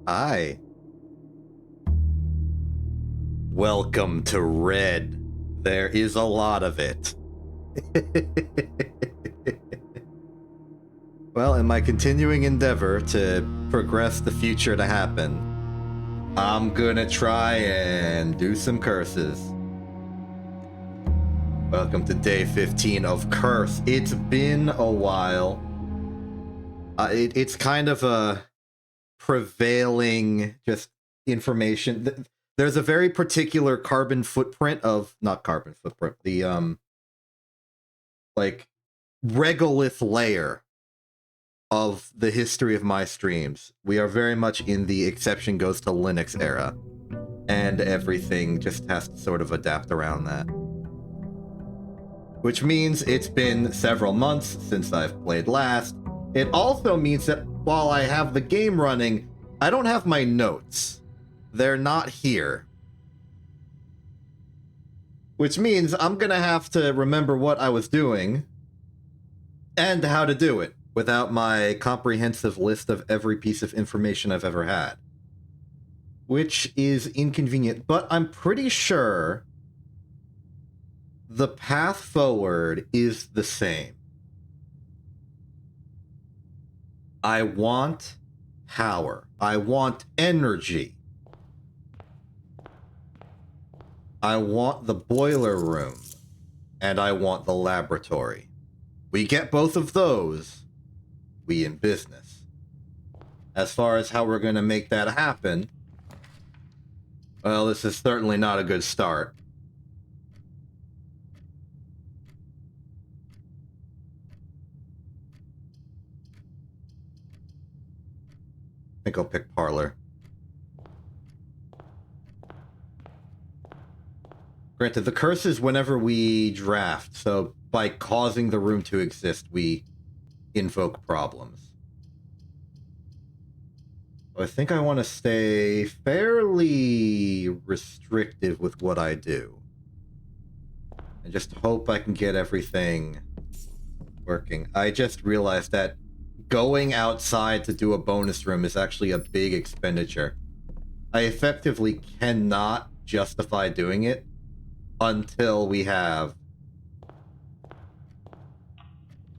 Hi. Welcome to Red. There is a lot of it. Well, in my continuing endeavor to progress the future to happen, I'm gonna try and do some curses. Welcome to day 15 of Curse. It's been a while. It's kind of a prevailing just information. There's a very particular carbon footprint of not carbon footprint, the like regolith layer of the history of my streams. We are very much in the exception goes to Linux era, and everything just has to sort of adapt around that. Which means it's been several months since I've played last. It also means that while I have the game running, I don't have my notes. They're not here. Which means I'm gonna have to remember what I was doing and how to do it without my comprehensive list of every piece of information I've ever had. Which is inconvenient, but I'm pretty sure the path forward is the same. I want power. I want energy. I want the boiler room. And I want the laboratory. We get both of those, we in business. As far as how we're going to make that happen, well, this is certainly not a good start. I think I'll pick Parlor. Granted, the curse is whenever we draft, so by causing the room to exist, we invoke problems. I think I want to stay fairly restrictive with what I do. And just hope I can get everything working. I just realized that going outside to do a bonus room is actually a big expenditure. I effectively cannot justify doing it until we have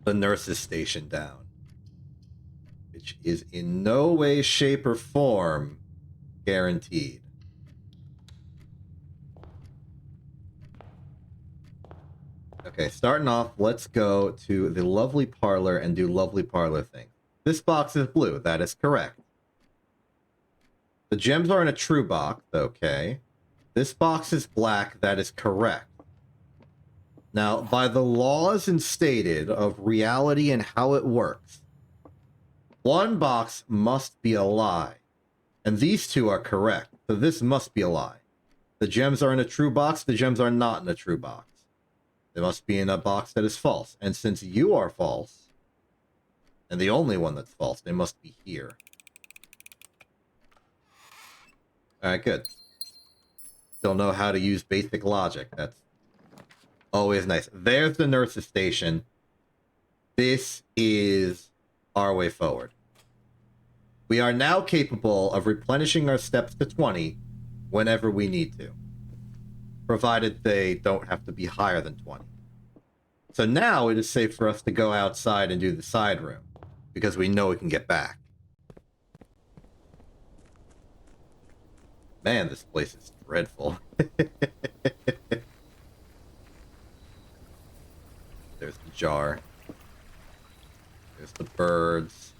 the nurse's station down, which is in no way, shape, or form guaranteed. Okay, starting off, let's go to the lovely parlor and do lovely parlor things. This box is blue. That is correct. The gems are in a true box. Okay. This box is black. That is correct. Now, by the laws instated of reality and how it works, one box must be a lie. And these two are correct. So this must be a lie. The gems are in a true box. The gems are not in a true box. They must be in a box that is false. And since you are false, and the only one that's false, they must be here. Alright, good. Still know how to use basic logic. That's always nice. There's the nurse's station. This is our way forward. We are now capable of replenishing our steps to 20 whenever we need to, provided they don't have to be higher than 20. So now it is safe for us to go outside and do the side room, because we know we can get back. Man, this place is dreadful. There's the jar. There's the birds.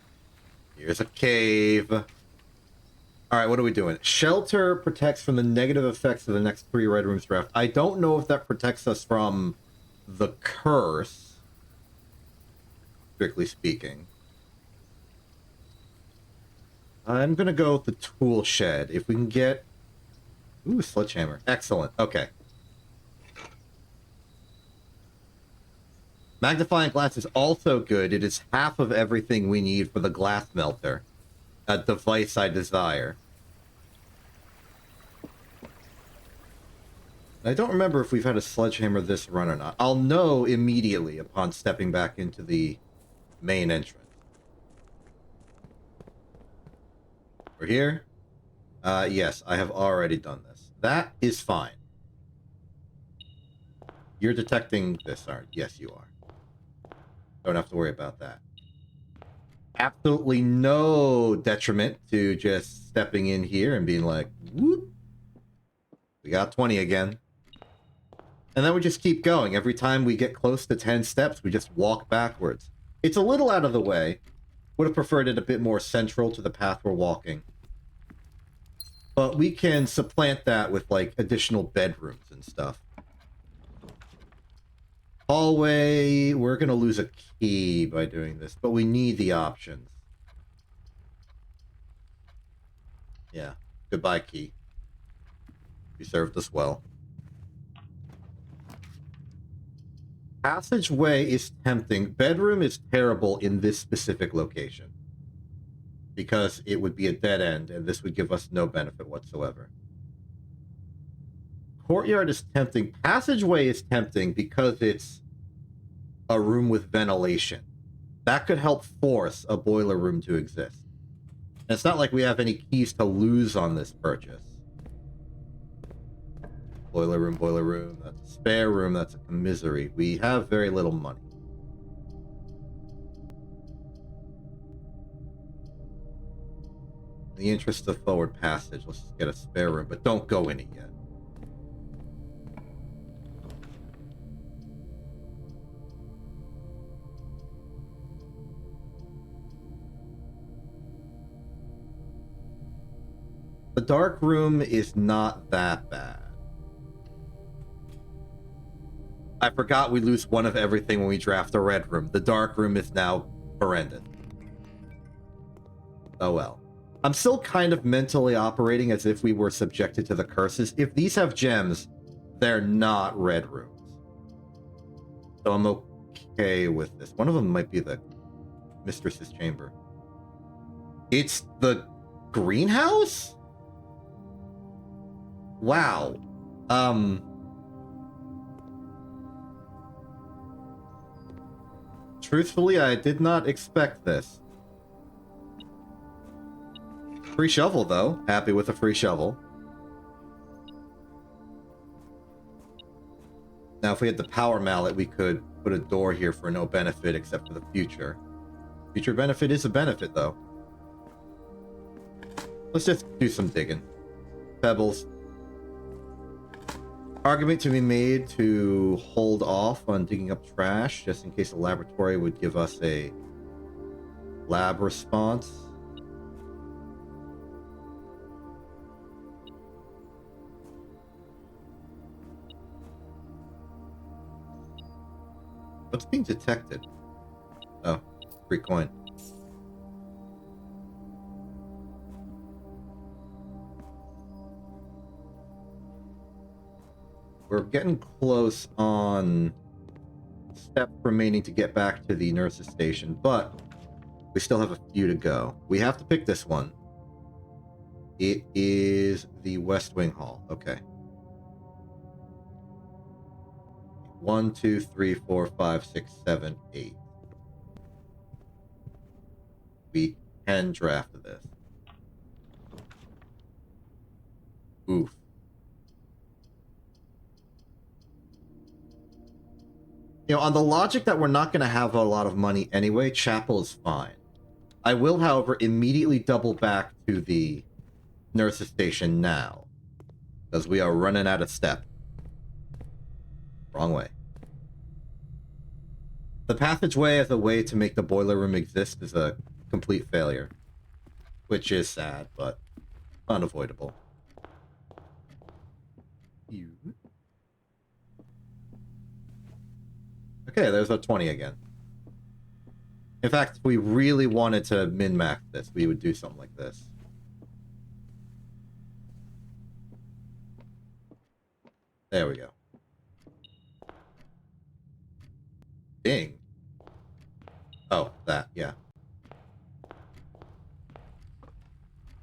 Here's a cave. Alright, what are we doing? Shelter protects from the negative effects of the next 3 red rooms draft. I don't know if that protects us from the curse, strictly speaking. I'm gonna go with the tool shed. If we can get... Ooh, sledgehammer. Excellent. Okay. Magnifying glass is also good. It is half of everything we need for the glass melter. A device I desire. I don't remember if we've had a sledgehammer this run or not. I'll know immediately upon stepping back into the main entrance. We're here. Yes, I have already done this. That is fine. You're detecting this, aren't you? Yes, you are. Don't have to worry about that. Absolutely no detriment to just stepping in here and being like, whoop, we got 20 again. And then we just keep going. Every time we get close to 10 steps, we just walk backwards. It's a little out of the way. Would have preferred it a bit more central to the path we're walking. But we can supplant that with, like, additional bedrooms and stuff. Hallway, we're going to lose a key by doing this, but we need the options. Yeah. Goodbye, key. You served us well. Passageway is tempting. Bedroom is terrible in this specific location. Because it would be a dead end, and this would give us no benefit whatsoever. Courtyard is tempting. Passageway is tempting because it's a room with ventilation. That could help force a boiler room to exist. And it's not like we have any keys to lose on this purchase. Boiler room, that's a spare room, that's a commissary. We have very little money. In the interest of forward passage, let's just get a spare room, but don't go in it yet. The dark room is not that bad. I forgot we lose one of everything when we draft a red room. The dark room is now horrendous. Oh well. I'm still kind of mentally operating as if we were subjected to the curses. If these have gems, they're not red rooms. So I'm okay with this. One of them might be the mistress's chamber. It's the greenhouse? Wow. Truthfully, I did not expect this. Free shovel, though. Happy with a free shovel. Now, if we had the power mallet, we could put a door here for no benefit except for the future. Future benefit is a benefit, though. Let's just do some digging. Pebbles. Argument to be made to hold off on digging up trash, just in case the laboratory would give us a lab response. What's being detected? Oh, free coin. We're getting close on step remaining to get back to the nurse's station, but we still have a few to go. We have to pick this one. It is the West Wing Hall. Okay. 1, 2, 3, 4, 5, 6, 7, 8. We can draft this. Oof. You know, on the logic that we're not going to have a lot of money anyway, chapel is fine. I will, however, immediately double back to the nurse's station now, because we are running out of step. Wrong way. The passageway as a way to make the boiler room exist is a complete failure, which is sad, but unavoidable. Okay, there's a 20 again. In fact, if we really wanted to min-max this, we would do something like this. There we go. Ding. Oh, that, yeah.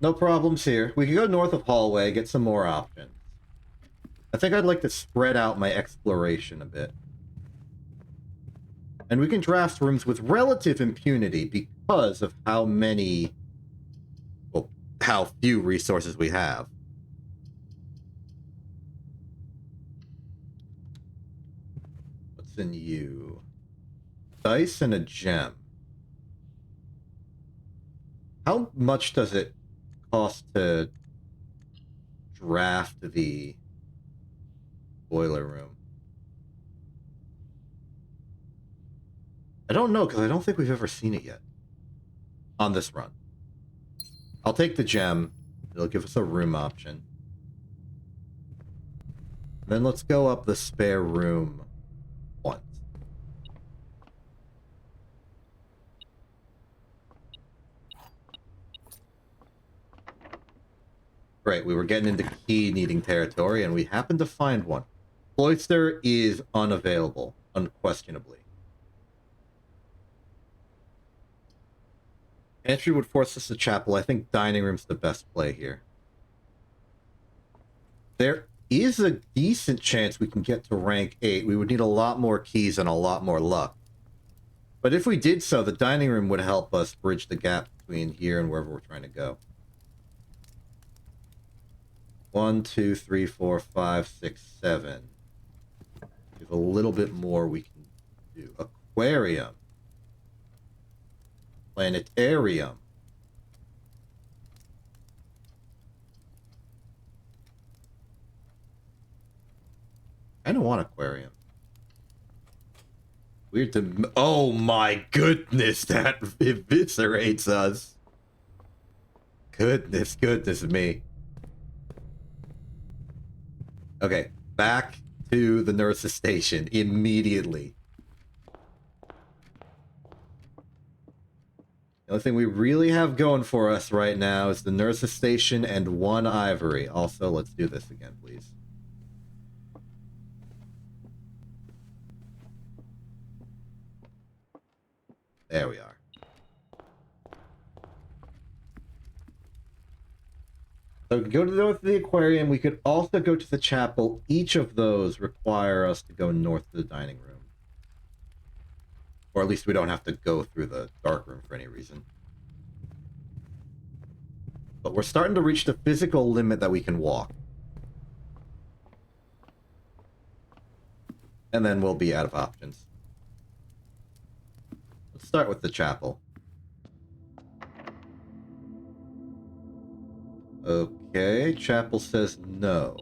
No problems here. We can go north of hallway, get some more options. I think I'd like to spread out my exploration a bit. And we can draft rooms with relative impunity because of how many... Well, how few resources we have. What's in you? Dice and a gem. How much does it cost to draft the boiler room? I don't know, because I don't think we've ever seen it yet on this run. I'll take the gem. It'll give us a room option. Then let's go up the spare room once. Great, we were getting into key needing territory, and we happened to find one. Cloister is unavailable, unquestionably. Entry would force us to chapel. I think dining room's the best play here. There is a decent chance we can get to rank 8. We would need a lot more keys and a lot more luck. But if we did so, the dining room would help us bridge the gap between here and wherever we're trying to go. 1, 2, 3, 4, 5, 6, 7. There's a little bit more we can do. Aquarium. Planetarium. I don't want aquarium. Weird to... Oh my goodness, that eviscerates us. Goodness me. Okay, back to the nurse's station immediately. The only thing we really have going for us right now is the nurse's station and 1 ivory. Also, let's do this again, please. There we are. So we can go to the aquarium. We could also go to the chapel. Each of those require us to go north to the dining room. Or at least we don't have to go through the dark room for any reason. But we're starting to reach the physical limit that we can walk. And then we'll be out of options. Let's start with the chapel. Okay, chapel says no.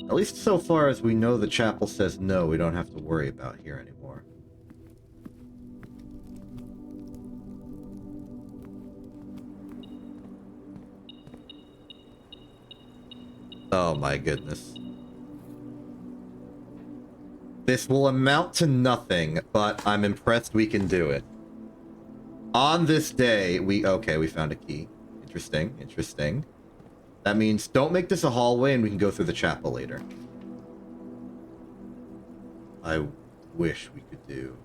At least so far as we know the chapel says no, we don't have to worry about here anymore. Oh my goodness. This will amount to nothing, but I'm impressed we can do it. On this day, we found a key. Interesting. That means don't make this a hallway and we can go through the chapel later. I wish we could do.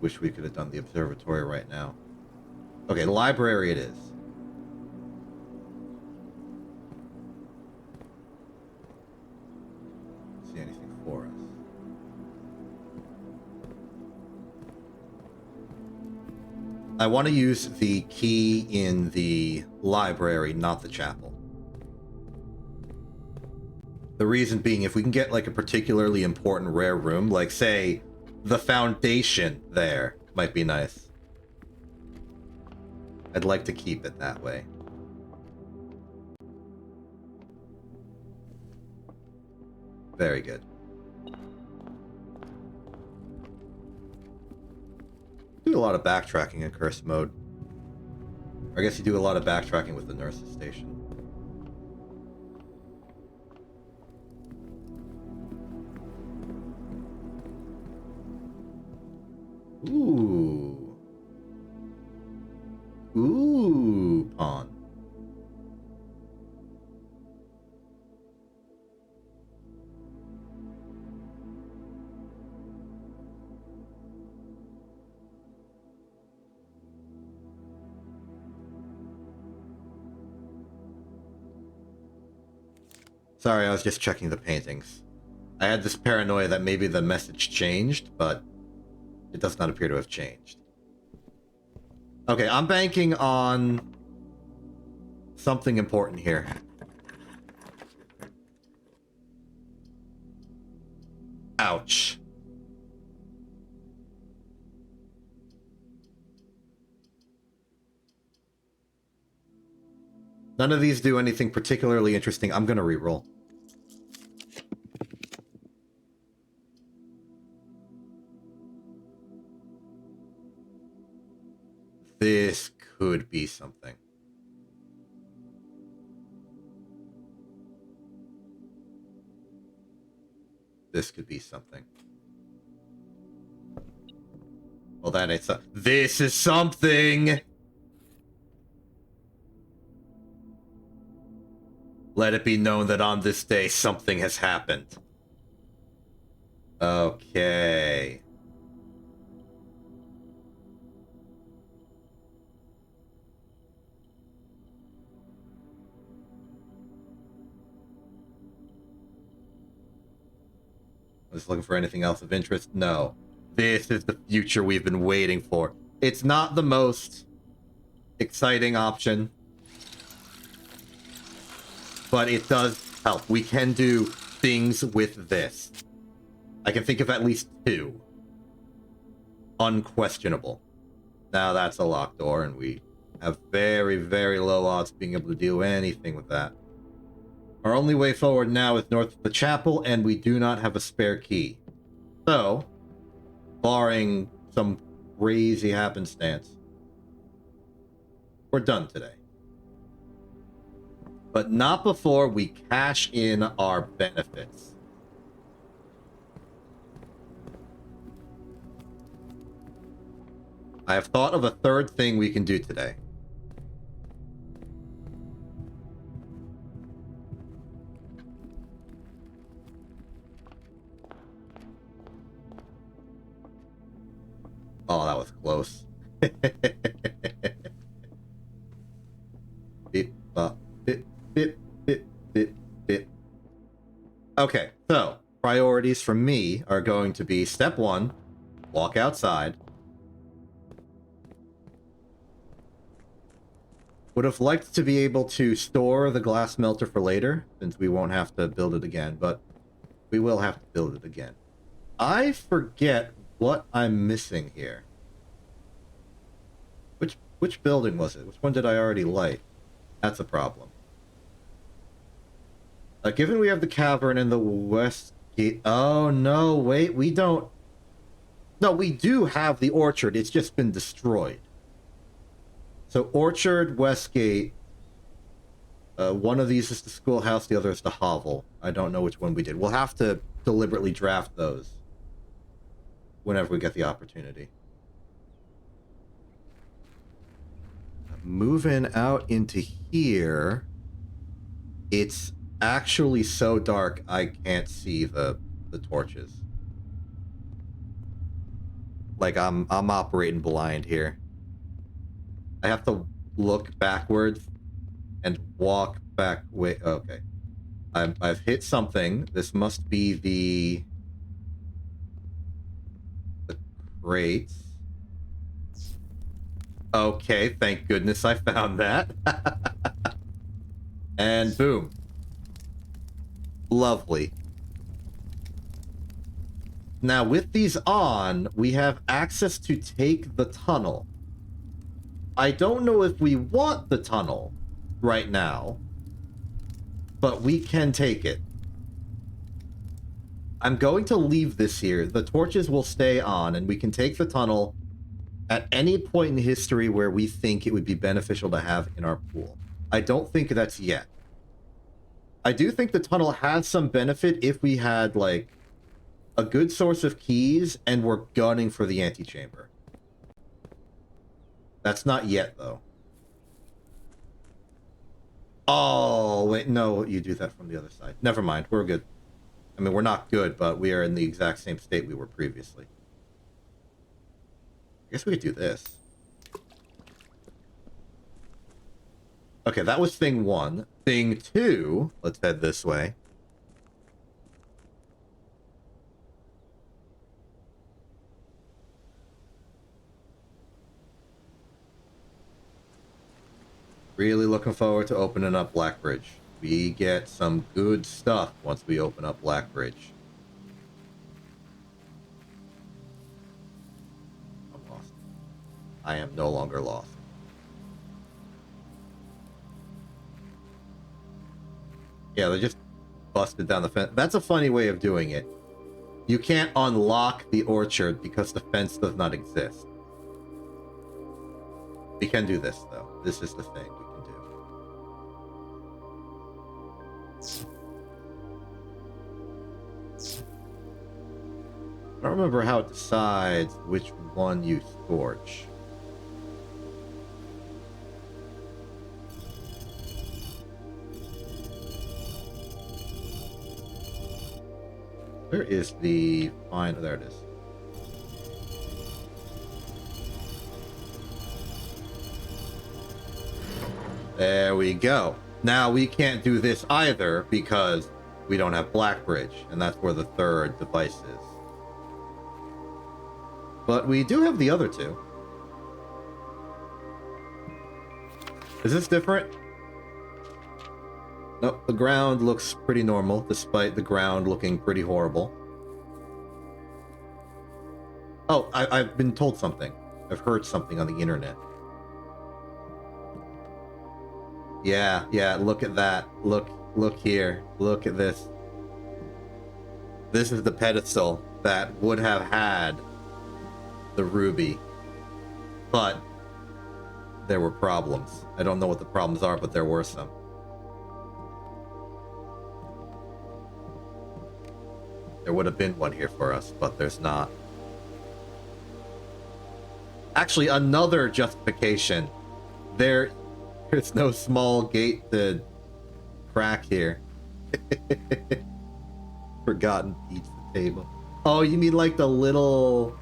Wish we could have done the observatory right now. Okay, library it is. See anything for us? I want to use the key in the library, not the chapel. The reason being, if we can get like a particularly important rare room, like say the foundation there, might be nice. I'd like to keep it that way. Very good. Do a lot of backtracking in curse mode. Or I guess you do a lot of backtracking with the nurse's station. Ooh. Ooh, pawn. Sorry, I was just checking the paintings. I had this paranoia that maybe the message changed, but it does not appear to have changed. Okay, I'm banking on something important here. Ouch. None of these do anything particularly interesting. I'm gonna reroll. This could be something. This could be something. Well, that ain't so. This is something! Let it be known that on this day, something has happened. Okay. Was looking for anything else of interest? No. This is the future we've been waiting for. It's not the most exciting option, but it does help. We can do things with this. I can think of at least 2. Unquestionable. Now that's a locked door, and we have very, very low odds being able to do anything with that. Our only way forward now is north of the chapel, and we do not have a spare key. So, barring some crazy happenstance, we're done today. But not before we cash in our benefits. I have thought of a third thing we can do today. Oh, that was close. Okay, so priorities from me are going to be step 1, walk outside. Would have liked to be able to store the glass melter for later, since we won't have to build it again, but we will have to build it again. I forget what I'm missing here. Which building was it? Which one did I already light? That's a problem. Given we have the cavern and the west gate... Oh, no, wait, we don't... No, we do have the orchard. It's just been destroyed. So, orchard, west gate... one of these is the schoolhouse, the other is the hovel. I don't know which one we did. We'll have to deliberately draft those whenever we get the opportunity. Moving out into here, it's actually so dark I can't see the torches. Like I'm operating blind here. I have to look backwards and walk back. Wait, okay. I've hit something. This must be the crates. Okay, thank goodness I found that. And boom. Lovely. Now, with these on, we have access to take the tunnel. I don't know if we want the tunnel right now, but we can take it. I'm going to leave this here. The torches will stay on, and we can take the tunnel at any point in history where we think it would be beneficial to have in our pool. I don't think that's yet. I do think the tunnel has some benefit if we had, like, a good source of keys and we're gunning for the antechamber. That's not yet, though. Oh, wait, no, you do that from the other side. Never mind, we're good. I mean, we're not good, but we are in the exact same state we were previously. I guess we could do this. Okay, that was thing 1. Thing 2, let's head this way. Really looking forward to opening up Blackbridge. We get some good stuff once we open up Blackbridge. I'm lost. I am no longer lost. Yeah, they just busted down the fence. That's a funny way of doing it. You can't unlock the orchard because the fence does not exist. We can do this, though. This is the thing we can do. I don't remember how it decides which one you scorch. Where is the fine? Oh, there it is. There we go. Now we can't do this either because we don't have Blackbridge, and that's where the third device is. But we do have the other two. Is this different? Nope, the ground looks pretty normal, despite the ground looking pretty horrible. Oh, I've been told something. I've heard something on the internet. Yeah, look at that. Look here. Look at this. This is the pedestal that would have had the ruby, but there were problems. I don't know what the problems are, but there were some. There would have been one here for us, but there's not. Actually, another justification. There's no small gate to crack here. Forgotten pizza table. Oh, you mean like the little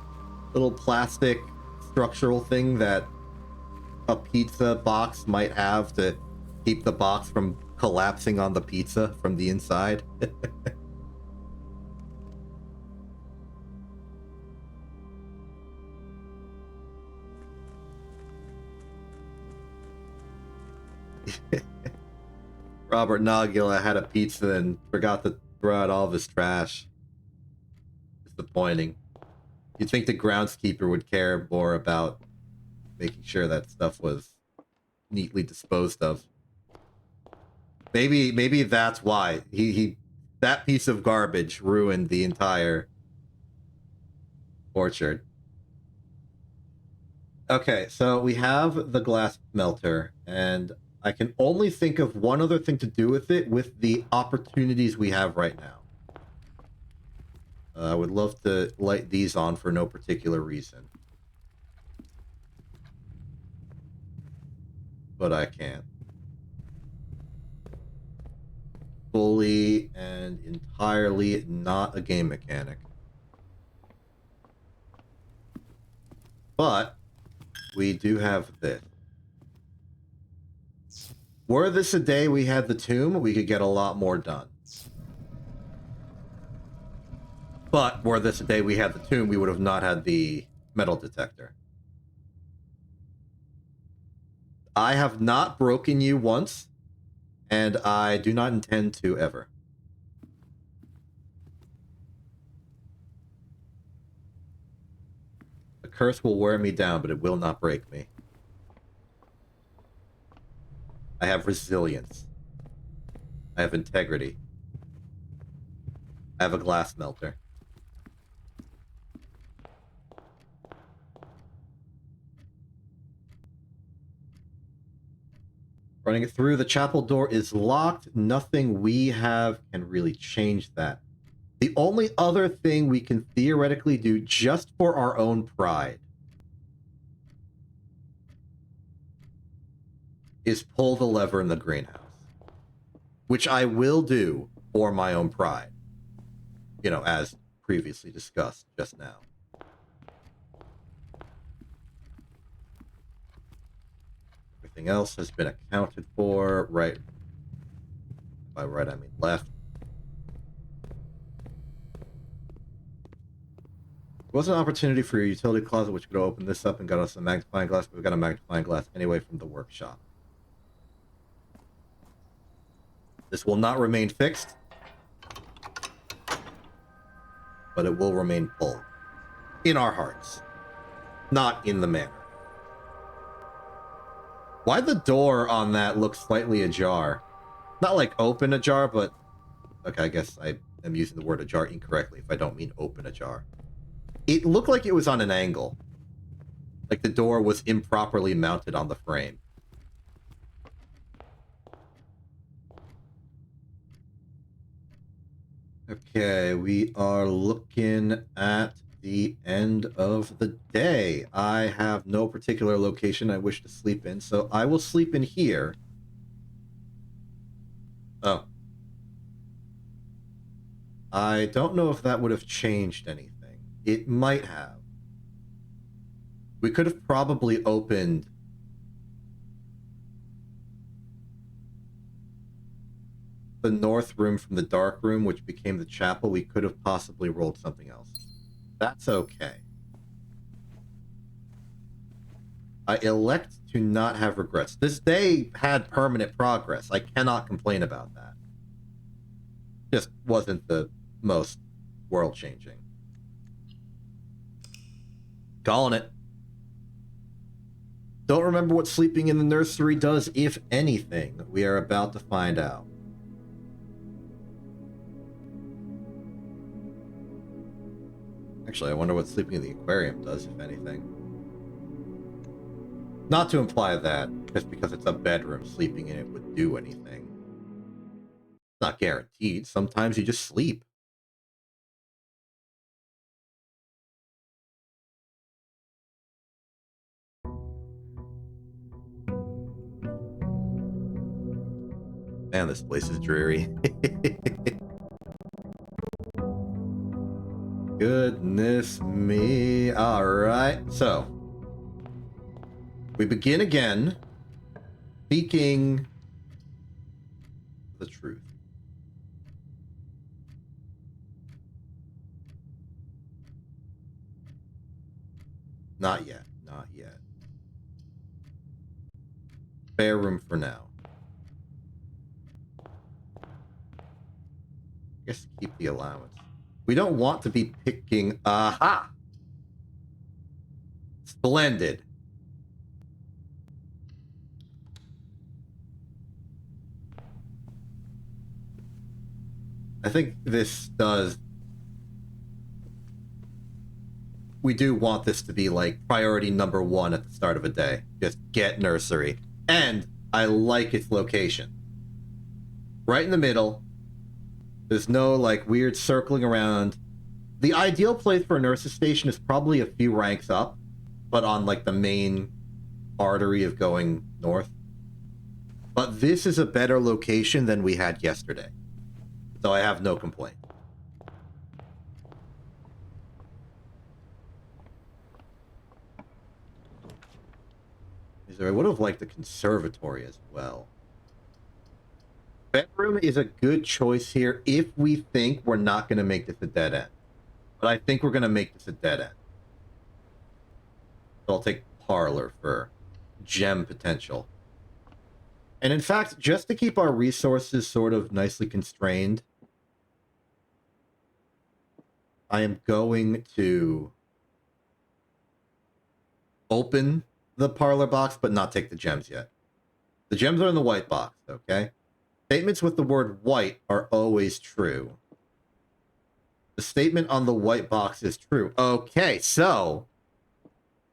plastic structural thing that a pizza box might have to keep the box from collapsing on the pizza from the inside? Robert Nagila had a pizza and forgot to throw out all of his trash. Disappointing. You'd think the groundskeeper would care more about making sure that stuff was neatly disposed of. Maybe that's why he that piece of garbage ruined the entire orchard. Okay, so we have the glass melter, and I can only think of one other thing to do with it with the opportunities we have right now. I would love to light these on for no particular reason. But I can't. Fully and entirely not a game mechanic. But we do have this. Were this a day we had the tomb, we could get a lot more done. But were this a day we had the tomb, we would have not had the metal detector. I have not broken you once, and I do not intend to ever. The curse will wear me down, but it will not break me. I have resilience. I have integrity. I have a glass melter. Running it through, the chapel door is locked. Nothing we have can really change that. The only other thing we can theoretically do just for our own pride is pull the lever in the greenhouse. Which I will do for my own pride. You know, as previously discussed just now. Everything else has been accounted for. Right. By right, I mean left. There was an opportunity for your utility closet which could open this up and got us a magnifying glass, but we got a magnifying glass anyway from the workshop. This will not remain fixed, but it will remain full. In our hearts. Not in the manor. Why the door on that looks slightly ajar? Not like open ajar, but... Okay, I guess I am using the word ajar incorrectly if I don't mean open ajar. It looked like it was on an angle. Like the door was improperly mounted on the frame. Okay, we are looking at the end of the day. I have no particular location I wish to sleep in, so I will sleep in here. Oh. I don't know if that would have changed anything. It might have. We could have probably opened the north room from the dark room, which became the chapel. We could have possibly rolled something else. That's okay. I elect to not have regrets. This day had permanent progress. I cannot complain about that. Just wasn't the most world-changing. Calling it. Don't remember what sleeping in the nursery does, if anything. We are about to find out. Actually, I wonder what sleeping in the aquarium does, if anything. Not to imply that, just because it's a bedroom, sleeping in it would do anything. It's not guaranteed. Sometimes you just sleep. Man, this place is dreary. Goodness me. Alright, so. We begin again, seeking the truth. Not yet, not yet. Spare room for now. I guess keep the allowance. We don't want to be picking... Aha! Splendid. I think this does... We do want this to be, like, priority number one at the start of a day. Just get nursery. And I like its location. Right in the middle. There's no, like, weird circling around. The ideal place for a nurse's station is probably a few ranks up, but on, like, the main artery of going north. But this is a better location than we had yesterday. So I have no complaint. I would have liked the conservatory as well. Bedroom is a good choice here if we think we're not going to make this a dead end. But I think we're going to make this a dead end. So I'll take parlor for gem potential. And in fact, just to keep our resources sort of nicely constrained, I am going to open the parlor box, but not take the gems yet. The gems are in the white box, okay? Statements with the word white are always true. The statement on the white box is true. Okay, so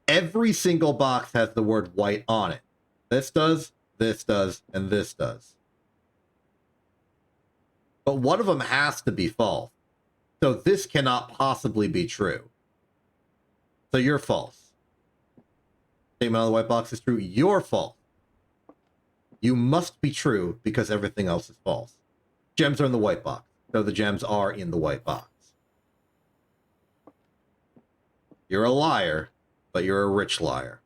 every single box has the word white on it. This does, and this does. But one of them has to be false. So this cannot possibly be true. So you're false. Statement on the white box is true. You're false. You must be true because everything else is false. Gems are in the white box. So the gems are in the white box. You're a liar, but you're a rich liar.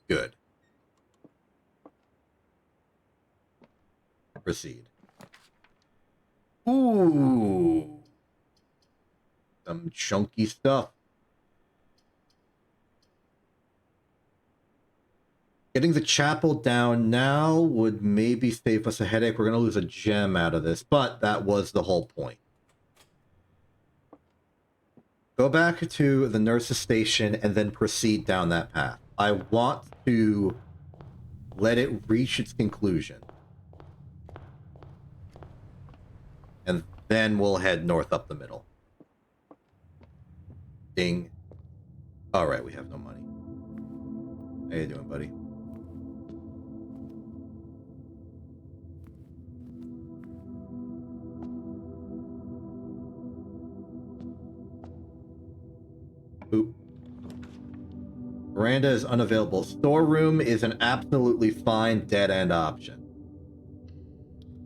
Good. Proceed. Ooh. Some chunky stuff. Getting the chapel down now would maybe save us a headache. We're going to lose a gem out of this, but that was the whole point. Go back to the nurse's station and then proceed down that path. I want to let it reach its conclusion. And then we'll head north up the middle. Ding. All right, we have no money. How you doing, buddy? Oop. Veranda is unavailable. Storeroom is an absolutely fine dead-end option.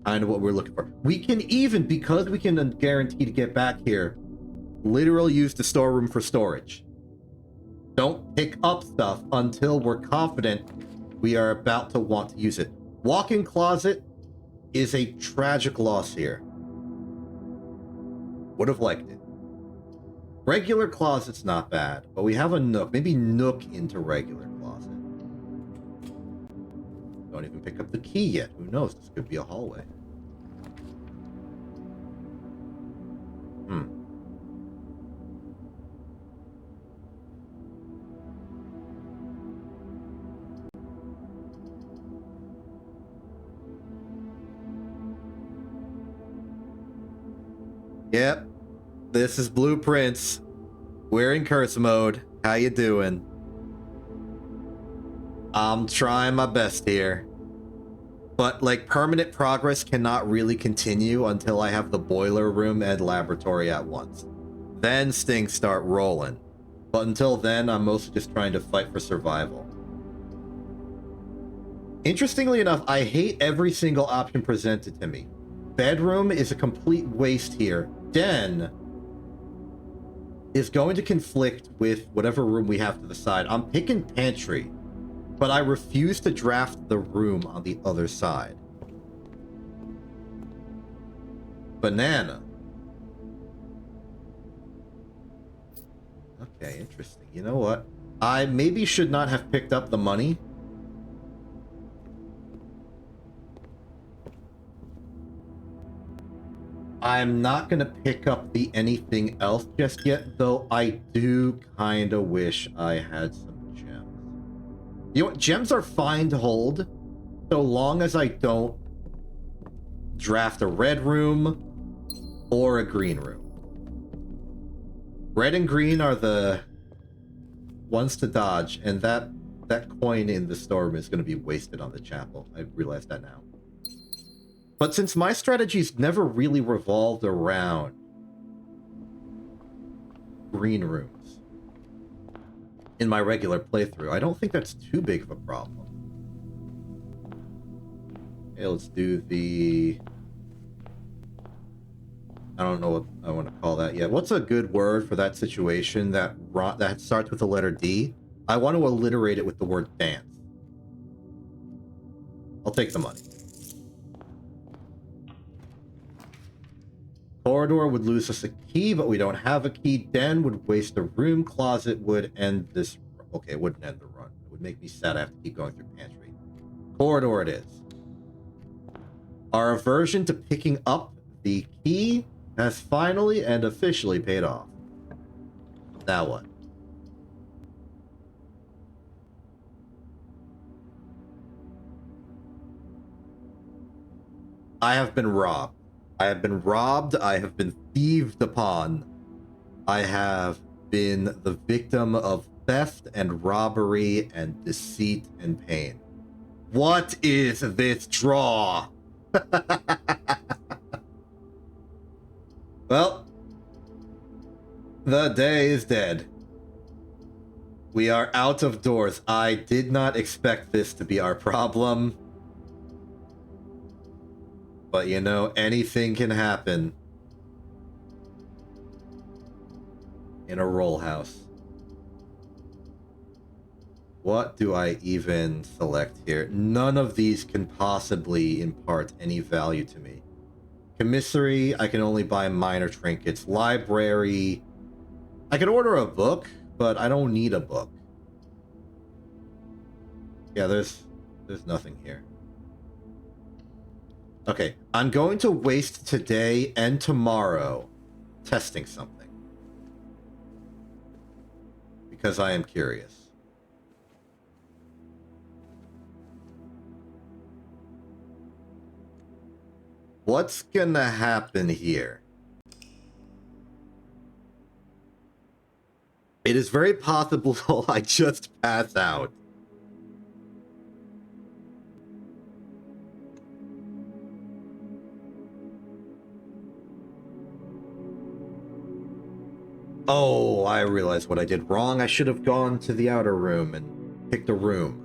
Kind of what we're looking for. We can even, because we can guarantee to get back here, literally use the storeroom for storage. Don't pick up stuff until we're confident we are about to want to use it. Walk-in closet is a tragic loss here. Would have liked it. Regular closet's not bad, but we have a nook. Maybe nook into regular closet. Don't even pick up the key yet. Who knows? This could be a hallway. Yep. This is Blueprints. We're in curse mode. How you doing? I'm trying my best here. But, like, permanent progress cannot really continue until I have the boiler room and laboratory at once. Then things start rolling. But until then, I'm mostly just trying to fight for survival. Interestingly enough, I hate every single option presented to me. Bedroom is a complete waste here. Den is going to conflict with whatever room we have to the side. I'm picking pantry, but I refuse to draft the room on the other side. Banana. Okay, interesting. You know what? I maybe should not have picked up the money. I'm not going to pick up the anything else just yet, though I do kind of wish I had some gems. You know what? Gems are fine to hold, so long as I don't draft a red room or a green room. Red and green are the ones to dodge, and that coin in the storm is going to be wasted on the chapel. I realize that now. But since my strategies never really revolved around green rooms in my regular playthrough, I don't think that's too big of a problem. Okay, let's do the... I don't know what I want to call that yet. What's a good word for that situation that starts with the letter D? I want to alliterate it with the word dance. I'll take the money. Corridor would lose us a key, but we don't have a key. Den would waste a room. Closet would end this... Okay, it wouldn't end the run. It would make me sad I have to keep going through pantry. Corridor it is. Our aversion to picking up the key has finally and officially paid off. Now what? I have been robbed. I have been robbed. I have been thieved upon. I have been the victim of theft and robbery and deceit and pain. What is this draw? Well, the day is dead. We are out of doors. I did not expect this to be our problem. But you know, anything can happen in a roll house. What do I even select here? None of these can possibly impart any value to me. Commissary, I can only buy minor trinkets. Library, I could order a book, but I don't need a book. Yeah, there's There's nothing here. Okay, I'm going to waste today and tomorrow testing something. Because I am curious. What's gonna happen here? It is very possible I just pass out. Oh, I realized what I did wrong. I should have gone to the outer room and picked a room.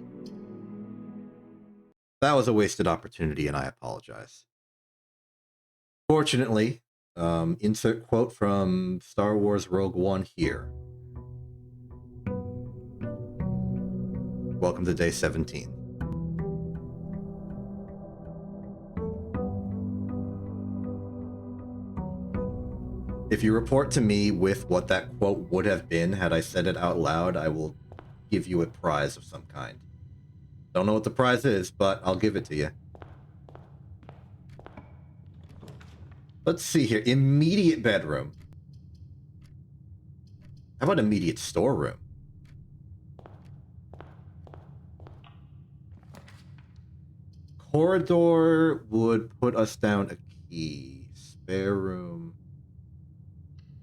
That was a wasted opportunity, and I apologize. Fortunately, insert quote from Star Wars Rogue One here. Welcome to day 17. If you report to me with what that quote would have been had I said it out loud, I will give you a prize of some kind. Don't know what the prize is, but I'll give it to you. Let's see here. Immediate bedroom. How about immediate storeroom? Corridor would put us down a key. Spare room.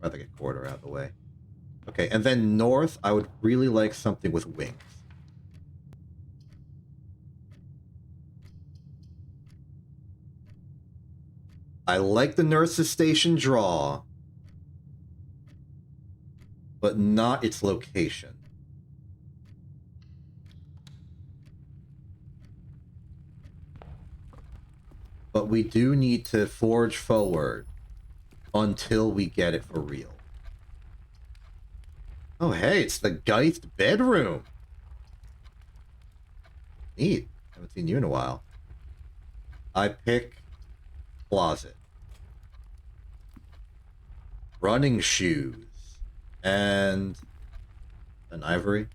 I'd rather get corridor out of the way. Okay, and then north, I would really like something with wings. I like the nurse's station draw, but not its location. But we do need to forge forward until we get it for real. Oh, hey, it's the Geist bedroom. Neat. Haven't seen you in a while. I pick closet. Running shoes. And an ivory.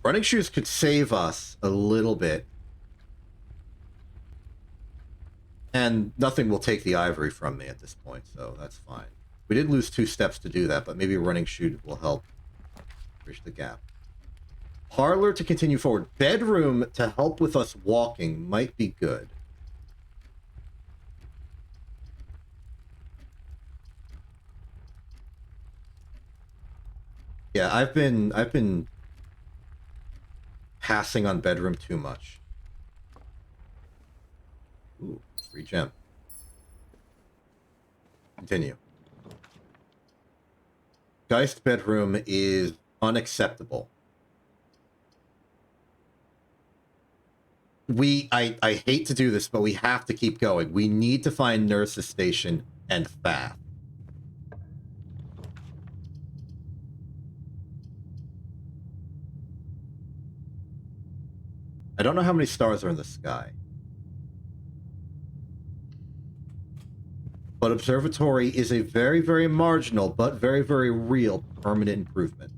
Running shoes could save us a little bit. And nothing will take the ivory from me at this point, so that's fine. We did lose 2 steps to do that, but maybe a running shoe will help bridge the gap. Parlor to continue forward. Bedroom to help with us walking might be good. Yeah, I've been passing on bedroom too much. Ooh, free gem. Continue. Geist bedroom is unacceptable. I hate to do this, but we have to keep going. We need to find nurse's station and fast. I don't know how many stars are in the sky. But observatory is a very, very marginal, but very, very real permanent improvement.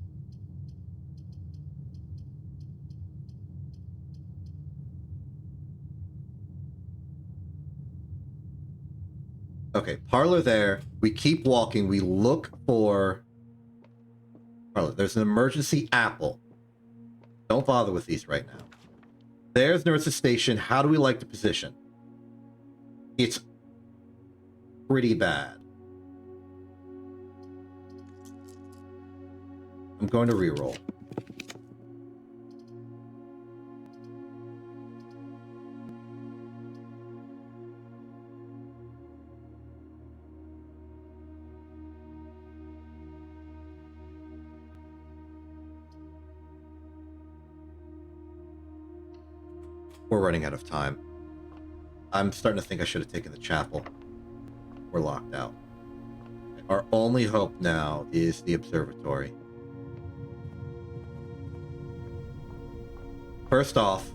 Okay, parlor there. We keep walking. We look for... Parlor. There's an emergency apple. Don't bother with these right now. There's nurse's station. How do we like the position? It's pretty bad. I'm going to reroll. We're running out of time. I'm starting to think I should have taken the chapel. We're locked out. Our only hope now is the observatory. First off,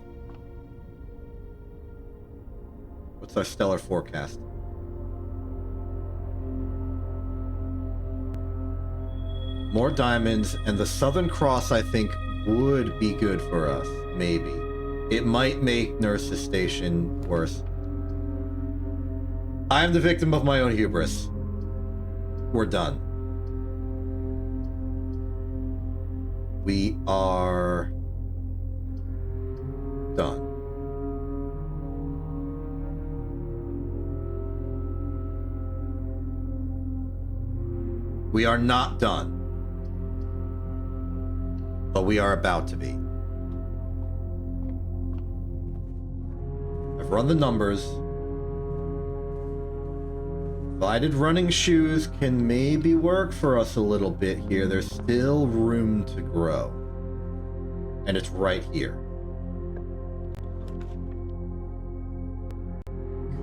what's our stellar forecast? More diamonds, and the Southern Cross, I think, would be good for us, maybe. It might make Nurse's Station worse. I am the victim of my own hubris. We're done. We are done. We are not done. But we are about to be. I've run the numbers. Divided running shoes can maybe work for us a little bit here. There's still room to grow. And it's right here.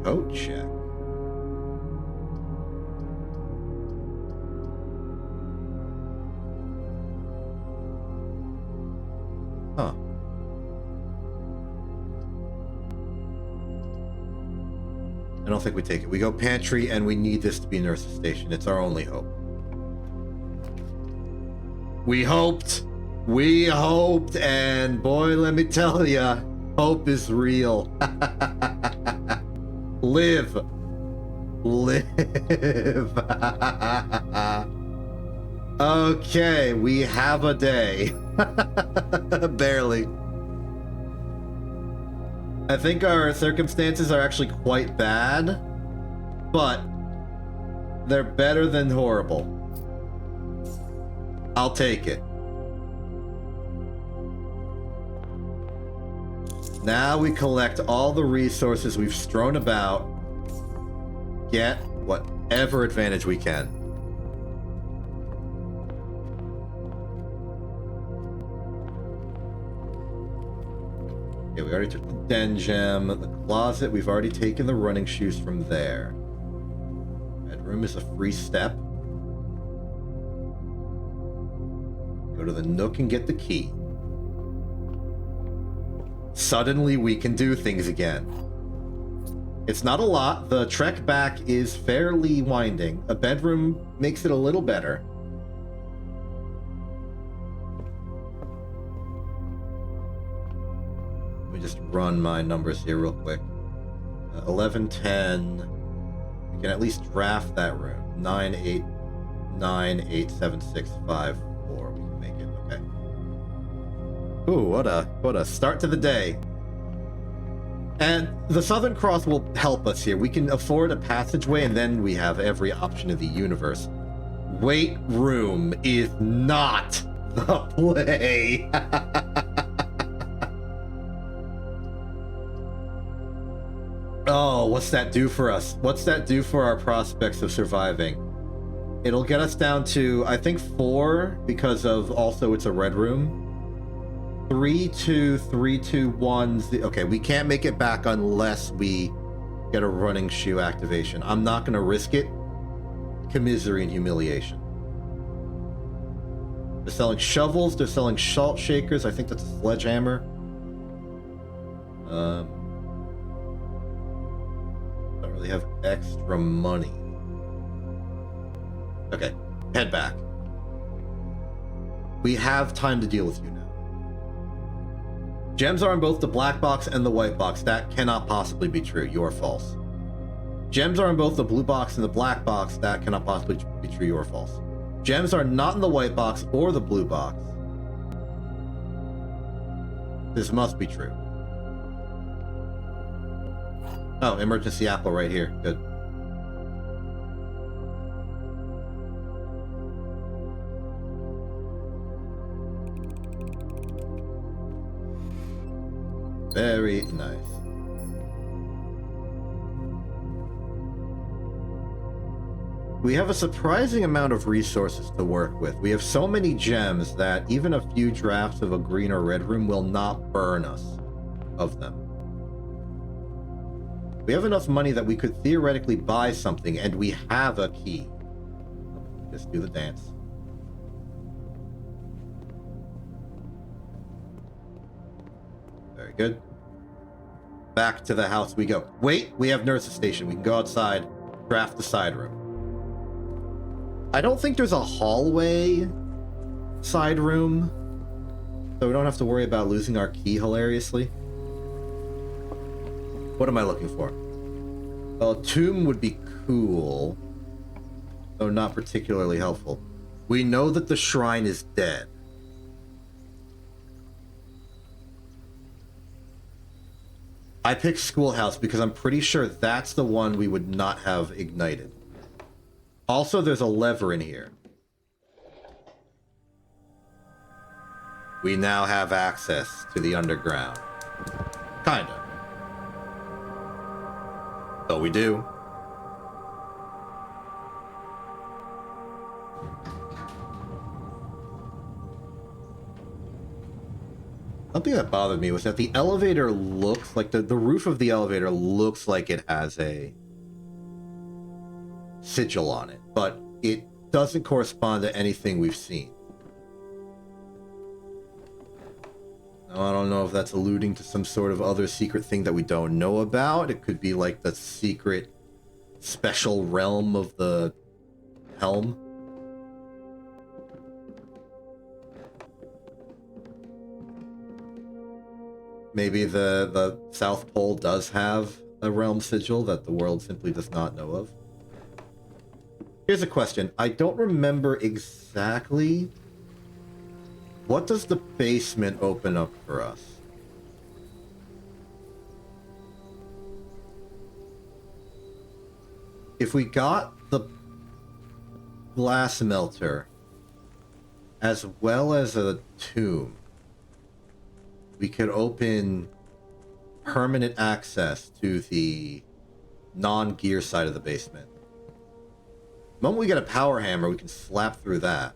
Coat check. Huh. I don't think we take it. We go pantry, and we need this to be Nurse's Station. It's our only hope. We hoped, and boy, let me tell ya, hope is real. Live. Okay, we have a day. Barely. I think our circumstances are actually quite bad, but they're better than horrible. I'll take it. Now we collect all the resources we've strewn about, get whatever advantage we can. Okay, we already took the den gem. The closet, we've already taken the running shoes from there. Bedroom is a free step. Go to the nook and get the key. Suddenly we can do things again. It's not a lot. The trek back is fairly winding. A bedroom makes it a little better. Just run my numbers here real quick. 11, 10. We can at least draft that room. 9, 8, 9, 8, 7, 6, 5, 4. We can make it. Okay. Ooh, what a start to the day. And the Southern Cross will help us here. We can afford a passageway, and then we have every option in the universe. Weight room is not the play. Oh, what's that do for us? What's that do for our prospects of surviving? It'll get us down to, I think, 4, because of also it's a red room. 3, 2, 3, 2, 1. Okay, we can't make it back unless we get a running shoe activation. I'm not going to risk it. Commisery and humiliation. They're selling shovels. They're selling salt shakers. I think that's a sledgehammer. Don't really have extra money. Okay, head back. We have time to deal with you now. Gems are in both the black box and the white box. That cannot possibly be true. You are false. Gems are in both the blue box and the black box. That cannot possibly be true. You are false. Gems are not in the white box or the blue box. This must be true. Oh, emergency apple right here. Good. Very nice. We have a surprising amount of resources to work with. We have so many gems that even a few drafts of a green or red room will not burn us of them. We have enough money that we could theoretically buy something, and we have a key. Just do the dance. Very good. Back to the house we go. Wait, we have Nurse's Station. We can go outside, draft the side room. I don't think there's a hallway side room. So we don't have to worry about losing our key hilariously. What am I looking for? Well, a tomb would be cool, though not particularly helpful. We know that the shrine is dead. I picked Schoolhouse because I'm pretty sure that's the one we would not have ignited. Also, there's a lever in here. We now have access to the underground. Kinda. So we do. Something that bothered me was that the elevator looks like the roof of the elevator looks like it has a sigil on it, but it doesn't correspond to anything we've seen. Now, I don't know if that's alluding to some sort of other secret thing that we don't know about. It could be like the secret special realm of the helm. Maybe the South Pole does have a realm sigil that the world simply does not know of. Here's a question. I don't remember exactly. What does the basement open up for us? If we got the glass melter as well as a tomb, we could open permanent access to the non-gear side of the basement. The moment we get a power hammer, we can slap through that.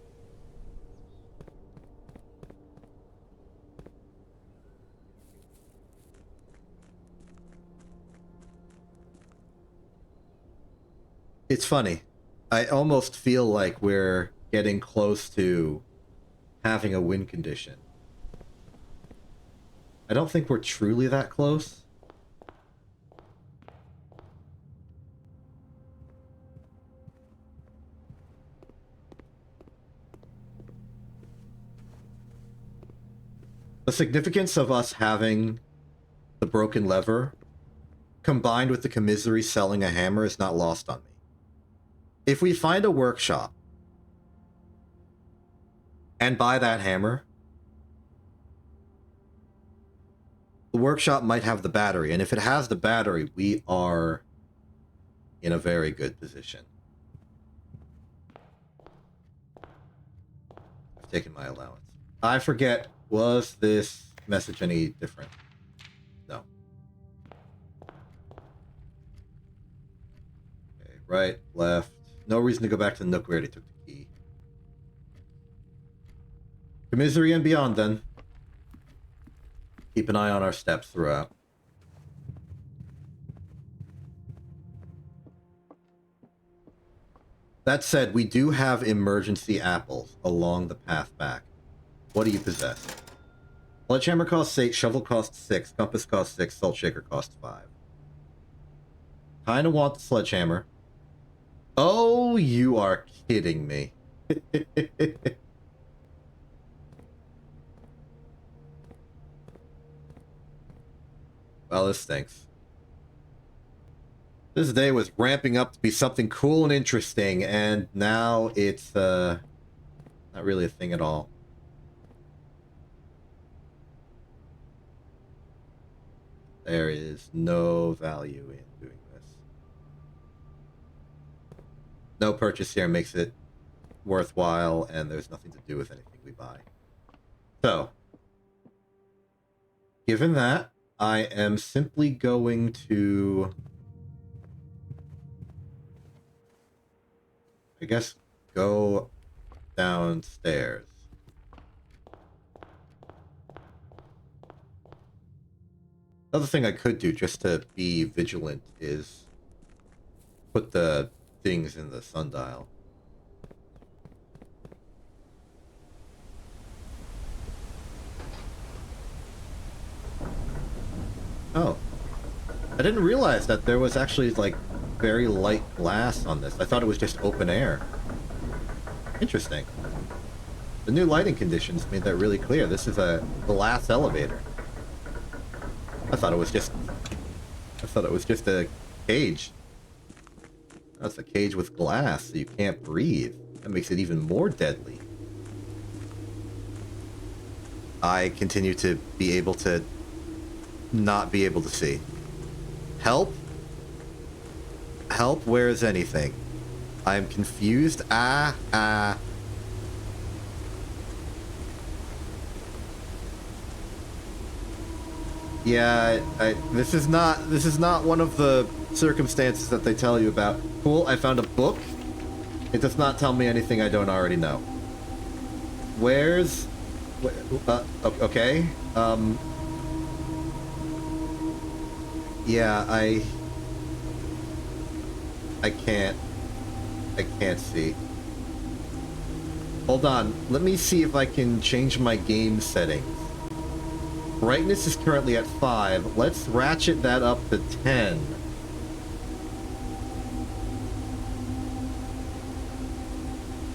It's funny. I almost feel like we're getting close to having a win condition. I don't think we're truly that close. The significance of us having the broken lever combined with the commissary selling a hammer is not lost on me. If we find a workshop and buy that hammer, the workshop might have the battery, and if it has the battery, we are in a very good position. I've taken my allowance. I forget, was this message any different? No. Okay, right, left. No reason to go back to the nook. We already took the key. Commissary and beyond, then. Keep an eye on our steps throughout. That said, we do have emergency apples along the path back. What do you possess? Sledgehammer costs 8, shovel costs 6, compass costs 6, salt shaker costs 5. Kinda want the sledgehammer. Oh, you are kidding me. Well, this stinks. This day was ramping up to be something cool and interesting, and now it's not really a thing at all. There is no value in doing this. No purchase here makes it worthwhile, and there's nothing to do with anything we buy. So, given that, I am simply going to, I guess, go downstairs. Another thing I could do just to be vigilant is put the things in the sundial. Oh. I didn't realize that there was actually, like, very light glass on this. I thought it was just open air. Interesting. The new lighting conditions made that really clear. This is a glass elevator. I thought it was just a cage. That's a cage with glass, so you can't breathe. That makes it even more deadly. I continue to be able to not be able to see. Help? Help? Where is anything? I'm confused. Yeah, this is not one of the circumstances that they tell you about. Cool, I found a book. It does not tell me anything I don't already know. Where's... okay. Yeah, I can't see. Hold on, let me see if I can change my game settings. Brightness is currently at 5. Let's ratchet that up to 10.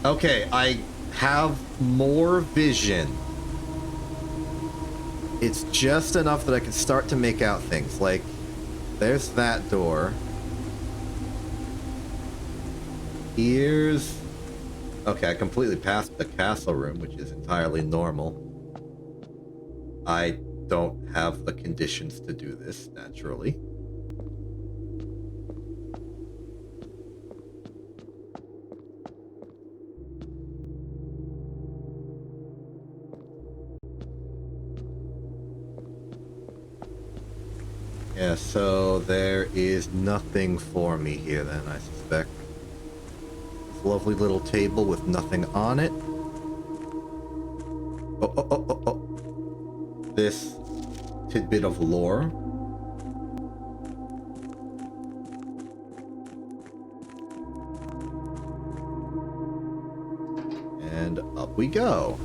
Okay, I have more vision. It's just enough that I can start to make out things. Like, there's that door. Here's... Okay, I completely passed the castle room, which is entirely normal. I don't have the conditions to do this, naturally. Yeah, so there is nothing for me here then, I suspect. This lovely little table with nothing on it. Oh. This tidbit of lore. And up we go.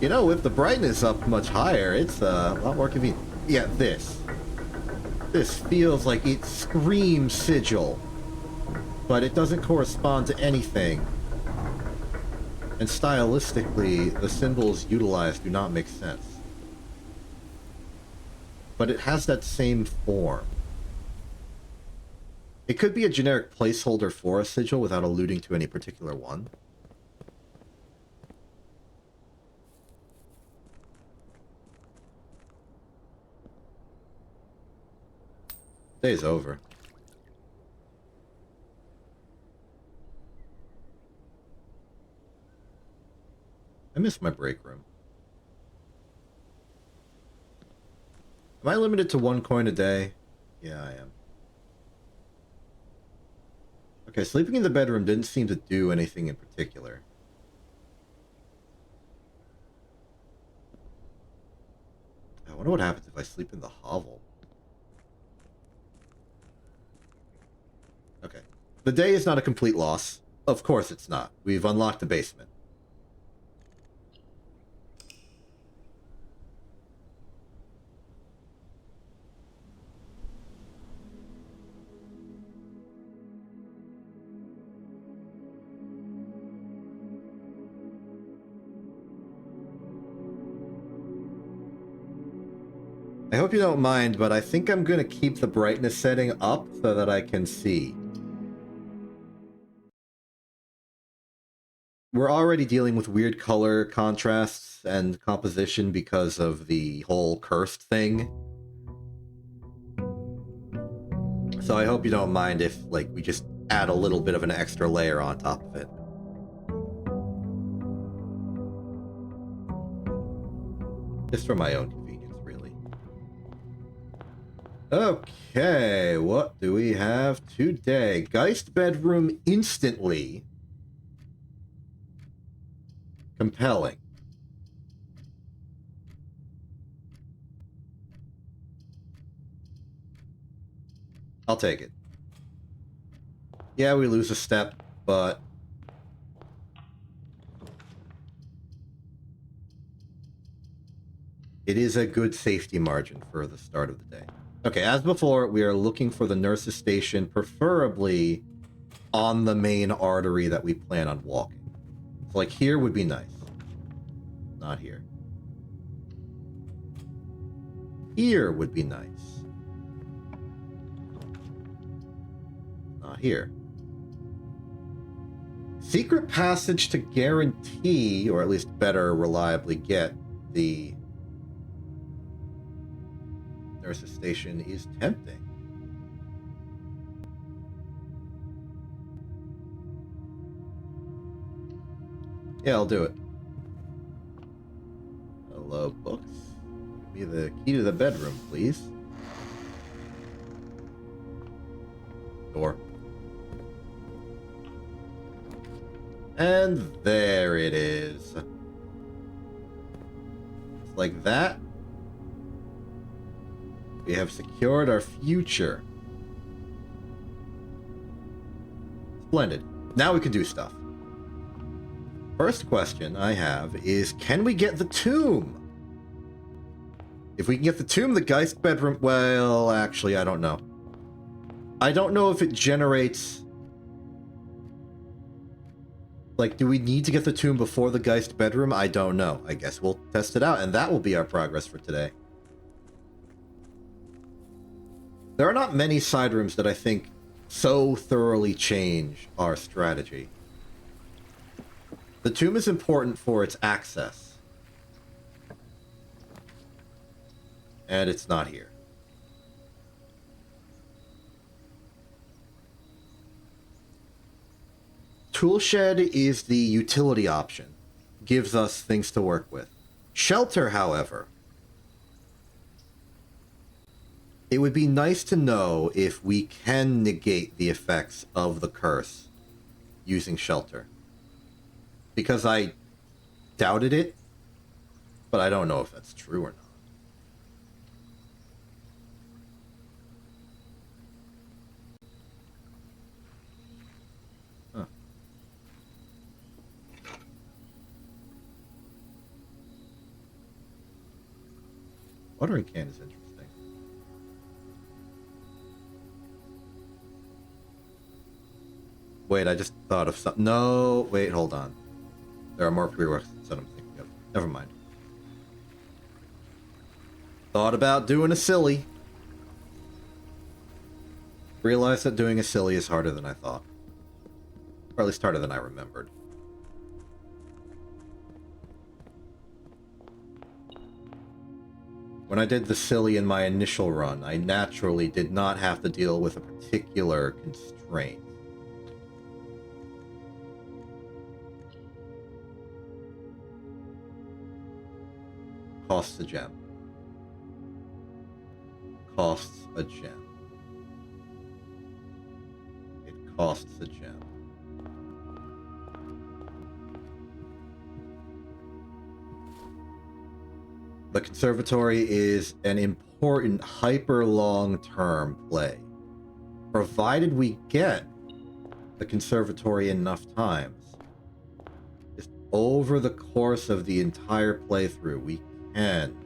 You know, with the brightness up much higher, it's a lot more convenient. Yeah, this. This feels like it screams sigil, but it doesn't correspond to anything. And stylistically, the symbols utilized do not make sense. But it has that same form. It could be a generic placeholder for a sigil without alluding to any particular one. Day's over. I miss my break room. Am I limited to 1 coin a day? Yeah, I am. Okay, sleeping in the bedroom didn't seem to do anything in particular. I wonder what happens if I sleep in the hovel. Okay. The day is not a complete loss. Of course it's not. We've unlocked the basement. I hope you don't mind, but I think I'm going to keep the brightness setting up so that I can see. We're already dealing with weird color contrasts and composition because of the whole cursed thing. So I hope you don't mind if, like, we just add a little bit of an extra layer on top of it. Just for my own convenience, really. Okay, what do we have today? Geist bedroom instantly. Compelling. I'll take it. Yeah, we lose a step, but... it is a good safety margin for the start of the day. Okay, as before, we are looking for the nurse's station, preferably on the main artery that we plan on walking. So like here would be nice. Not here. Here would be nice. Not here. Secret passage to guarantee, or at least better reliably get, the nurse's station is tempting. Yeah, I'll do it. Hello, books. Give me the key to the bedroom, please. Door. And there it is. Just like that. We have secured our future. Splendid. Now we can do stuff. First question I have is, can we get the tomb? If we can get the tomb, the Geist bedroom... Well, actually, I don't know. I don't know if it generates... Like, do we need to get the tomb before the Geist bedroom? I don't know. I guess we'll test it out, and that will be our progress for today. There are not many side rooms that I think so thoroughly change our strategy. The tomb is important for its access. And it's not here. Toolshed is the utility option. Gives us things to work with. Shelter, however. It would be nice to know if we can negate the effects of the curse using shelter. Because I doubted it, but I don't know if that's true or not. Huh. Watering can is interesting. Wait, I just thought of something. No, wait, hold on. There are more prerequisites that I'm thinking of. Never mind. Thought about doing a silly. Realized that doing a silly is harder than I thought. Or at least harder than I remembered. When I did the silly in my initial run, I naturally did not have to deal with a particular constraint. Costs a gem. Costs a gem. It costs a gem. The conservatory is an important hyper long-term play. Provided we get the conservatory enough times, just over the course of the entire playthrough, we can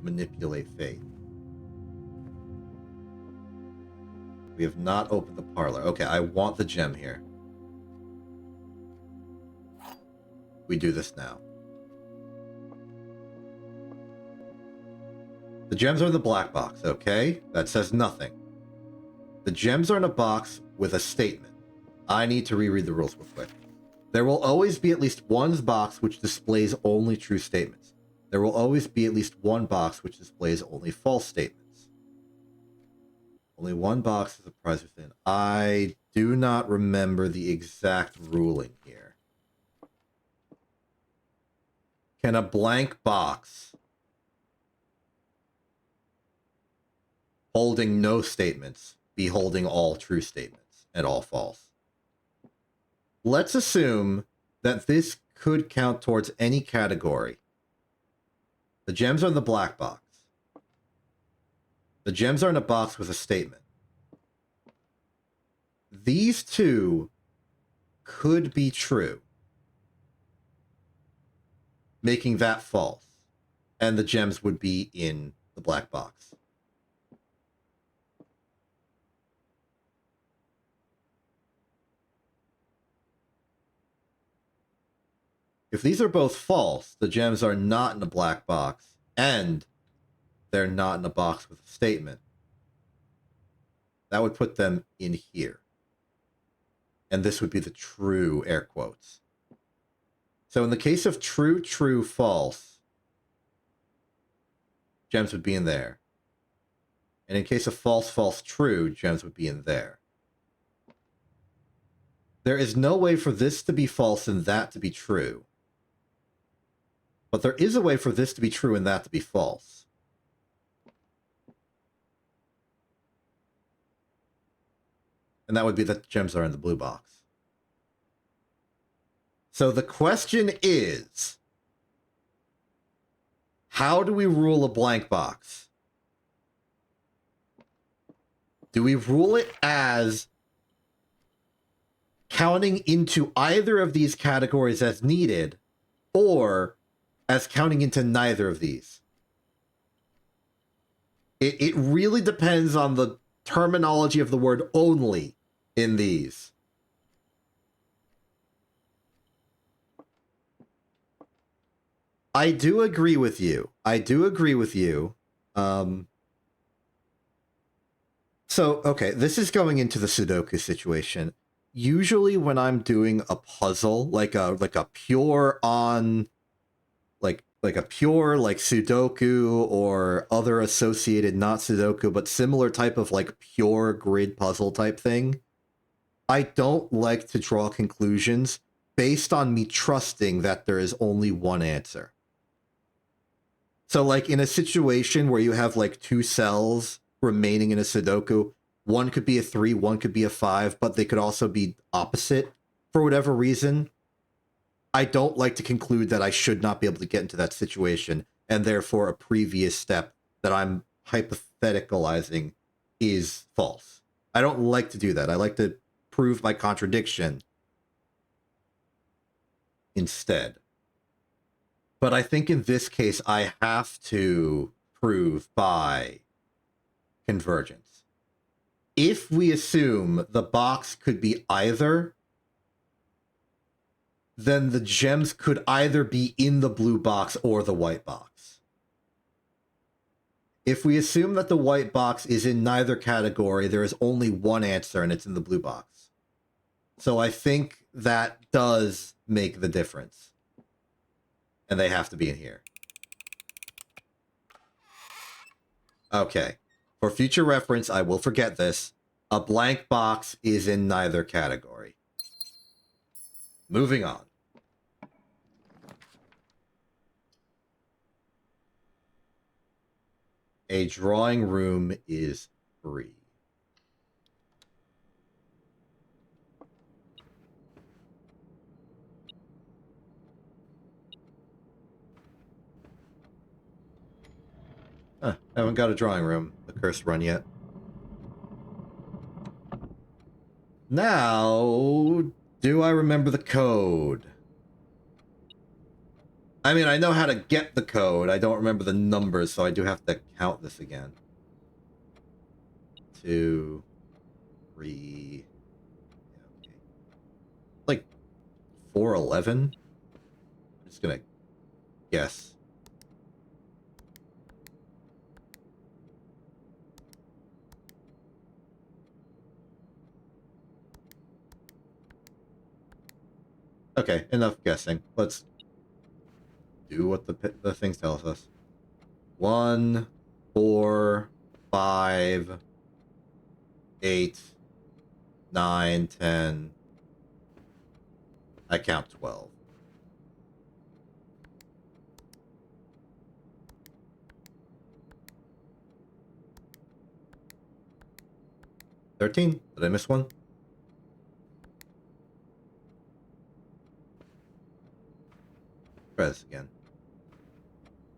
manipulate fate. We have not opened the parlor. Okay, I want the gem here. We do this now. The gems are in the black box, okay? That says nothing. The gems are in a box with a statement. I need to reread the rules real quick. There will always be at least one box which displays only true statements. There will always be at least one box which displays only false statements. Only one box is a prize within. I do not remember the exact ruling here. Can a blank box holding no statements be holding all true statements and all false? Let's assume that this could count towards any category. The gems are in the black box. The gems are in a box with a statement. These two could be true, making that false, and the gems would be in the black box. If these are both false, the gems are not in a black box, and they're not in a box with a statement. That would put them in here. And this would be the true air quotes. So in the case of true, true, false, gems would be in there. And in case of false, false, true, gems would be in there. There is no way for this to be false and that to be true. But there is a way for this to be true and that to be false. And that would be that the gems are in the blue box. So the question is, how do we rule a blank box? Do we rule it as counting into either of these categories as needed, or as counting into neither of these? It really depends on the terminology of the word only in these. I do agree with you. So, okay, this is going into the Sudoku situation. Usually when I'm doing a puzzle, like a pure on, like a pure like Sudoku or other associated, not Sudoku, but similar type of like pure grid puzzle type thing, I don't like to draw conclusions based on me trusting that there is only one answer. So like in a situation where you have like two cells remaining in a Sudoku, one could be a 3, one could be a 5, but they could also be opposite for whatever reason. I don't like to conclude that I should not be able to get into that situation, and therefore a previous step that I'm hypotheticalizing is false. I don't like to do that. I like to prove my contradiction instead. But I think in this case, I have to prove by convergence. If we assume the box could be either, then the gems could either be in the blue box or the white box. If we assume that the white box is in neither category, there is only one answer, and it's in the blue box. So I think that does make the difference. And they have to be in here. Okay. For future reference, I will forget this. A blank box is in neither category. Moving on. A drawing room is free. I haven't got a drawing room, the cursed run yet. Now, do I remember the code? I mean, I know how to get the code. I don't remember the numbers, so I do have to count this again. 2, 3. Okay. Like 411? I'm just gonna guess. Okay, enough guessing. Let's do what the thing tells us. 1, 4, 5, 8, 9, 10. I count 12. Did I miss one? Try this again.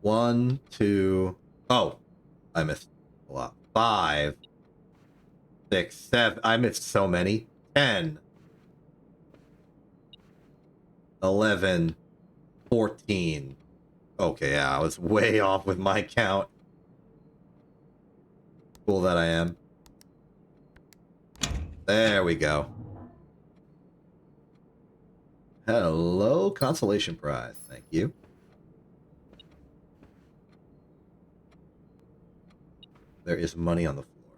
1, 2. Oh, I missed a lot. 5, 6, 7. I missed so many. 10, 11, 14. Okay, yeah, I was way off with my count. Cool that I am. There we go. Hello, consolation prize. Thank you. There is money on the floor.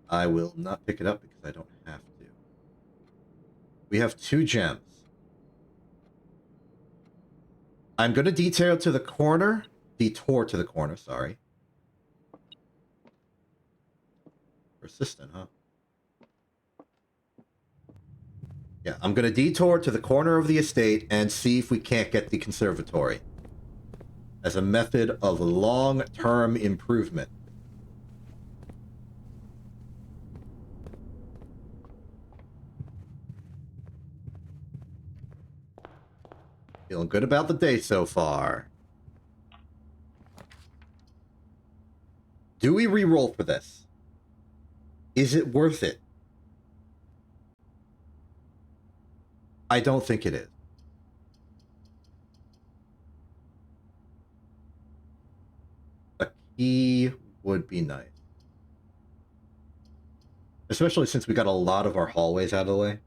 I will not pick it up because I don't have to. We have 2 gems. I'm going to detour to the corner. Detour to the corner, sorry. Persistent, huh? Yeah, I'm going to detour to the corner of the estate and see if we can't get the conservatory as a method of long-term improvement. Feeling good about the day so far. Do we re-roll for this? Is it worth it? I don't think it is. A key would be nice. Especially since we got a lot of our hallways out of the way.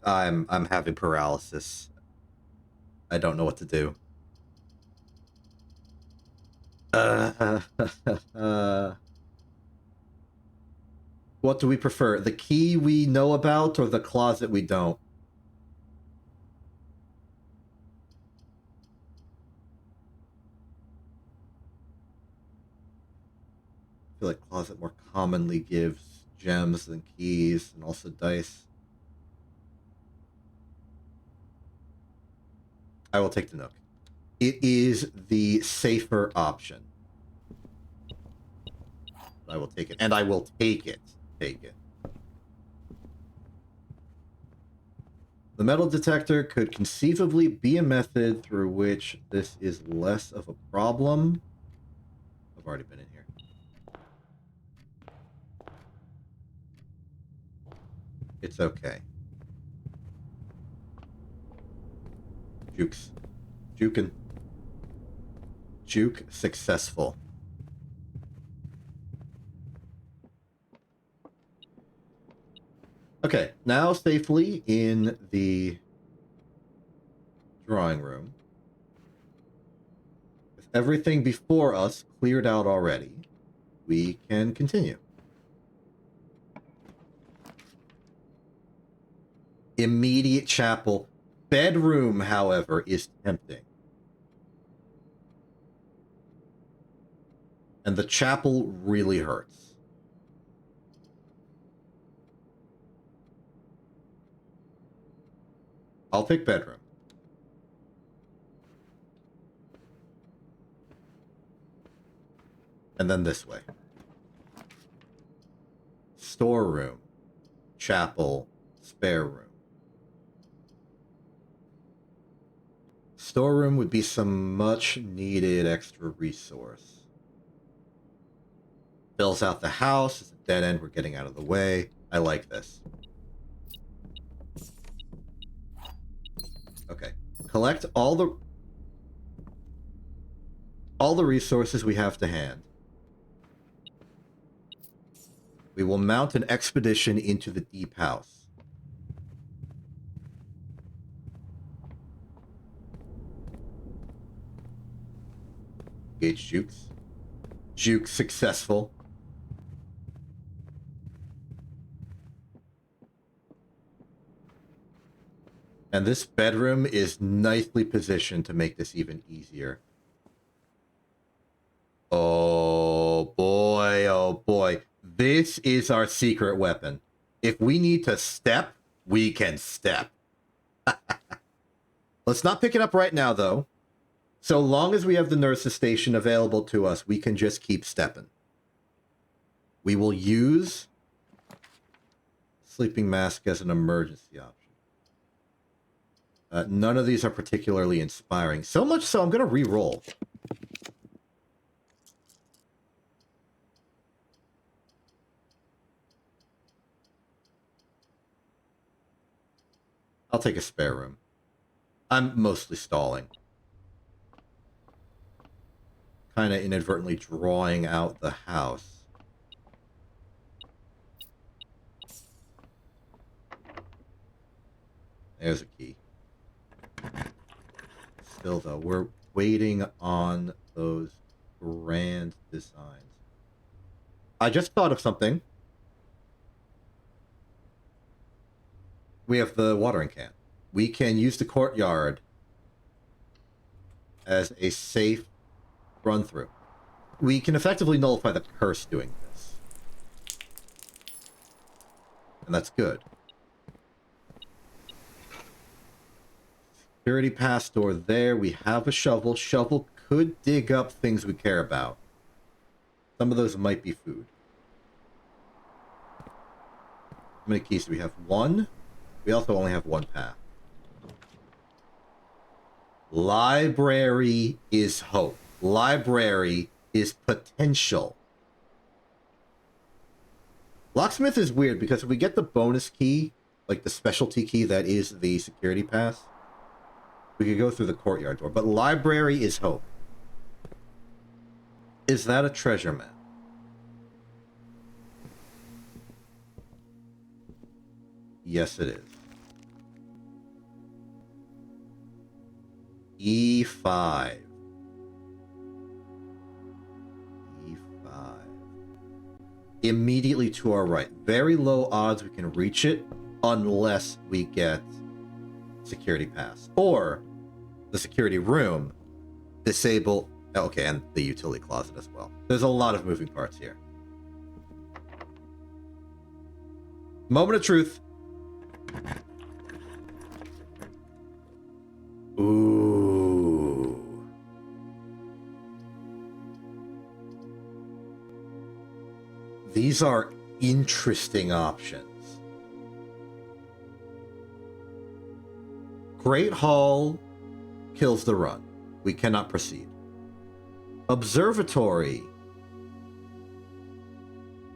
I'm having paralysis. I don't know what to do. What do we prefer? The key we know about or the closet we don't? I feel like closet more commonly gives gems than keys and also dice. I will take the Nook. It is the safer option. I will take it. And I will take it. Take it. The metal detector could conceivably be a method through which this is less of a problem. I've already been in here. It's okay. Jukes. Jukin'. Juke successful. Okay, now safely in the drawing room. With everything before us cleared out already, we can continue. Immediate chapel. Bedroom, however, is tempting. And the chapel really hurts. I'll pick bedroom. And then this way. Storeroom. Chapel. Spare room. Storeroom would be some much needed extra resource. Fills out the house. It's a dead end. We're getting out of the way. I like this. Okay. Collect all the resources we have to hand. We will mount an expedition into the deep house. Engage Jukes. Juke successful. And this bedroom is nicely positioned to make this even easier. Oh boy, oh boy. This is our secret weapon. If we need to step, we can step. Let's not pick it up right now, though. So long as we have the nurse's station available to us, we can just keep stepping. We will use sleeping mask as an emergency option. None of these are particularly inspiring. So much so, I'm going to re-roll. I'll take a spare room. I'm mostly stalling. Kind of inadvertently drawing out the house. There's a key. Still, though, we're waiting on those grand designs. I just thought of something. We have the watering can. We can use the courtyard as a safe run-through. We can effectively nullify the curse doing this. And that's good. Security pass door there. We have a shovel. Shovel could dig up things we care about. Some of those might be food. How many keys do we have? One. We also only have one path. Library is hope. Library is potential. Locksmith is weird because if we get the bonus key, like the specialty key that is the security pass, we could go through the courtyard door. But library is hope. Is that a treasure map? Yes, it is. E5. E5. Immediately to our right. Very low odds we can reach it unless we get security pass. Or the security room. Disable. Okay, and the utility closet as well. There's a lot of moving parts here. Moment of truth. Ooh. These are interesting options. Great Hall kills the run. We cannot proceed. Observatory.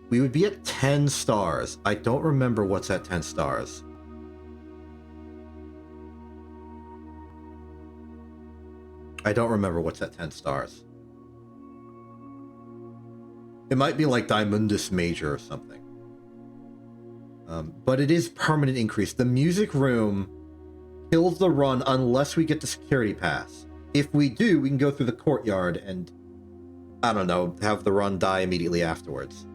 We would be at 10 stars. I don't remember what's at 10 stars. I don't remember what's at 10 stars. It might be like Diamondus Major or something. But it is permanent increase. The music room kills the run unless we get the security pass. If we do, we can go through the courtyard and, I don't know, have the run die immediately afterwards.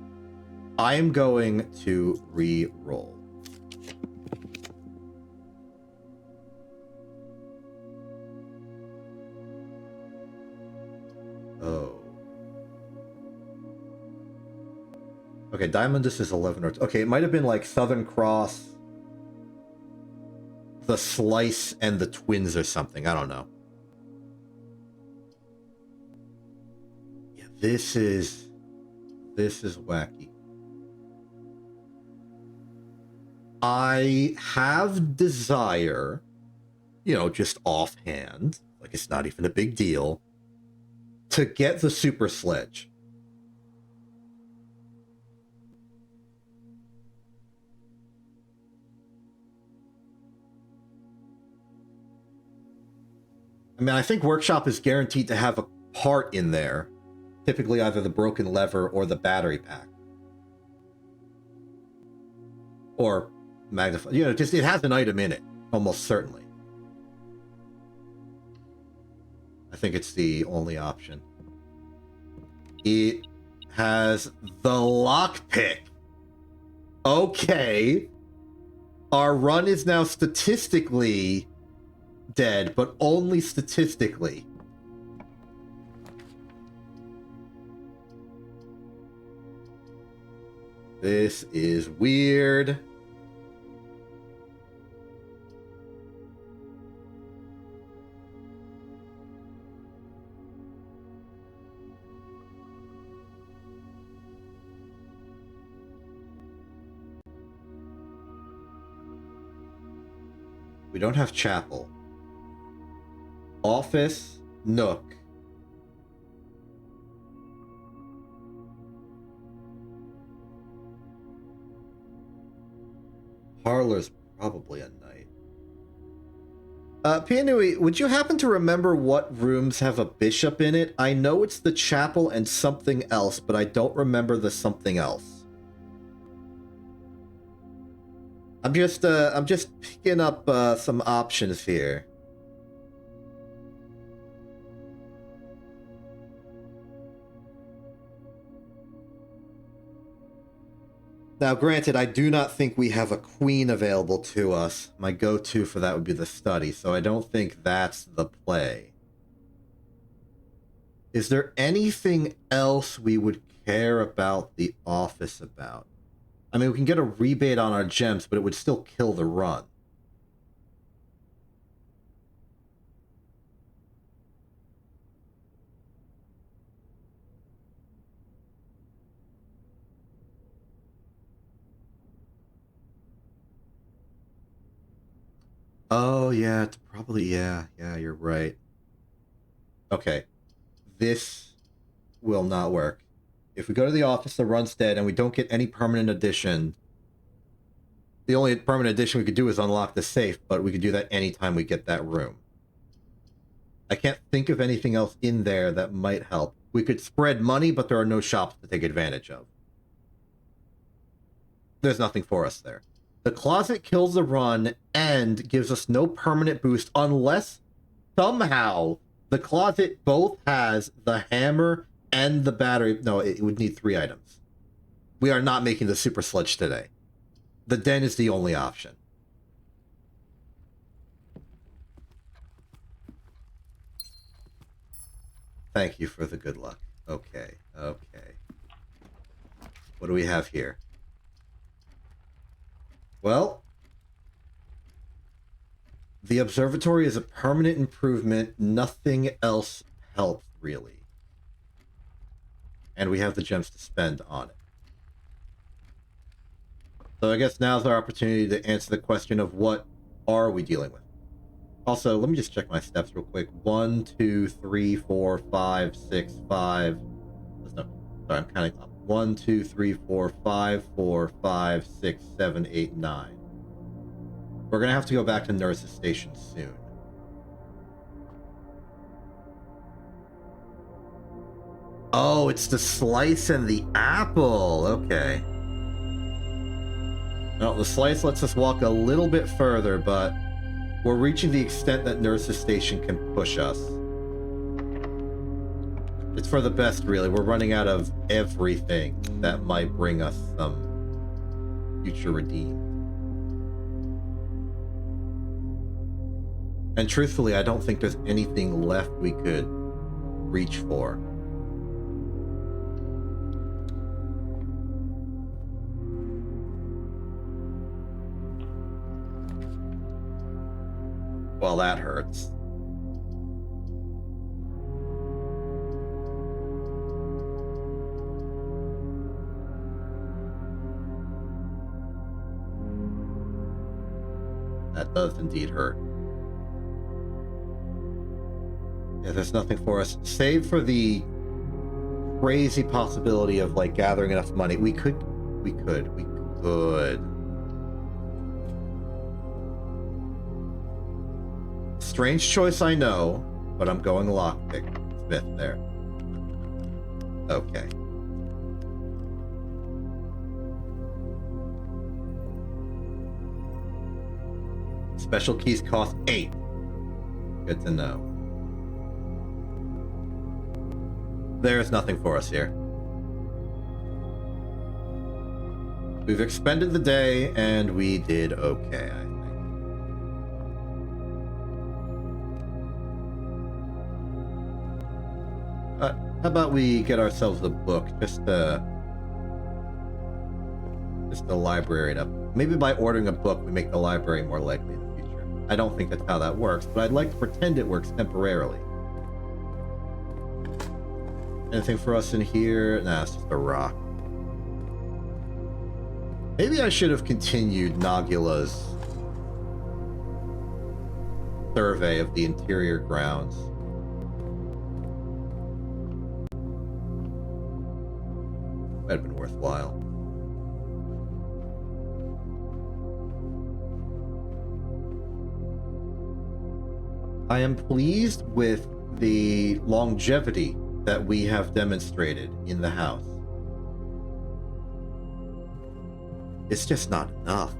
I am going to re-roll. Oh. Okay, Diamondus is 11 or... Okay, it might have been like Southern Cross, the Slice, and the Twins or something. I don't know. Yeah, this is wacky. I have desire, you know, just offhand, like it's not even a big deal, to get the Super Sledge. I mean, I think Workshop is guaranteed to have a part in there, typically either the broken lever or the battery pack. Or magnify, you know, just it has an item in it, almost certainly. I think it's the only option. It has the lockpick. Okay. Our run is now statistically dead, but only statistically. This is weird. We don't have chapel. Office, nook. Parlor's probably a night. Pianui, would you happen to remember what rooms have a bishop in it? I know it's the chapel and something else, but I don't remember the something else. I'm just picking up some options here. Now, granted, I do not think we have a queen available to us. My go-to for that would be the study, so I don't think that's the play. Is there anything else we would care about the office about? I mean, we can get a rebate on our gems, but it would still kill the run. Oh, yeah, it's probably, yeah, you're right. Okay, this will not work. If we go to the office, the run's dead, and we don't get any permanent addition, the only permanent addition we could do is unlock the safe, but we could do that anytime we get that room. I can't think of anything else in there that might help. We could spread money, but there are no shops to take advantage of. There's nothing for us there. The closet kills the run and gives us no permanent boost unless somehow the closet both has the hammer and the battery. No, it would need 3 items. We are not making the super sludge today. The den is the only option. Thank you for the good luck. Okay. What do we have here? Well, the observatory is a permanent improvement. Nothing else helps, really. And we have the gems to spend on it. So I guess now's our opportunity to answer the question of what are we dealing with. Also, let me just check my steps real quick. 1, 2, 3, 4, 5, 6, 5. No, sorry, I'm counting up. 1, 2, 3, 4, 5, 4, 5, 6, 7, 8, 9. We're gonna have to go back to Nurse's Station soon. Oh, it's the slice and the apple. Okay. No, the slice lets us walk a little bit further, but we're reaching the extent that Nurse's Station can push us. It's for the best, really. We're running out of everything that might bring us some future redeem. And truthfully, I don't think there's anything left we could reach for. Well, that hurts. That does indeed hurt. Yeah, there's nothing for us. Save for the crazy possibility of, like, gathering enough money. We could. Strange choice, I know, but I'm going lockpick. Smith there. Okay. Special keys cost 8. Good to know. There's nothing for us here. We've expended the day, and we did okay, I think. How about we get ourselves a book, just a library up. Maybe by ordering a book, we make the library more likely in the future. I don't think that's how that works, but I'd like to pretend it works temporarily. Anything for us in here? Nah, it's just a rock. Maybe I should have continued Nagula's survey of the interior grounds. Might have been worthwhile. I am pleased with the longevity that we have demonstrated in the house. It's just not enough.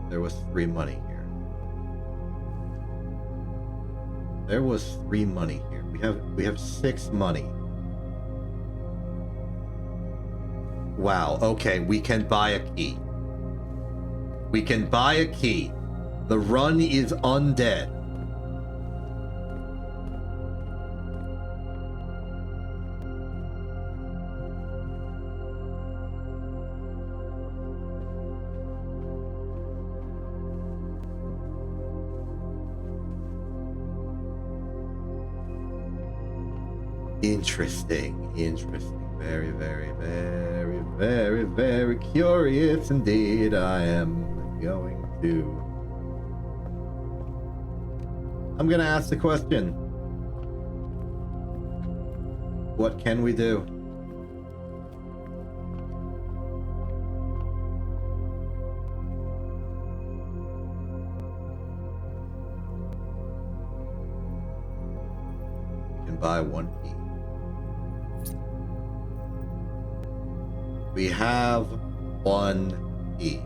There was 3 money here. There was 3 money here. We have 6 money. Wow, okay, we can buy a key. We can buy a key. The run is undead. Interesting, interesting. Very, very, very, very, very curious indeed. I am going to... I'm gonna ask the question. What can we do? We can buy 1 key. We have 1 key.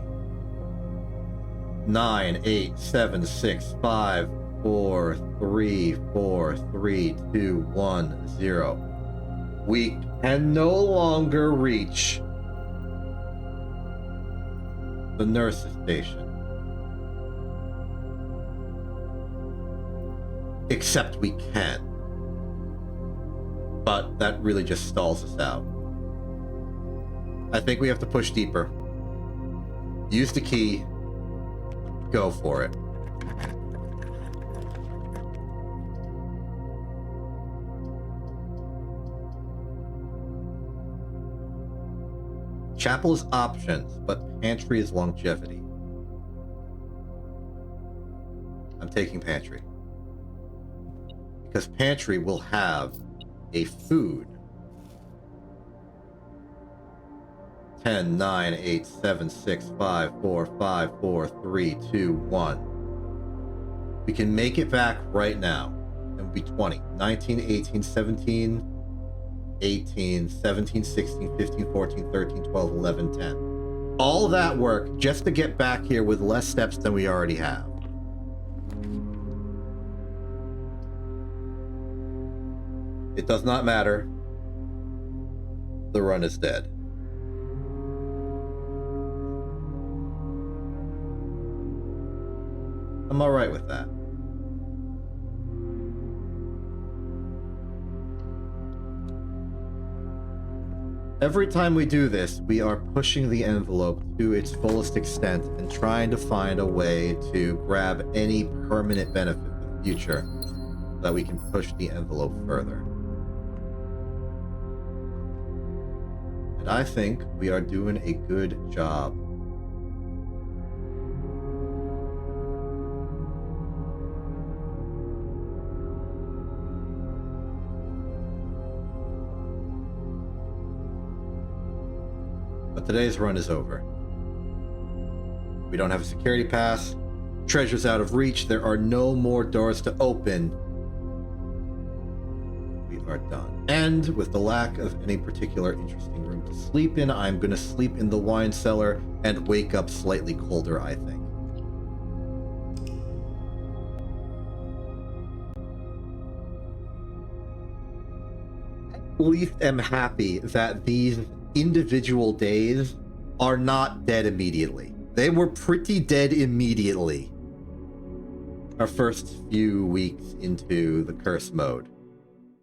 9, 8, 7, 6, 5, 4, 3, 4, 3, 2, 1, 0. We can no longer reach the nurse's station. Except we can. But that really just stalls us out. I think we have to push deeper. Use the key. Go for it. Chapel is options, but pantry is longevity. I'm taking pantry. Because pantry will have a food. 10, 9, 8, 7, 6, 5, 4, 5, 4, 3, 2, 1. We can make it back right now. It would be 20. 19, 18, 17, 18, 17, 16, 15, 14, 13, 12, 11, 10. All that work just to get back here with less steps than we already have. It does not matter. The run is dead. I'm alright with that. Every time we do this, we are pushing the envelope to its fullest extent and trying to find a way to grab any permanent benefit in the future so that we can push the envelope further. And I think we are doing a good job. But today's run is over. We don't have a security pass. Treasure's out of reach. There are no more doors to open. We are done. And with the lack of any particular interesting room to sleep in, I'm going to sleep in the wine cellar and wake up slightly colder, I think. At least am happy that these individual days are not dead immediately. They were pretty dead immediately. Our first few weeks into the curse mode.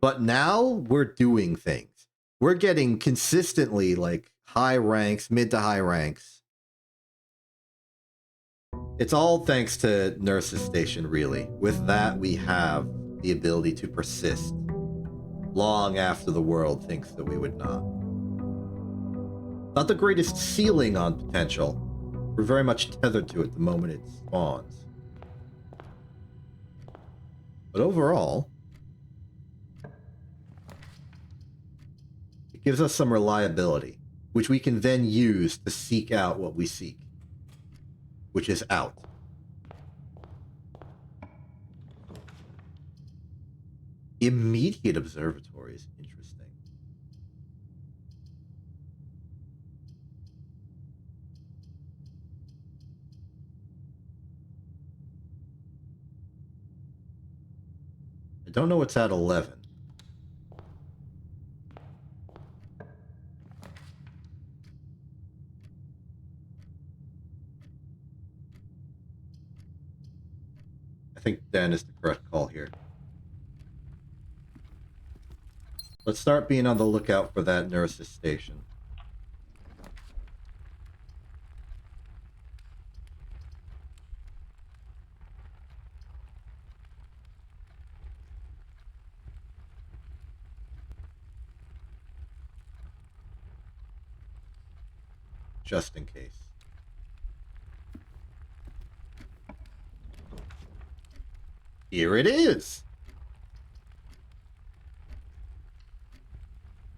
But now we're doing things. We're getting consistently like high ranks, mid to high ranks. It's all thanks to Nurse's Station, really. With that, we have the ability to persist long after the world thinks that we would not. Not the greatest ceiling on potential. We're very much tethered to it the moment it spawns. But overall, it gives us some reliability, which we can then use to seek out what we seek, which is out. Immediate observatory is interesting. I don't know what's at 11. I think 10 is the correct call here. Let's start being on the lookout for that nurse's station. Just in case. Here it is!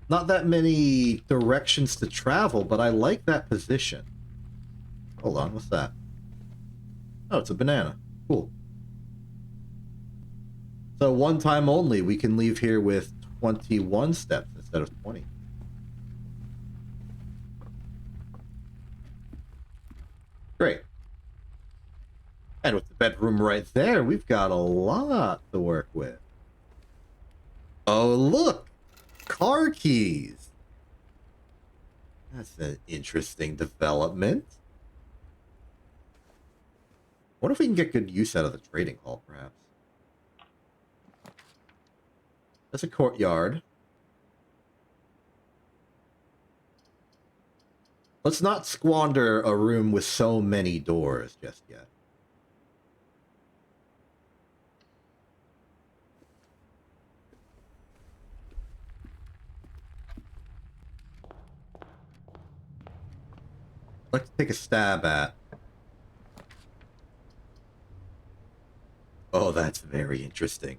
Not that many directions to travel, but I like that position. Hold on, what's that? Oh, it's a banana. Cool. So one time only, we can leave here with 21 steps instead of 20. Great. And with the bedroom right there, we've got a lot to work with. Oh, look! Car keys! That's an interesting development. What if we can get good use out of the trading hall, perhaps? That's a courtyard. Let's not squander a room with so many doors just yet. I'd like to take a stab at. Oh, that's very interesting.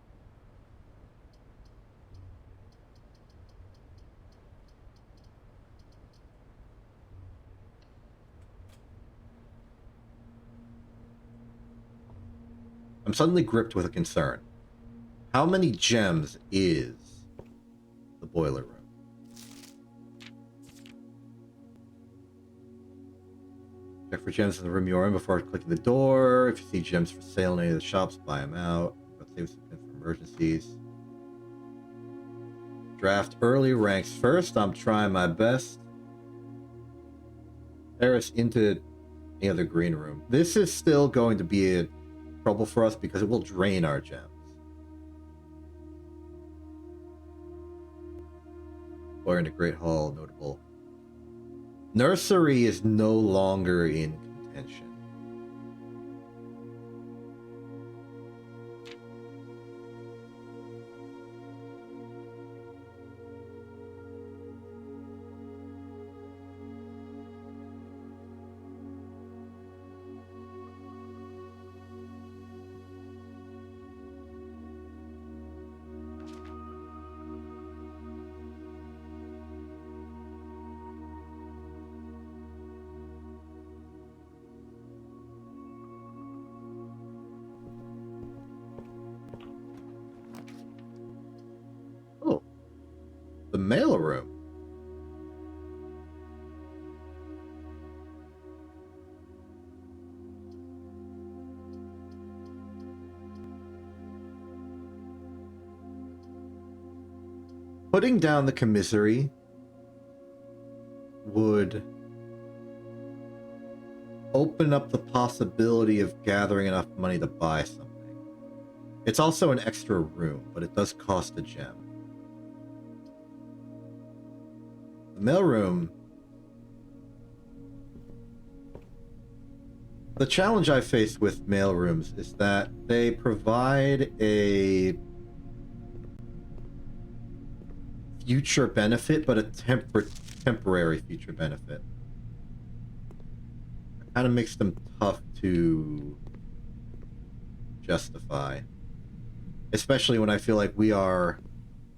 I'm suddenly gripped with a concern. How many gems is the boiler room? Check for gems in the room you're in before clicking the door. If you see gems for sale in any of the shops, buy them out. Save some pins for emergencies. Draft early, ranks first. I'm trying my best. Terrace into any other green room. This is still going to be a trouble for us because it will drain our gems. Or in a great hall, notable. Nursery is no longer in contention. The mail room. Putting down the commissary would open up the possibility of gathering enough money to buy something. It's also an extra room, but it does cost a gem. Mailroom. The challenge I face with mailrooms is that they provide a future benefit, but a temporary future benefit. It kind of makes them tough to justify, especially when I feel like we are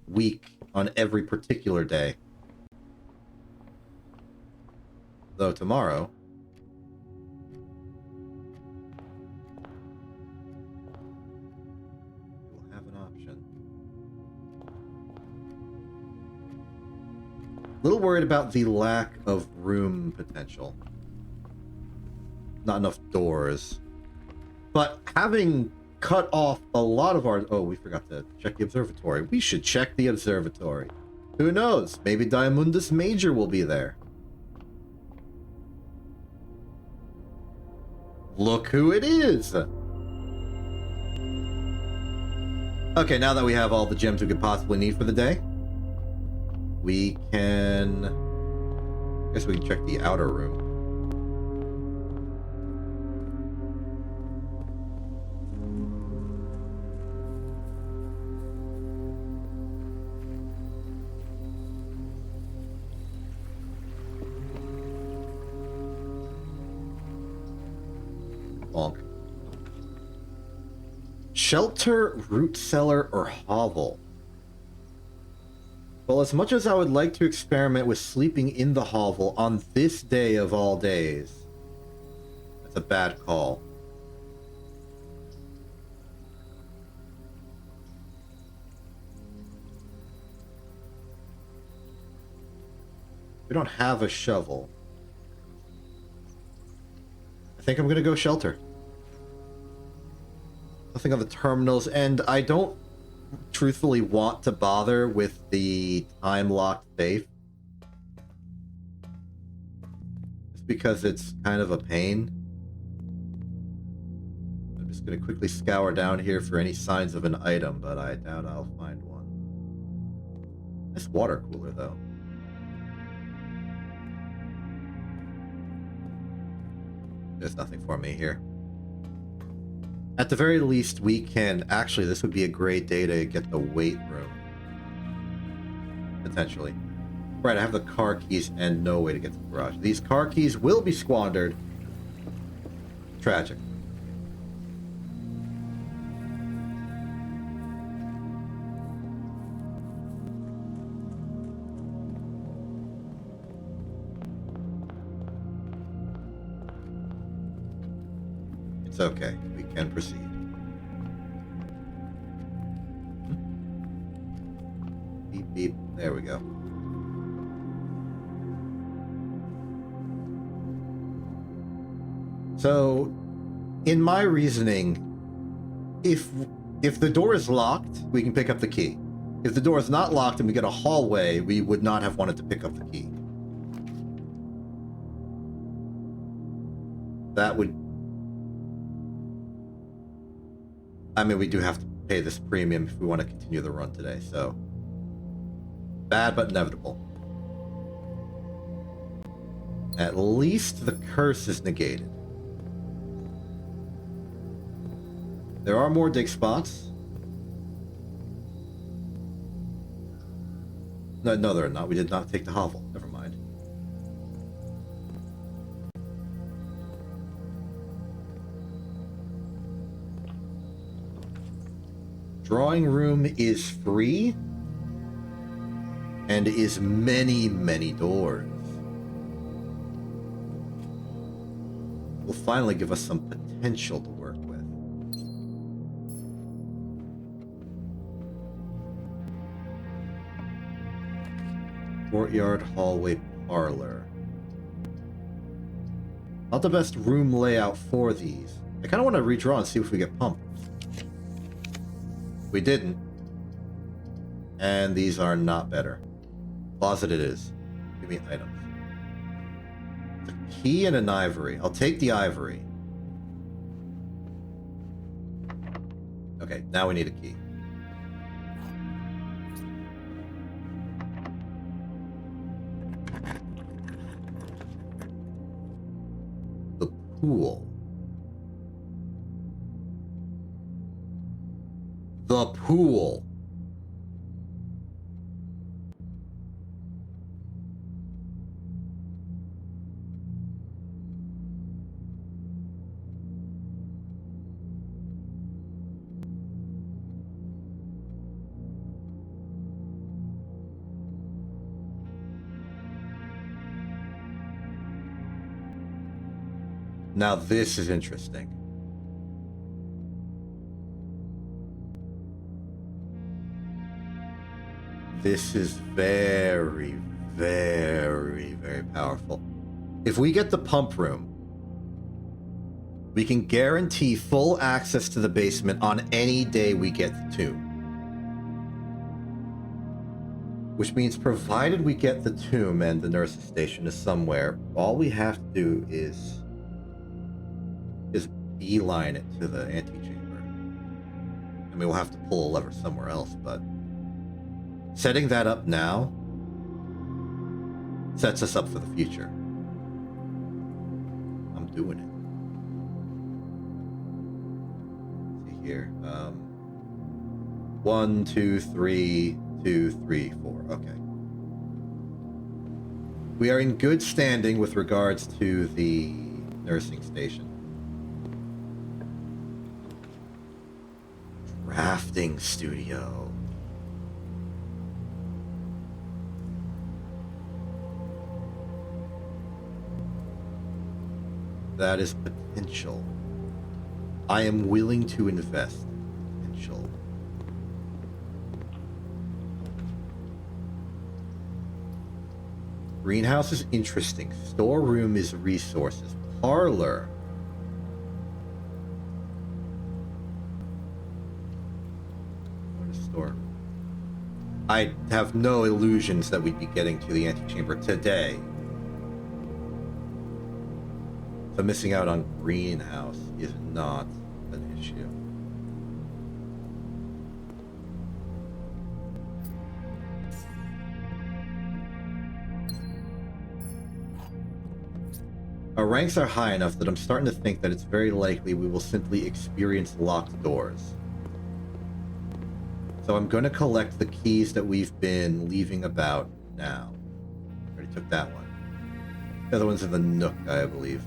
weak on every particular day. Though tomorrow, we'll have an option. A little worried about the lack of room potential. Not enough doors. But having cut off a lot of our... Oh, we forgot to check the observatory. We should check the observatory. Who knows? Maybe Diamondus Major will be there. Look who it is! Okay, now that we have all the gems we could possibly need for the day, we can... I guess we can check the outer room. Bonk. Shelter, root cellar, or hovel? Well, as much as I would like to experiment with sleeping in the hovel on this day of all days, that's a bad call. We don't have a shovel. I think I'm gonna go shelter. Nothing on the terminals, and I don't truthfully want to bother with the time-locked safe. Just because it's kind of a pain. I'm just gonna quickly scour down here for any signs of an item, but I doubt I'll find one. Nice water cooler, though. There's nothing for me here. At the very least, we can... Actually, this would be a great day to get the weight room. Potentially. Right, I have the car keys and no way to get to the garage. These car keys will be squandered. Tragic. It's okay. We can proceed. Beep, beep. There we go. So, in my reasoning, if the door is locked, we can pick up the key. If the door is not locked and we get a hallway, we would not have wanted to pick up the key. That would... I mean, we do have to pay this premium if we want to continue the run today, so... Bad, but inevitable. At least the curse is negated. There are more dig spots. No, there are not. We did not take the hovel. Never mind. Drawing room is free and is many, many doors. Will finally give us some potential to work with. Courtyard, hallway, parlor. Not the best room layout for these. I kind of want to redraw and see if we get pumped. We didn't. And these are not better. Closet it is. Give me items. A key and an ivory. I'll take the ivory. Okay, now we need a key. The pool. The pool. Now this is interesting. This is very, very, very powerful. If we get the pump room, We can guarantee full access to the basement on any day we get the tomb. Which means provided we get the tomb and the nurse's station is somewhere, all we have to do is beeline it to the antechamber. I mean, we'll have to pull a lever somewhere else, but setting that up now sets us up for the future. I'm doing it. Let's see here. 1, 2, 3, 2, 3, 4. Okay. We are in good standing with regards to the nursing station. Drafting studio. That is potential. I am willing to invest in potential. Greenhouse is interesting. Storeroom is resources. Parlor. What is store? I have no illusions that we'd be getting to the antechamber today. So missing out on greenhouse is not an issue. Our ranks are high enough that I'm starting to think that it's very likely we will simply experience locked doors. So I'm going to collect the keys that we've been leaving about now. Already took that one. The other one's in the nook, I believe.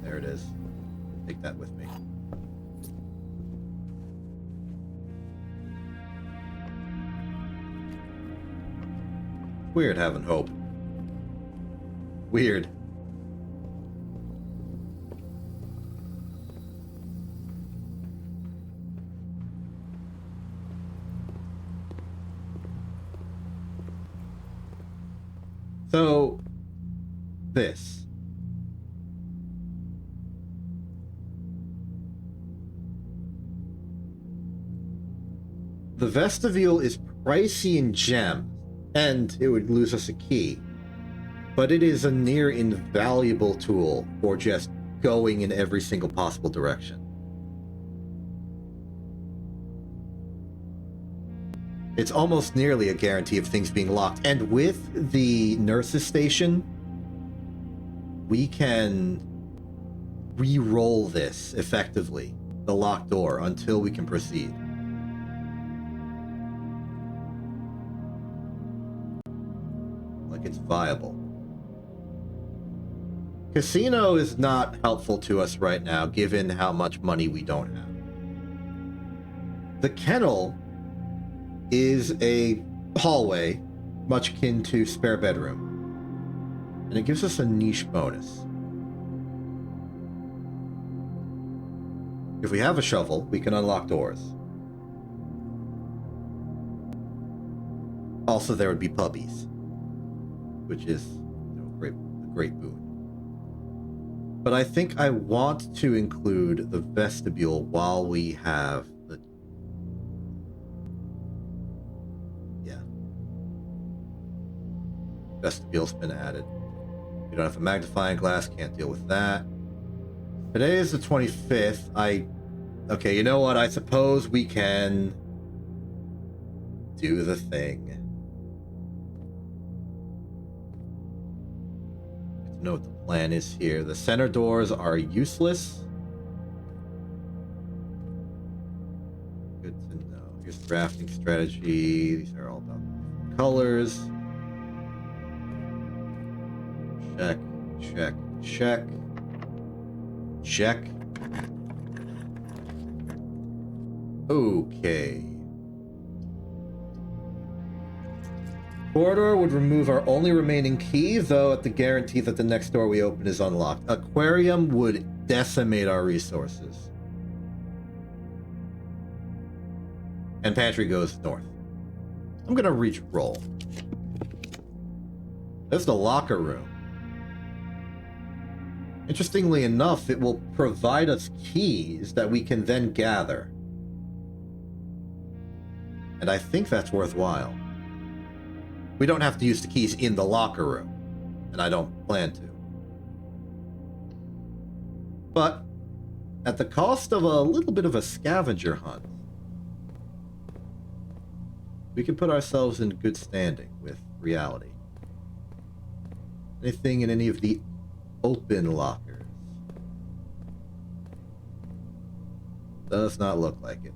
There it is. Take that with me. Weird having hope. Weird. So, this. The vestibule is pricey in gems, and it would lose us a key. But it is a near invaluable tool for just going in every single possible direction. It's almost nearly a guarantee of things being locked. And with the nurse's station, we can re-roll this effectively, the locked door, until we can proceed. Like it's viable. Casino is not helpful to us right now, given how much money we don't have. The kennel is a hallway, much akin to spare bedroom. And it gives us a niche bonus. If we have a shovel, we can unlock doors. Also, there would be puppies, which is a great boon. But I think I want to include the vestibule while we have the... Yeah. Vestibule's been added. We don't have a magnifying glass, can't deal with that. Today is the 25th. Okay, you know what? I suppose we can do the thing. Get to know what the plan is here. The center doors are useless. Good to know. Here's drafting strategy. These are all about different colors. Check, check, check. Check. Okay. Corridor would remove our only remaining key, though at the guarantee that the next door we open is unlocked. Aquarium would decimate our resources. And pantry goes north. I'm gonna reach roll. There's the locker room. Interestingly enough, it will provide us keys that we can then gather. And I think that's worthwhile. We don't have to use the keys in the locker room, and I don't plan to. But at the cost of a little bit of a scavenger hunt, we can put ourselves in good standing with reality. Anything in any of the open lockers? Does not look like it.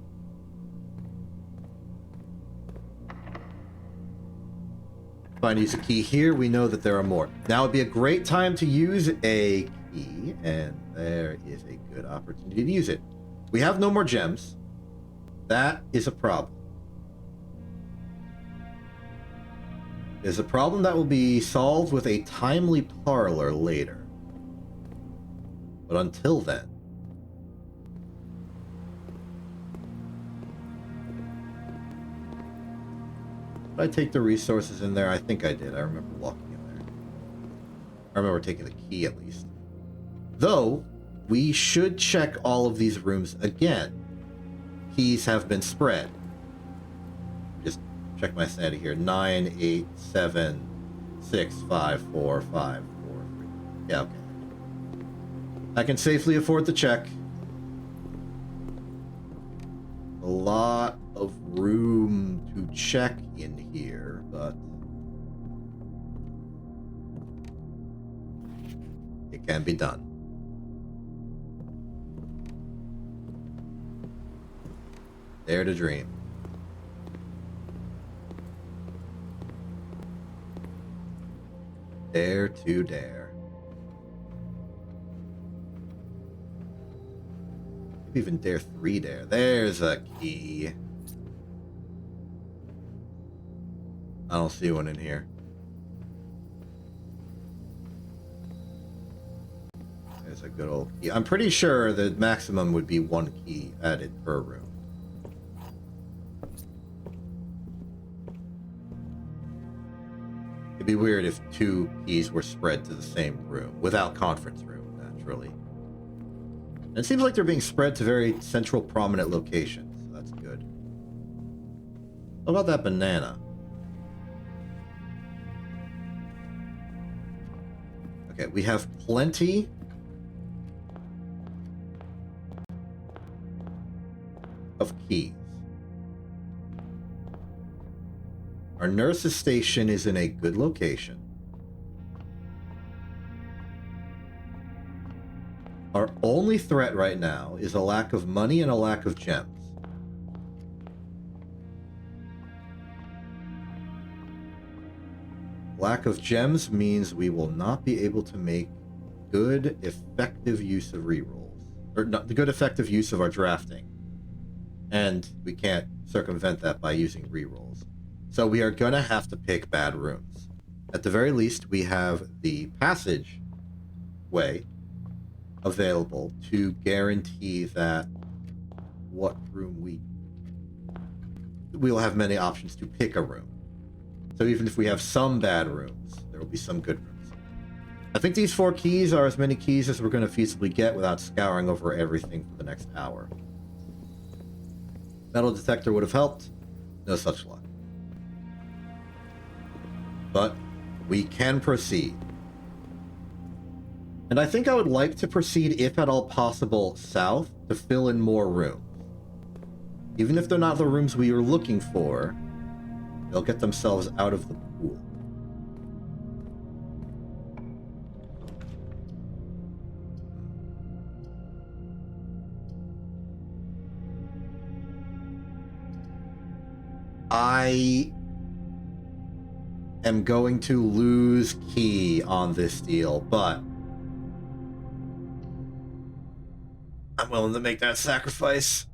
Find use a key here. We know that there are more. Now would be a great time to use a key, and there is a good opportunity to use it. We have no more gems. That is a problem. There's a problem that will be solved with a timely parlor later. But until then, did I take the resources in there? I think I did. I remember walking in there. I remember taking the key at least. Though, we should check all of these rooms again. Keys have been spread. Just check my sanity here. 9, 8, 7, 6, 5, 4, 5, 4, 3. Yeah, okay. I can safely afford to check. A lot of room to check in here, but it can be done. Dare to dream. Dare to dare. Even dare 3 dare. There's a key. I don't see one in here. There's a good old key. I'm pretty sure the maximum would be 1 key added per room. It'd be weird if 2 keys were spread to the same room, without conference room, naturally. And it seems like they're being spread to very central, prominent locations, so that's good. What about that banana? Okay, we have plenty of keys. Our nurse's station is in a good location. Our only threat right now is a lack of money and a lack of gems. Lack of gems means we will not be able to make good, effective use of rerolls. Or not the good, effective use of our drafting. And we can't circumvent that by using rerolls. So we are going to have to pick bad rooms. At the very least, we have the passage way available to guarantee that what room we'll have many options to pick a room. So even if we have some bad rooms, there will be some good rooms. I think these 4 keys are as many keys as we're going to feasibly get without scouring over everything for the next hour. Metal detector would have helped. No such luck. But we can proceed. And I think I would like to proceed, if at all possible, south to fill in more rooms. Even if they're not the rooms we were looking for, they'll get themselves out of the pool. I am going to lose key on this deal, but I'm willing to make that sacrifice.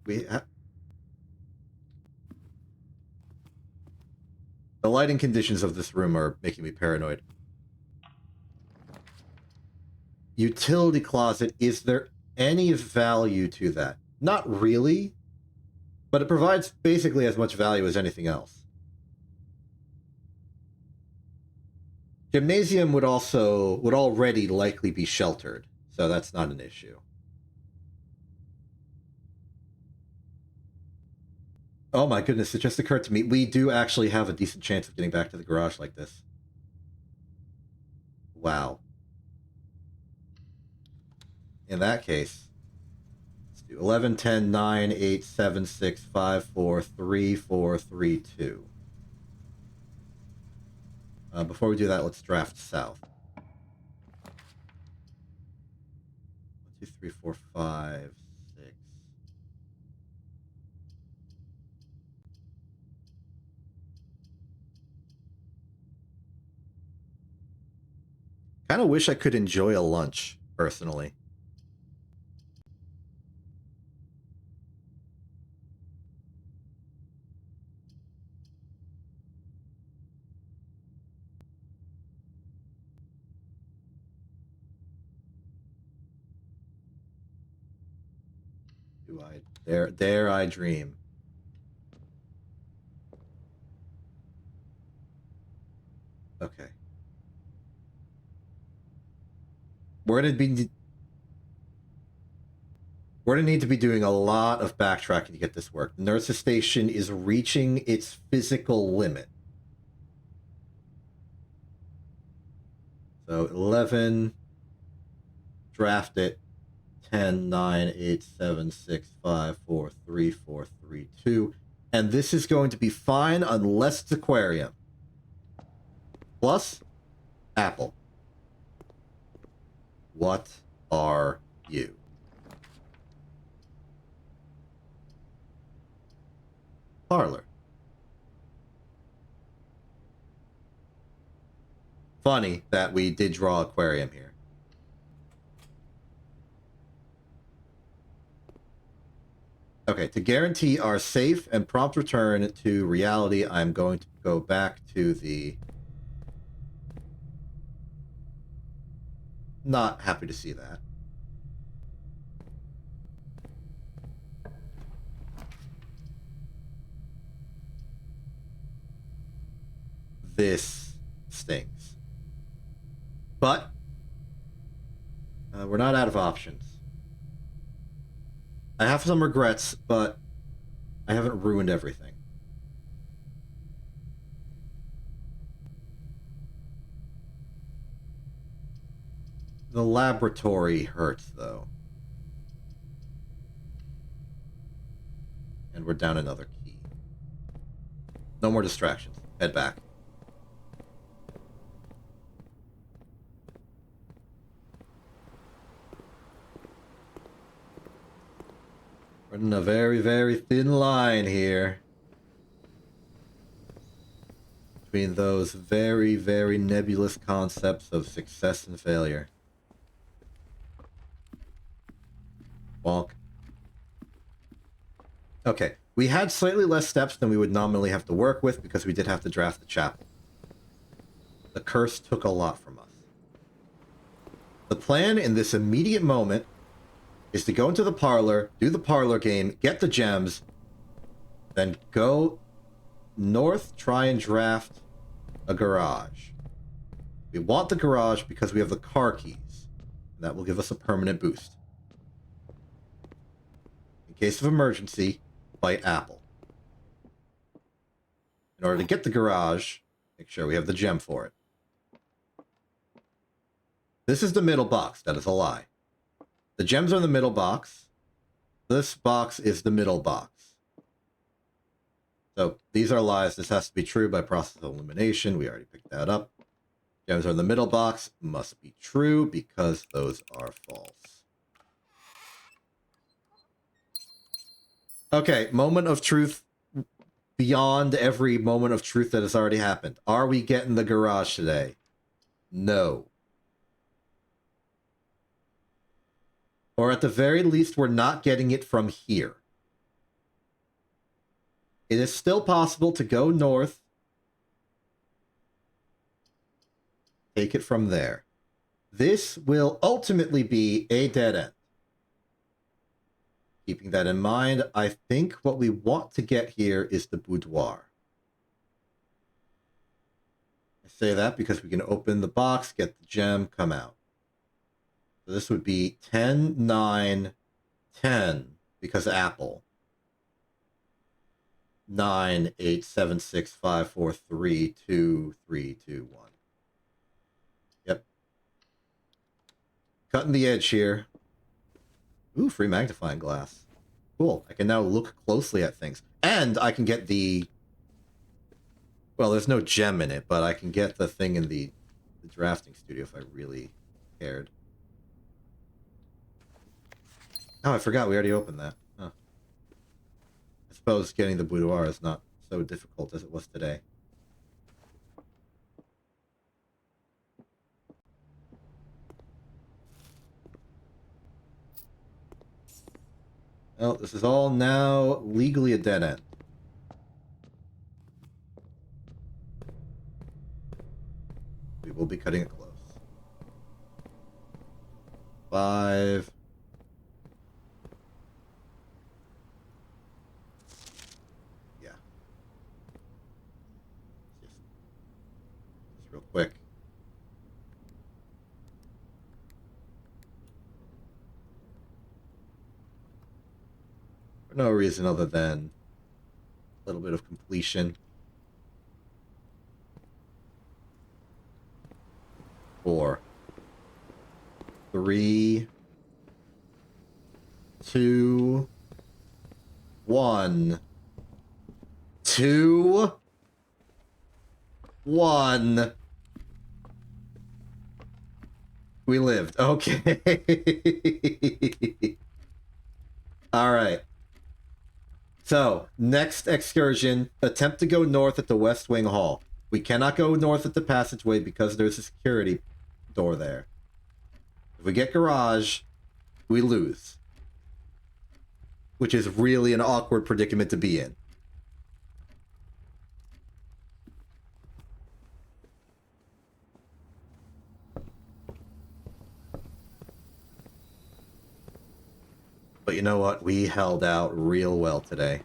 The lighting conditions of this room are making me paranoid. Utility closet, is there any value to that? Not really, but it provides basically as much value as anything else. Gymnasium would already likely be sheltered, so that's not an issue. Oh my goodness, it just occurred to me. We do actually have a decent chance of getting back to the garage like this. Wow. In that case, let's do 11, 10, 9, 8, 7, 6, 5, 4, 3, 4, 3, 2. Before we do that, let's draft south. 1, 2, 3, 4, 5, 6. Kind of wish I could enjoy a lunch, personally. Dare I dream. Okay. We're gonna need to be doing a lot of backtracking to get this work. The nurse's station is reaching its physical limit. So 11, draft it. 10, 9, 8, 7, 6, 5, 4, 3, 4, 3, 2. And this is going to be fine unless it's aquarium. Plus, Apple. What are you? Parlor. Funny that we did draw aquarium here. Okay, to guarantee our safe and prompt return to reality, I'm going to go back to the... Not happy to see that. This stings. But we're not out of options. I have some regrets, but I haven't ruined everything. The laboratory hurts, though. And we're down another key. No more distractions. Head back. We're in a very, very thin line here. Between those very, very nebulous concepts of success and failure. Bonk. Okay, we had slightly less steps than we would nominally have to work with because we did have to draft the chapel. The curse took a lot from us. The plan in this immediate moment is to go into the parlor, do the parlor game, get the gems, then go north, try and draft a garage. We want the garage because we have the car keys. That will give us a permanent boost. In case of emergency, fight Apple. In order to get the garage, make sure we have the gem for it. This is the middle box. That is a lie. The gems are in the middle box. This box is the middle box. So these are lies. This has to be true by process of elimination. We already picked that up. Gems are in the middle box. Must be true because those are false. Okay, moment of truth beyond every moment of truth that has already happened. Are we getting the garage today? No. Or at the very least, we're not getting it from here. It is still possible to go north, take it from there. This will ultimately be a dead end. Keeping that in mind, I think what we want to get here is the boudoir. I say that because we can open the box, get the gem, come out. So this would be 10, 9, 10, because Apple. 9, 8, 7, 6, 5, 4, 3, 2, 3, 2, 1. Yep. Cutting the edge here. Ooh, free magnifying glass. Cool. I can now look closely at things. And I can get the... Well, there's no gem in it, but I can get the thing in the drafting studio if I really cared. Oh, I forgot we already opened that. Huh. I suppose getting the boudoir is not so difficult as it was today. Well, this is all now legally a dead end. We will be cutting it close. 5. Yeah. Just real quick. For no reason other than a little bit of completion. 4. 3, 2, 1. 2, 1. We lived. Okay. All right. So, next excursion, attempt to go north at the West Wing Hall. We cannot go north at the passageway because there's a security door there. If we get garage, we lose. Which is really an awkward predicament to be in. But you know what? We held out real well today.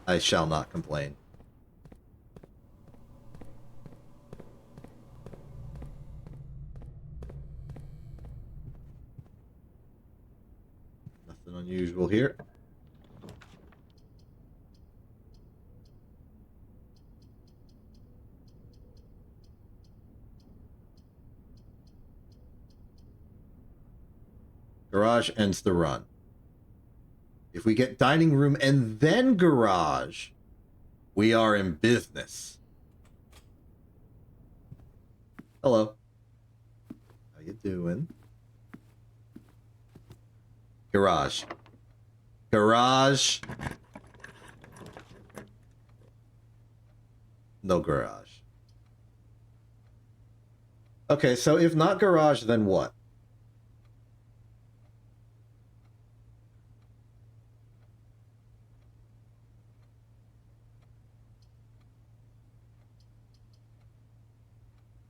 I shall not complain. Nothing unusual here. Garage ends the run. If we get dining room and then garage, we are in business. Hello. How you doing? Garage. Garage. No garage. Okay, so if not garage, then what?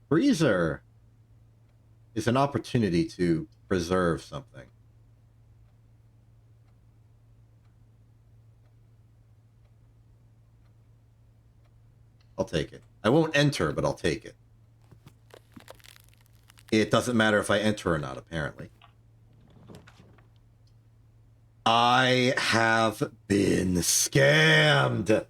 Freezer is an opportunity to preserve something. I'll take it. I won't enter, but I'll take it. It doesn't matter if I enter or not, apparently. I have been scammed.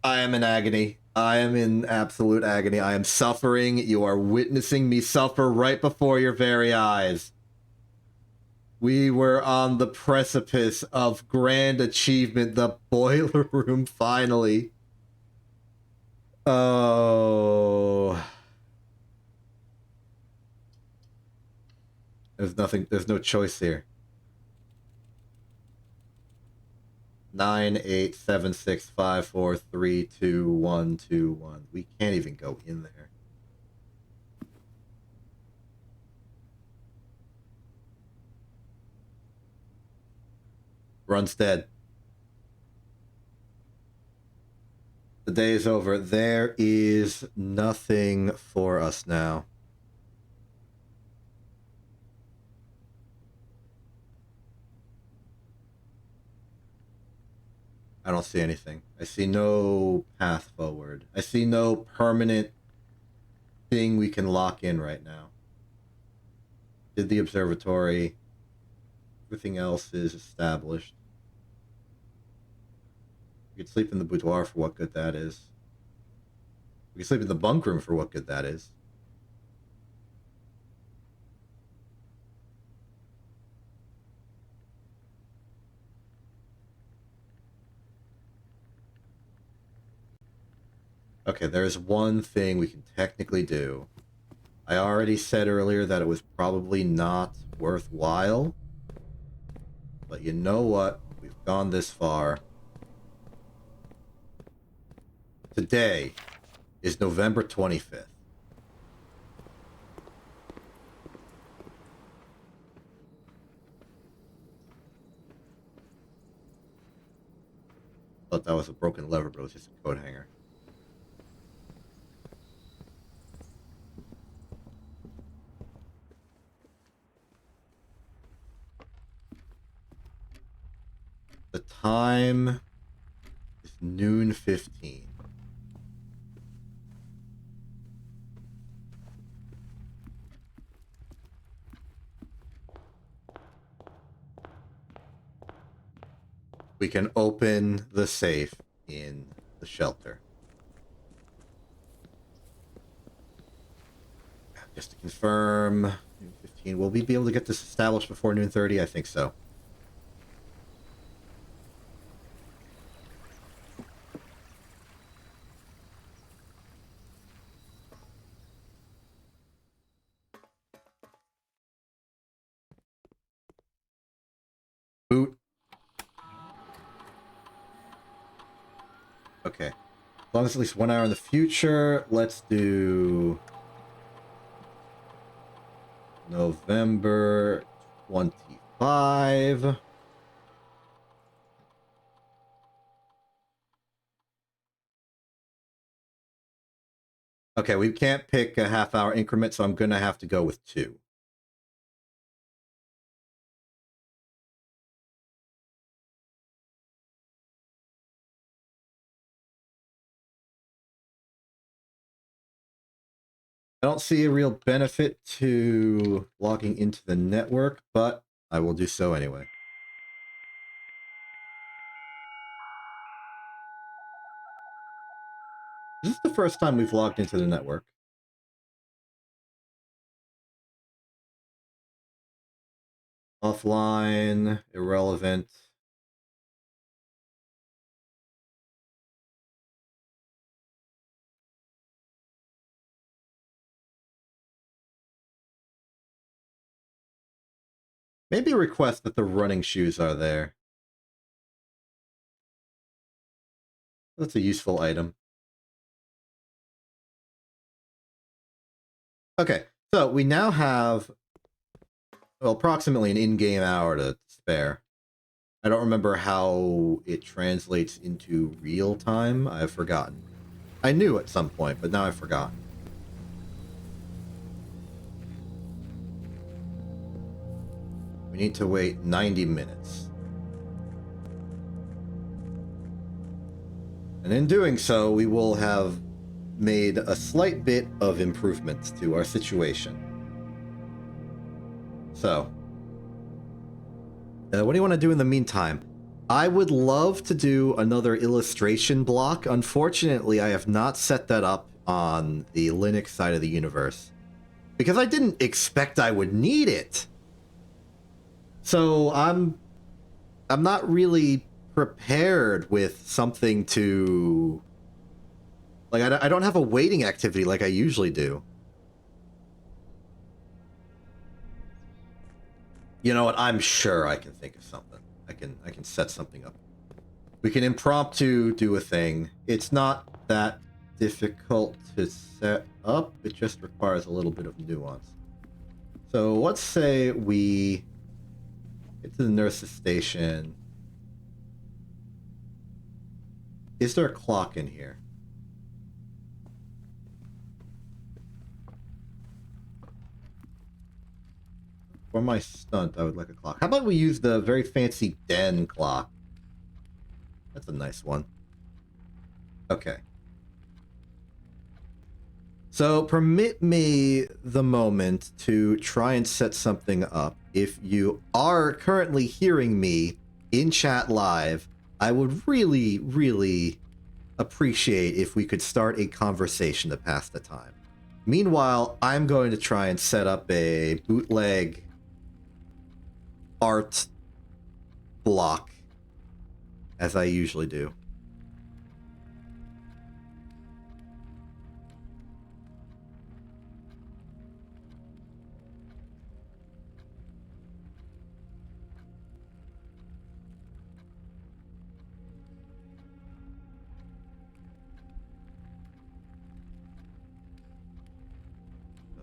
I am in agony. I am in absolute agony. I am suffering. You are witnessing me suffer right before your very eyes. We were on the precipice of grand achievement, the boiler room finally. Oh. There's no choice here. 9, 8, 7, 6, 5, 4, 3, 2, 1, 2, 1. We can't even go in there. Run's dead. The day is over. There is nothing for us now. I don't see anything. I see no path forward. I see no permanent thing we can lock in right now. Did the observatory. Everything else is established. We could sleep in the boudoir for what good that is. We could sleep in the bunk room for what good that is. Okay, there's one thing we can technically do. I already said earlier that it was probably not worthwhile. But you know what? We've gone this far. Today is November 25th. Thought that was a broken lever, but it was just a coat hanger. The time is noon 15. We can open the safe in the shelter. Just to confirm, noon 15. Will we be able to get this established before noon 30? I think so. Boot. Okay. As long as at least 1 hour in the future, let's do November 25. Okay, we can't pick a half-hour increment, so I'm going to have to go with 2. I don't see a real benefit to logging into the network, but I will do so anyway. This is the first time we've logged into the network. Offline, irrelevant. Maybe request that the running shoes are there. That's a useful item. Okay, so we now have, well, approximately an in-game hour to spare. I don't remember how it translates into real time. I've forgotten. I knew at some point, but now I've forgotten. We need to wait 90 minutes. And in doing so, we will have made a slight bit of improvements to our situation. So, what do you want to do in the meantime? I would love to do another illustration block. Unfortunately, I have not set that up on the Linux side of the universe because I didn't expect I would need it. So I'm not really prepared with something to, like, I don't have a waiting activity like I usually do. You know what? I'm sure I can think of something. I can set something up. We can impromptu do a thing. It's not that difficult to set up. It just requires a little bit of nuance. So let's say we get to the nurse's station. Is there a clock in here? For my stunt, I would like a clock. How about we use the very fancy den clock? That's a nice one. Okay. So permit me the moment to try and set something up. If you are currently hearing me in chat live, I would really, really appreciate if we could start a conversation to pass the time. Meanwhile, I'm going to try and set up a bootleg art block, as I usually do.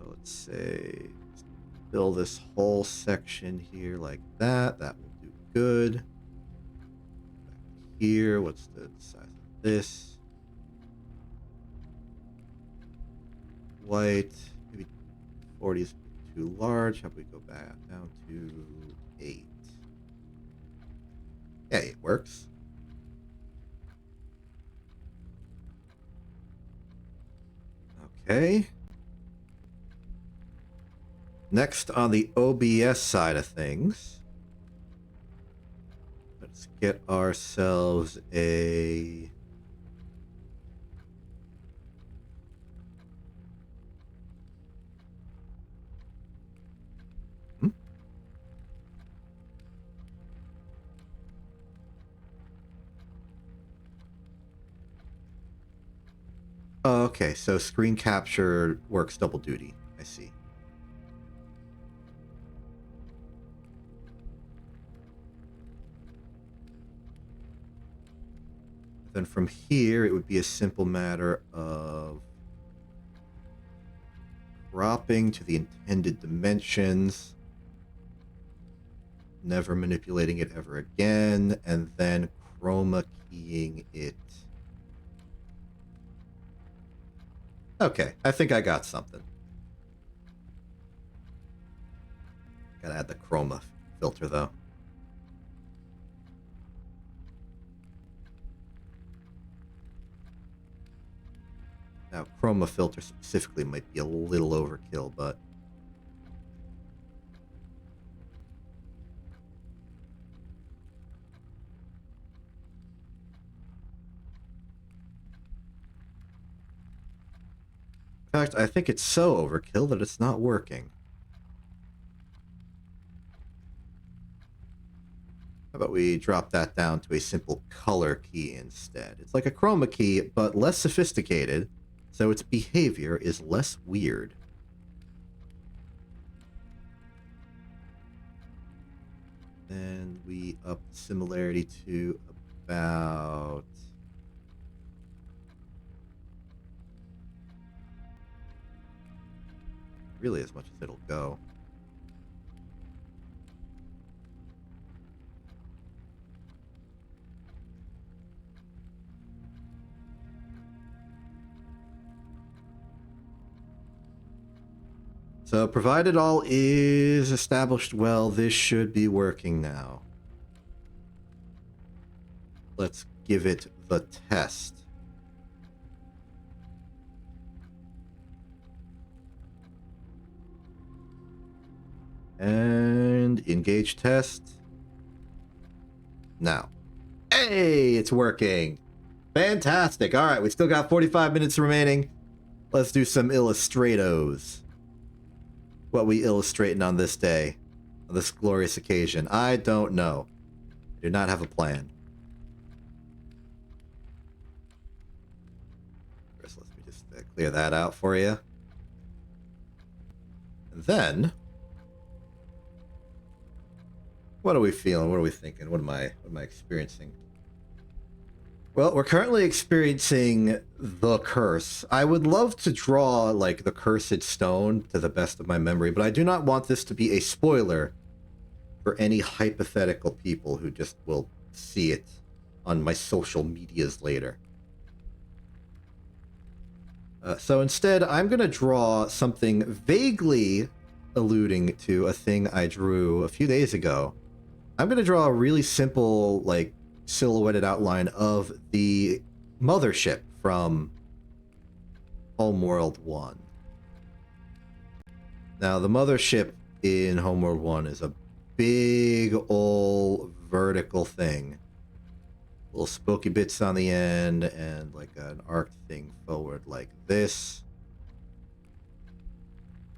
Let's say fill this whole section here like that. That will do good. Back here, what's the size of this? White, maybe 40 is too large. How about we go back down to 8? Yeah, 8 works. Okay. Next, on the OBS side of things, let's get ourselves a... Oh, okay, so screen capture works double duty. I see. Then from here, it would be a simple matter of cropping to the intended dimensions, never manipulating it ever again, and then chroma keying it. Okay, I think I got something. Gotta add the chroma filter, though. Now, chroma filter specifically might be a little overkill, but... In fact, I think it's so overkill that it's not working. How about we drop that down to a simple color key instead? It's like a chroma key, but less sophisticated, so its behavior is less weird. Then we up the similarity to about... really as much as it'll go. So provided all is established well, this should be working now. Let's give it the test. And engage test. Now. Hey, it's working. Fantastic. All right, we still got 45 minutes remaining. Let's do some illustratos. What we illustrating on this day, on this glorious occasion? I don't know. I do not have a plan. First, let me just clear that out for you. And then, what are we feeling? What are we thinking? What am I experiencing? Well, we're currently experiencing the curse. I would love to draw, like, the cursed stone to the best of my memory, but I do not want this to be a spoiler for any hypothetical people who just will see it on my social medias later. So instead, I'm going to draw something vaguely alluding to a thing I drew a few days ago. I'm going to draw a really simple, like, silhouetted outline of the mothership from Homeworld 1. Now, the mothership in Homeworld 1 is a big old vertical thing. Little spooky bits on the end and like an arc thing forward like this.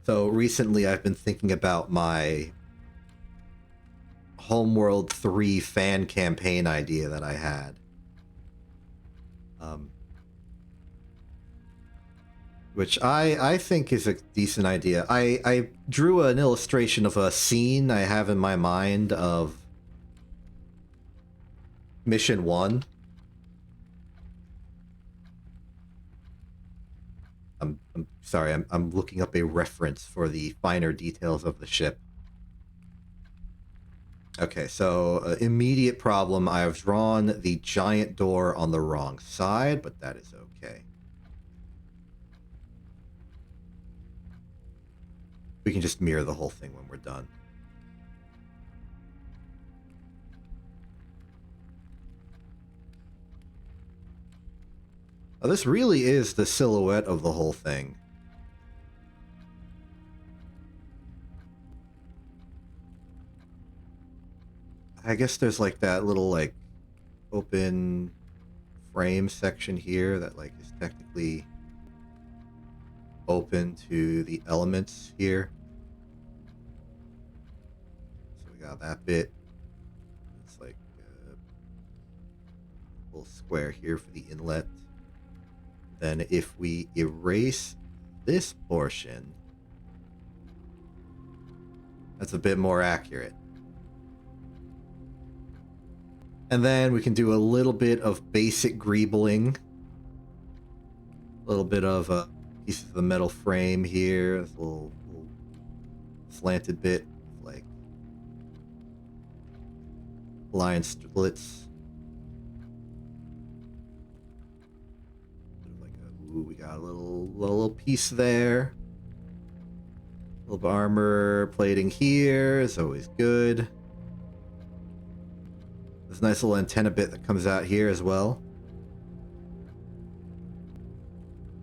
So recently I've been thinking about my Homeworld 3 fan campaign idea that I had. Which I think is a decent idea. I drew an illustration of a scene I have in my mind of Mission 1. I'm sorry, I'm looking up a reference for the finer details of the ship. Okay, so immediate problem. I have drawn the giant door on the wrong side, but that is okay. We can just mirror the whole thing when we're done. Oh, this really is the silhouette of the whole thing. I guess there's like that little like open frame section here that like is technically open to the elements here. So we got that bit. It's like a little square here for the inlet. Then if we erase this portion, that's a bit more accurate. And then we can do a little bit of basic greebling. A little bit of pieces of the metal frame here. This little slanted bit, like line splits. Ooh, we got a little piece there. A little armor plating here is always good. This nice little antenna bit that comes out here as well.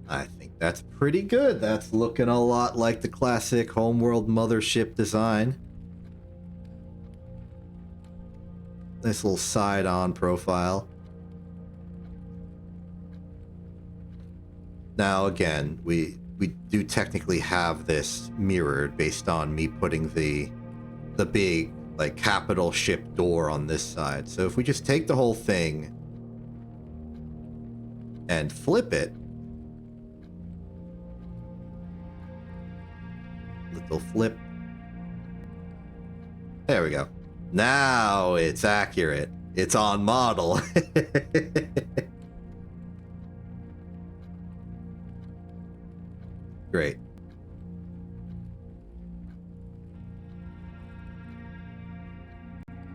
I think that's pretty good. That's looking a lot like the classic Homeworld mothership design. Nice little side-on profile. Now, again, we do technically have this mirrored based on me putting the big, like, capital ship door on this side. So if we just take the whole thing and flip it, little flip. There we go. Now it's accurate. It's on model. Great.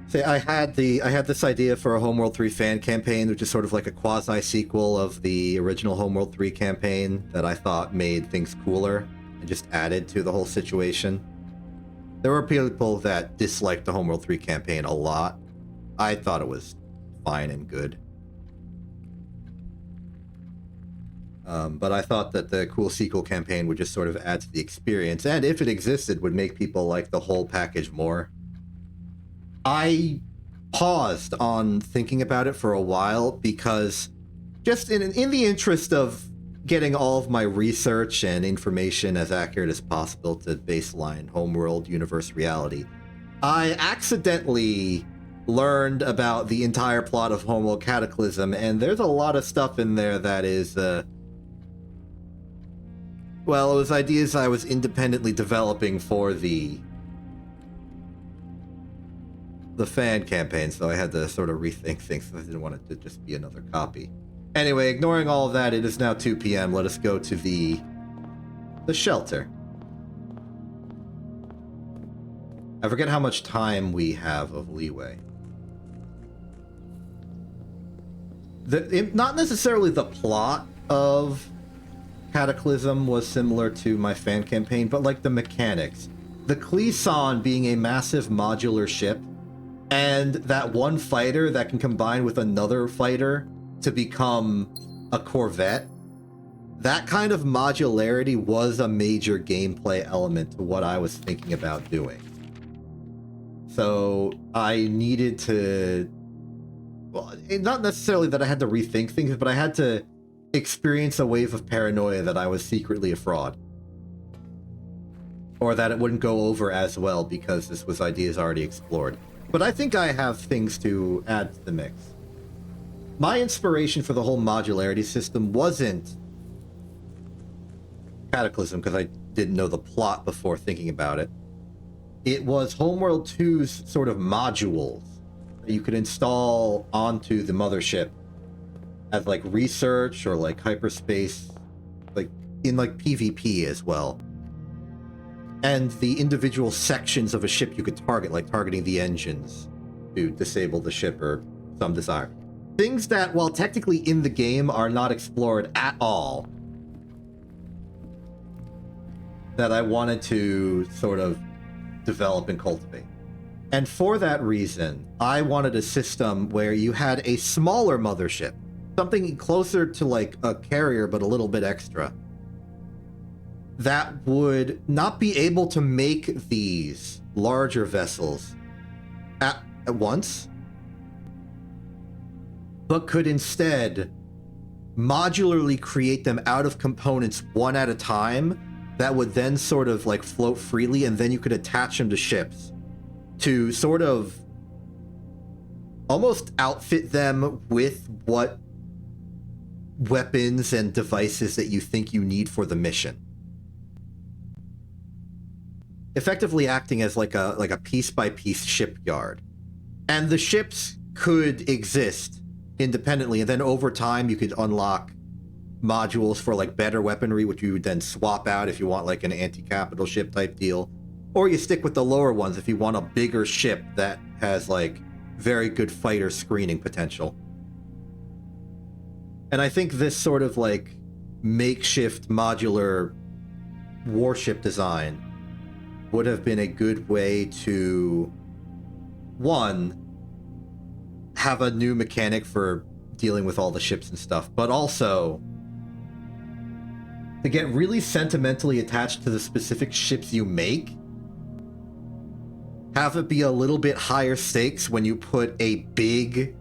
See, I had this idea for a Homeworld 3 fan campaign, which is sort of like a quasi-sequel of the original Homeworld 3 campaign that I thought made things cooler and just added to the whole situation. There were people that disliked the Homeworld 3 campaign a lot. I thought it was fine and good. But I thought that the cool sequel campaign would just sort of add to the experience, and if it existed, would make people like the whole package more. I paused on thinking about it for a while because just in the interest of getting all of my research and information as accurate as possible to baseline Homeworld universe reality, I accidentally learned about the entire plot of Homeworld Cataclysm, and there's a lot of stuff in there that is, well, it was ideas I was independently developing for the fan campaign, so I had to sort of rethink things. I didn't want it to just be another copy. Anyway, ignoring all of that, it is now 2 p.m. Let us go to the shelter. I forget how much time we have of leeway. Not necessarily the plot of Cataclysm was similar to my fan campaign, but like the mechanics. The Cleeson being a massive modular ship And that one fighter that can combine with another fighter to become a corvette, that kind of modularity was a major gameplay element to what I was thinking about doing. So I needed to, well, not necessarily that I had to rethink things, but I had to experience a wave of paranoia that I was secretly a fraud. Or that it wouldn't go over as well because this was ideas already explored. But I think I have things to add to the mix. My inspiration for the whole modularity system wasn't Cataclysm, because I didn't know the plot before thinking about it. It was Homeworld 2's sort of modules that you could install onto the mothership as like research or like hyperspace, like in like PvP as well. And the individual sections of a ship you could target, like targeting the engines to disable the ship or some desire. Things that, while technically in the game, are not explored at all, that I wanted to sort of develop and cultivate. And for that reason, I wanted a system where you had a smaller mothership, something closer to like a carrier but a little bit extra, that would not be able to make these larger vessels at once, but could instead modularly create them out of components one at a time that would then sort of like float freely, and then you could attach them to ships to sort of almost outfit them with what weapons and devices that you think you need for the mission. Effectively acting as like a piece-by-piece shipyard. And the ships could exist independently, and then over time you could unlock modules for like better weaponry, which you would then swap out if you want like an anti-capital ship type deal. Or you stick with the lower ones if you want a bigger ship that has like very good fighter screening potential. And I think this sort of like makeshift modular warship design would have been a good way to, one, have a new mechanic for dealing with all the ships and stuff, but also to get really sentimentally attached to the specific ships you make. Have it be a little bit higher stakes when you put a big,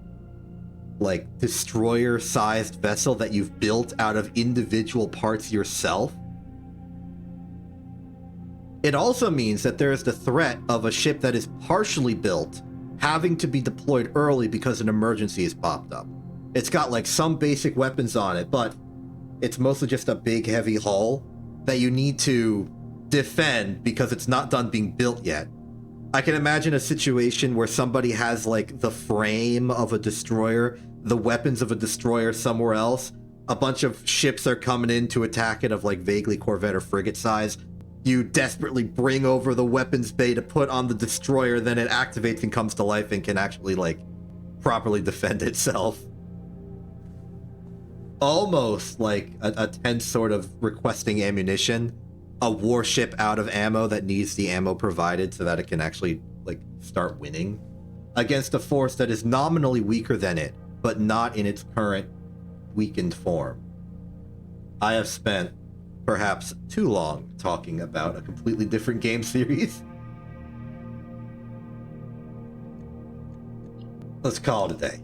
like, destroyer-sized vessel that you've built out of individual parts yourself. It also means that there is the threat of a ship that is partially built having to be deployed early because an emergency has popped up. It's got like some basic weapons on it, but it's mostly just a big heavy hull that you need to defend because it's not done being built yet. I can imagine a situation where somebody has like the frame of a destroyer, the weapons of a destroyer somewhere else. A bunch of ships are coming in to attack it of like vaguely corvette or frigate size. You desperately bring over the weapons bay to put on the destroyer, then it activates and comes to life and can actually like properly defend itself. Almost like a tense sort of requesting ammunition, a warship out of ammo that needs the ammo provided so that it can actually like start winning against a force that is nominally weaker than it, but not in its current weakened form. I have spent perhaps too long talking about a completely different game series. Let's call it a day.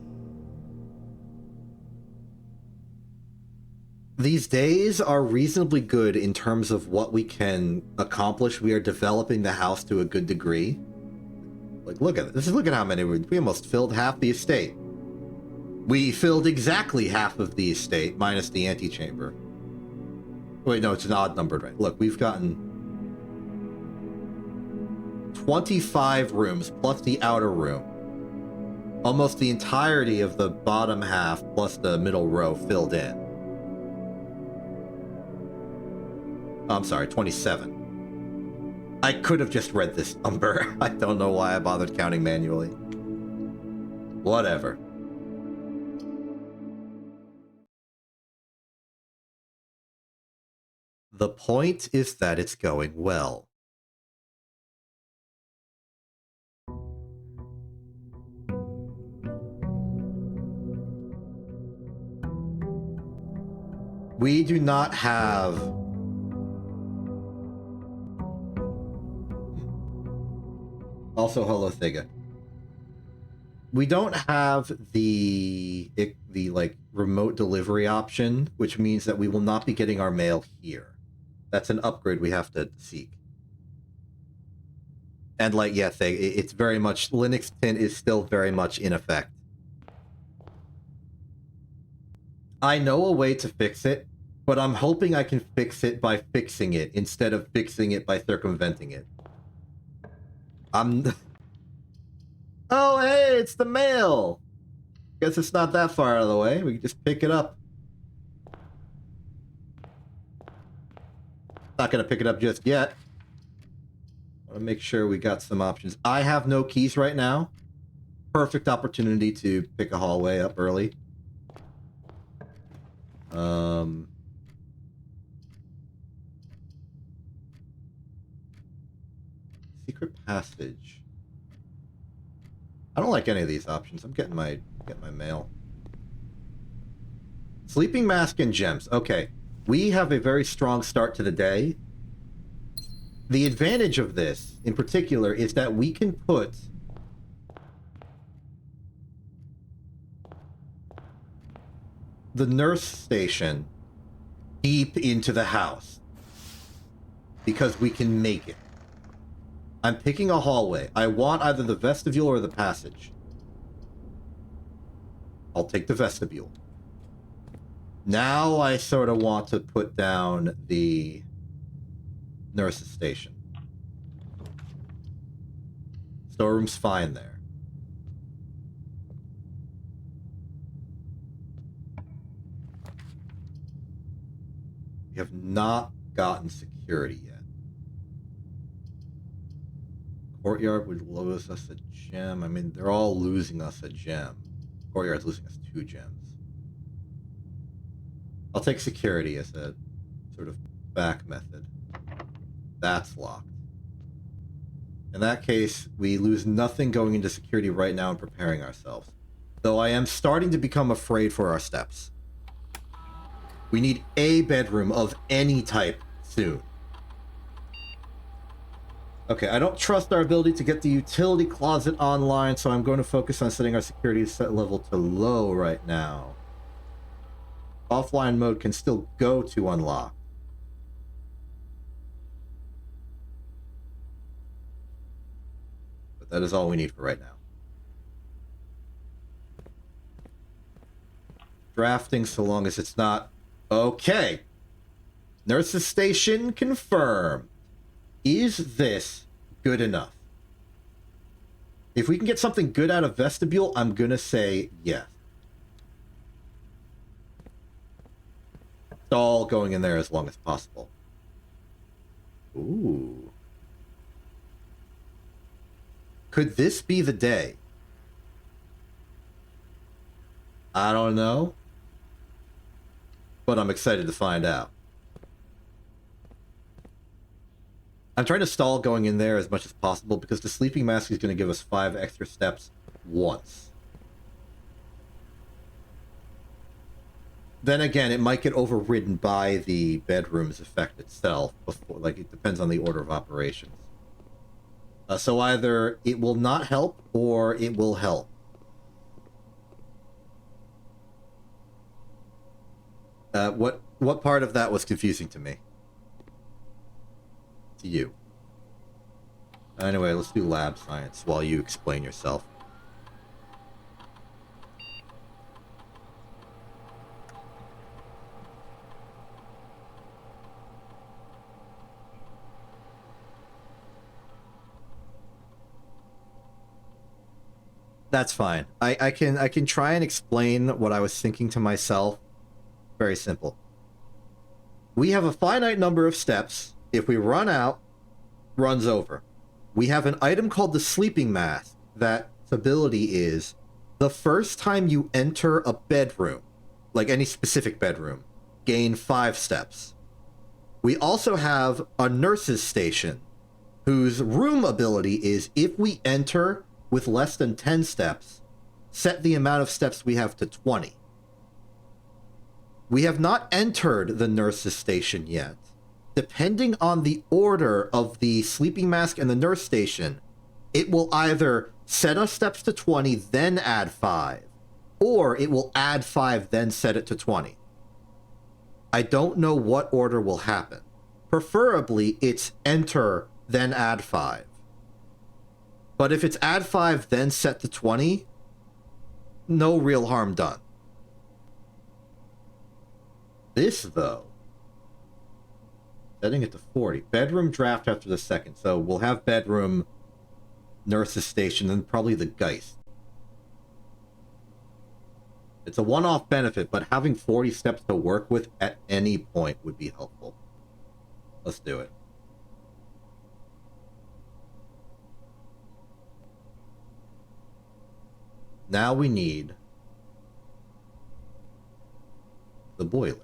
These days are reasonably good in terms of what we can accomplish. We are developing the house to a good degree. Like, look at this. Look at how many we almost filled half the estate. We filled exactly half of the estate minus the antechamber. Wait, no, it's an odd numbered, right? Look, we've gotten 25 rooms plus the outer room. Almost the entirety of the bottom half plus the middle row filled in. I'm sorry, 27. I could have just read this number. I don't know why I bothered counting manually. Whatever. The point is that it's going well. We do not have... Also, hello, Thiga. We don't have the like remote delivery option, which means that we will not be getting our mail here. That's an upgrade we have to seek. And like, yeah, it's very much, Linux 10 is still very much in effect. I know a way to fix it, but I'm hoping I can fix it by fixing it instead of fixing it by circumventing it. Oh, hey, it's the mail! Guess it's not that far out of the way. We can just pick it up. Not gonna pick it up just yet. I want to make sure we got some options. I have no keys right now. Perfect opportunity to pick a hallway up early. Secret passage. I don't like any of these options. I'm getting my mail. Sleeping mask and gems. Okay. We have a very strong start to the day. The advantage of this, in particular, is that we can put the nurse station deep into the house. Because we can make it. I'm picking a hallway. I want either the vestibule or the passage. I'll take the vestibule. Now I sort of want to put down the nurse's station. Storeroom's fine there. We have not gotten security yet. Courtyard would lose us a gem. I mean, they're all losing us a gem. Courtyard's losing us 2 gems. I'll take security as a sort of back method. That's locked. In that case, we lose nothing going into security right now and preparing ourselves. Though I am starting to become afraid for our steps. We need a bedroom of any type soon. Okay, I don't trust our ability to get the utility closet online, so I'm going to focus on setting our security set level to low right now. Offline mode can still go to unlock. But that is all we need for right now. Drafting, so long as it's not... Okay. Nurse's station confirmed. Is this good enough? If we can get something good out of vestibule, I'm gonna say yes. It's all going in there as long as possible. Ooh. Could this be the day? I don't know. But I'm excited to find out. I'm trying to stall going in there as much as possible because the sleeping mask is going to give us 5 extra steps once. Then again, it might get overridden by the bedroom's effect itself. Before, like, it depends on the order of operations. So either it will not help or it will help. What part of that was confusing to me? To you. Anyway, let's do lab science while you explain yourself. That's fine. I can try and explain what I was thinking to myself. Very simple. We have a finite number of steps. If we run out, runs over. We have an item called the sleeping mask that its ability is the first time you enter a bedroom, like any specific bedroom, gain 5 steps. We also have a nurse's station whose room ability is if we enter with less than 10 steps, set the amount of steps we have to 20. We have not entered the nurse's station yet. Depending on the order of the sleeping mask and the nurse station, it will either set us steps to 20, then add 5, or it will add 5, then set it to 20. I don't know what order will happen. Preferably, it's enter, then add 5. But if it's add 5, then set to 20, no real harm done. This, though, setting it to 40. Bedroom draft after the second. So we'll have bedroom, nurse's station, and probably the Geist. It's a one-off benefit, but having 40 steps to work with at any point would be helpful. Let's do it. Now we need the boiler.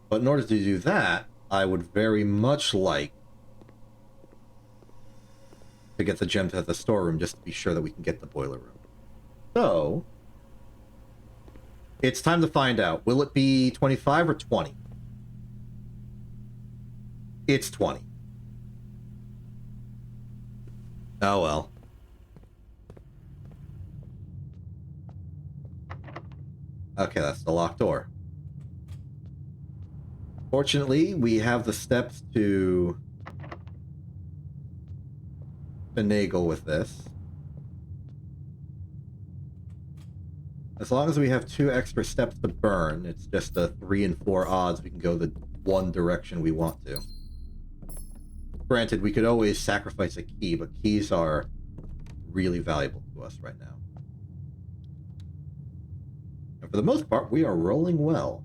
But in order to do that, I would very much like to get the gems at the storeroom just to be sure that we can get the boiler room. So, it's time to find out. Will it be 25 or 20? It's 20. Oh well. Okay, that's the locked door. Fortunately, we have the steps to finagle with this. As long as we have 2 extra steps to burn, it's just a 3 and 4 odds we can go the one direction we want to. Granted, we could always sacrifice a key, but keys are really valuable to us right now. And for the most part, we are rolling well.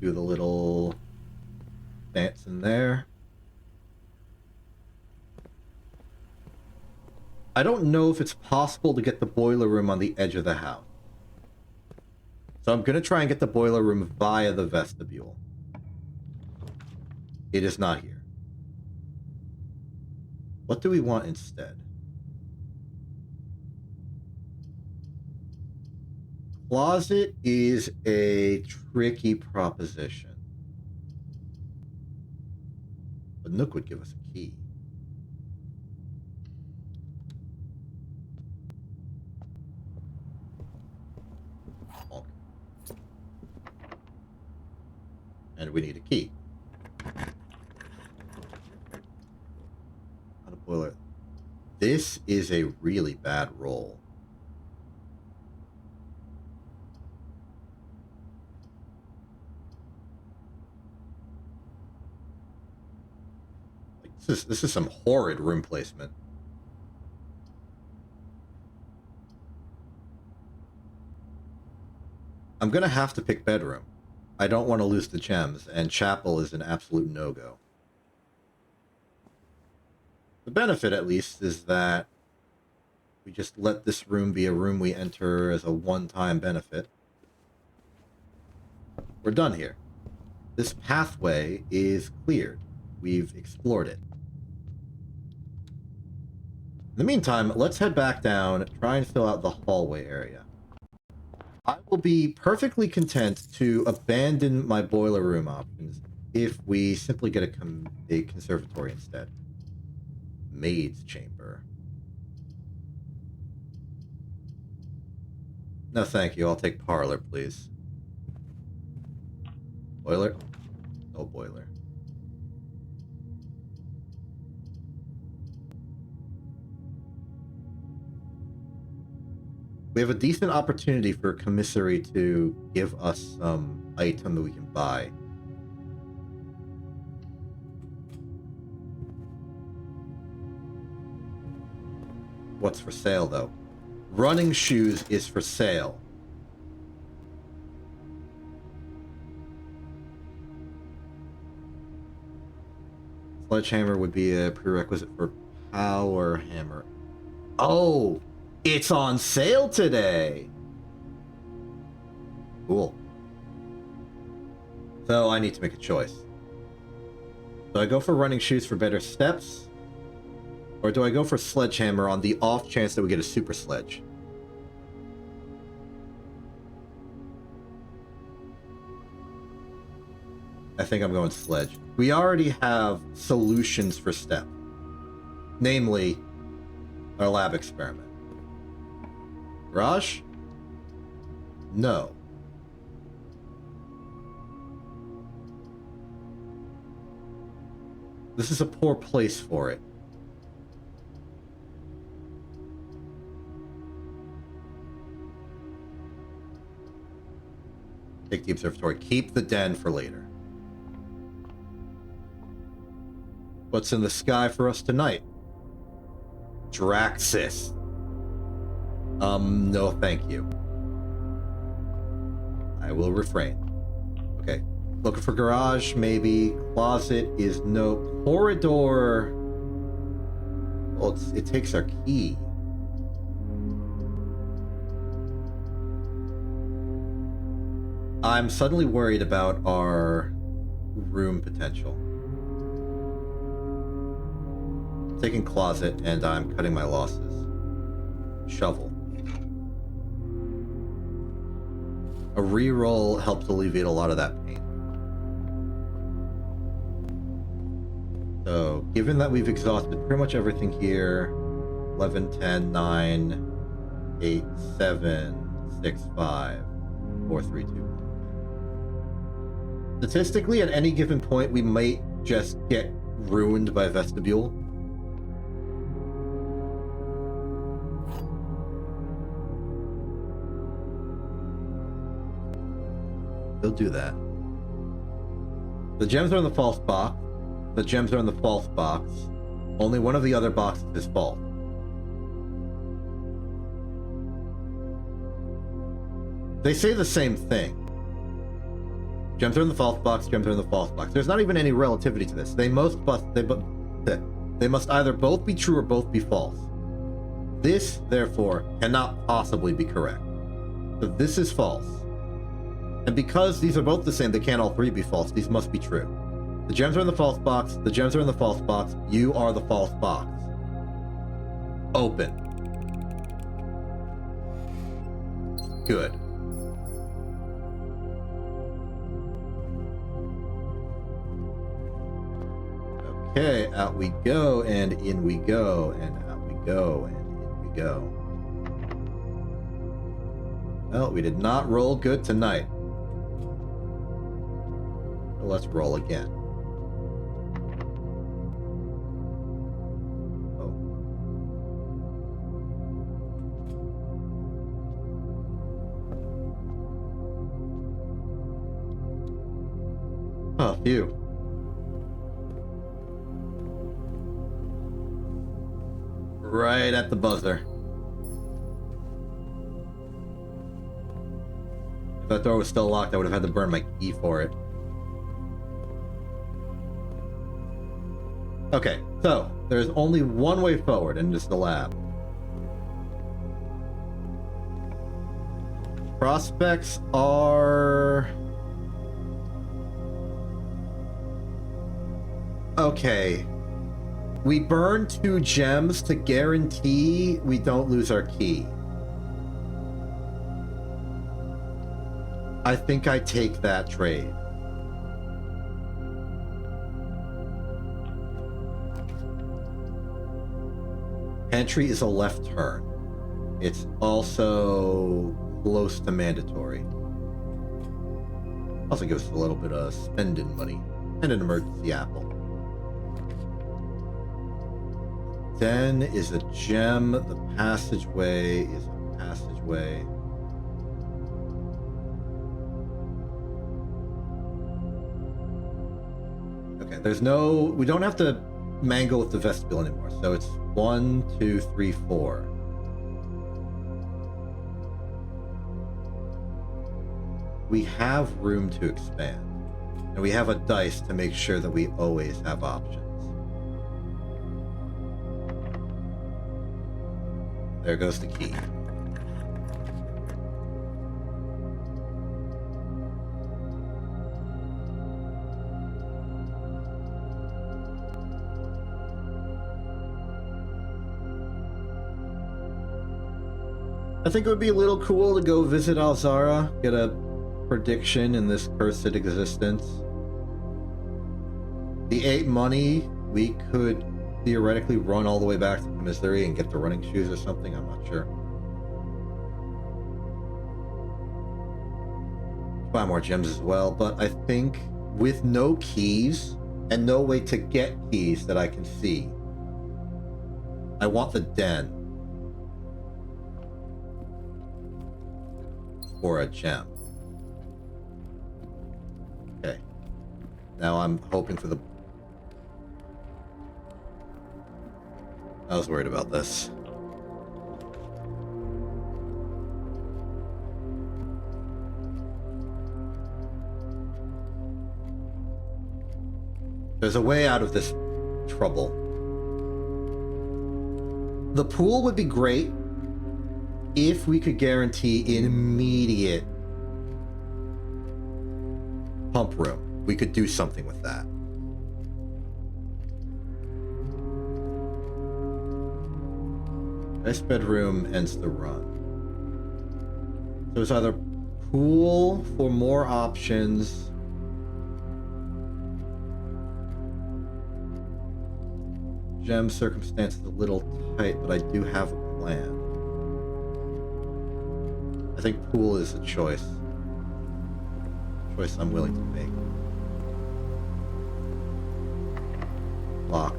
Do the little dance in there. I don't know if it's possible to get the boiler room on the edge of the house. So I'm going to try and get the boiler room via the vestibule. It is not here. What do we want instead? Closet is a tricky proposition. But Nook would give us a key. And we need a key. Not a boiler. This is a really bad roll. Like, this is some horrid room placement. I'm gonna have to pick bedroom. I don't want to lose the gems, and chapel is an absolute no-go. The benefit, at least, is that we just let this room be a room we enter as a one-time benefit. We're done here. This pathway is cleared. We've explored it. In the meantime, let's head back down, try and fill out the hallway area. I will be perfectly content to abandon my boiler room options if we simply get a conservatory instead. Maid's chamber. No, thank you. I'll take parlor, please. Boiler? No boiler. We have a decent opportunity for a commissary to give us some item that we can buy. What's for sale, though? Running shoes is for sale. Sledgehammer would be a prerequisite for power hammer. Oh! It's on sale today! Cool. So I need to make a choice. So I go for running shoes for better steps, Or do I go for Sledgehammer on the off chance that we get a Super Sledge? I think I'm going Sledge. We already have solutions for Step. Namely, our lab experiment. Garage? No. This is a poor place for it. Take the observatory. Keep the den for later. What's in the sky for us tonight? Draxus. No thank you. I will refrain. Okay. Looking for garage, maybe. Closet is no. Corridor. Well, it takes our key. I'm suddenly worried about our room potential. I'm taking closet, and I'm cutting my losses. Shovel. A reroll helps alleviate a lot of that pain. So, given that we've exhausted pretty much everything here, 11, 10, 9, 8, 7, 6, 5, 4, 3, 2, 1. Statistically, at any given point, we might just get ruined by vestibule. They'll do that. The gems are in the false box. The gems are in the false box. Only one of the other boxes is false. They say the same thing. Gems are in the false box, gems are in the false box. There's not even any relativity to this. They must either both be true or both be false. This, therefore, cannot possibly be correct. So this is false. And because these are both the same, they can't all three be false. These must be true. The gems are in the false box. The gems are in the false box. You are the false box. Open. Good. Okay, out we go, and in we go, and out we go, and in we go. Well, we did not roll good tonight. So let's roll again. Oh, phew. Right at the buzzer. If that door was still locked, I would have had to burn my key for it. Okay, so there's only one way forward, and it's the lab. Prospects are... Okay. We burn 2 gems to guarantee we don't lose our key. I think I take that trade. Pantry is a left turn. It's also close to mandatory. Also gives us a little bit of spending money and an emergency apple. Den is a gem. The passageway is a passageway. Okay, there's no... We don't have to mangle with the vestibule anymore. So it's 1, 2, 3, 4. We have room to expand. And we have a dice to make sure that we always have options. There goes the key. I think it would be a little cool to go visit Alzara, get a prediction in this cursed existence. The 8 money, we could theoretically run all the way back to Missouri and get the running shoes or something, I'm not sure. Buy more gems as well, but I think with no keys and no way to get keys that I can see, I want the den for a gem. Okay. Now I'm hoping for the... I was worried about this. There's a way out of this trouble. The pool would be great if we could guarantee an immediate pump room. We could do something with that. This bedroom ends the run. So it's either pool for more options. Gem circumstance is a little tight, but I do have a plan. I think pool is a choice. Choice I'm willing to make. Locked.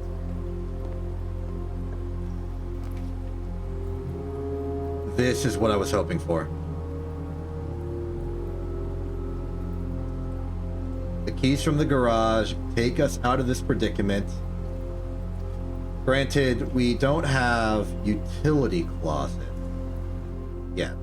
This is what I was hoping for. The keys from the garage take us out of this predicament. Granted, we don't have utility closet yet.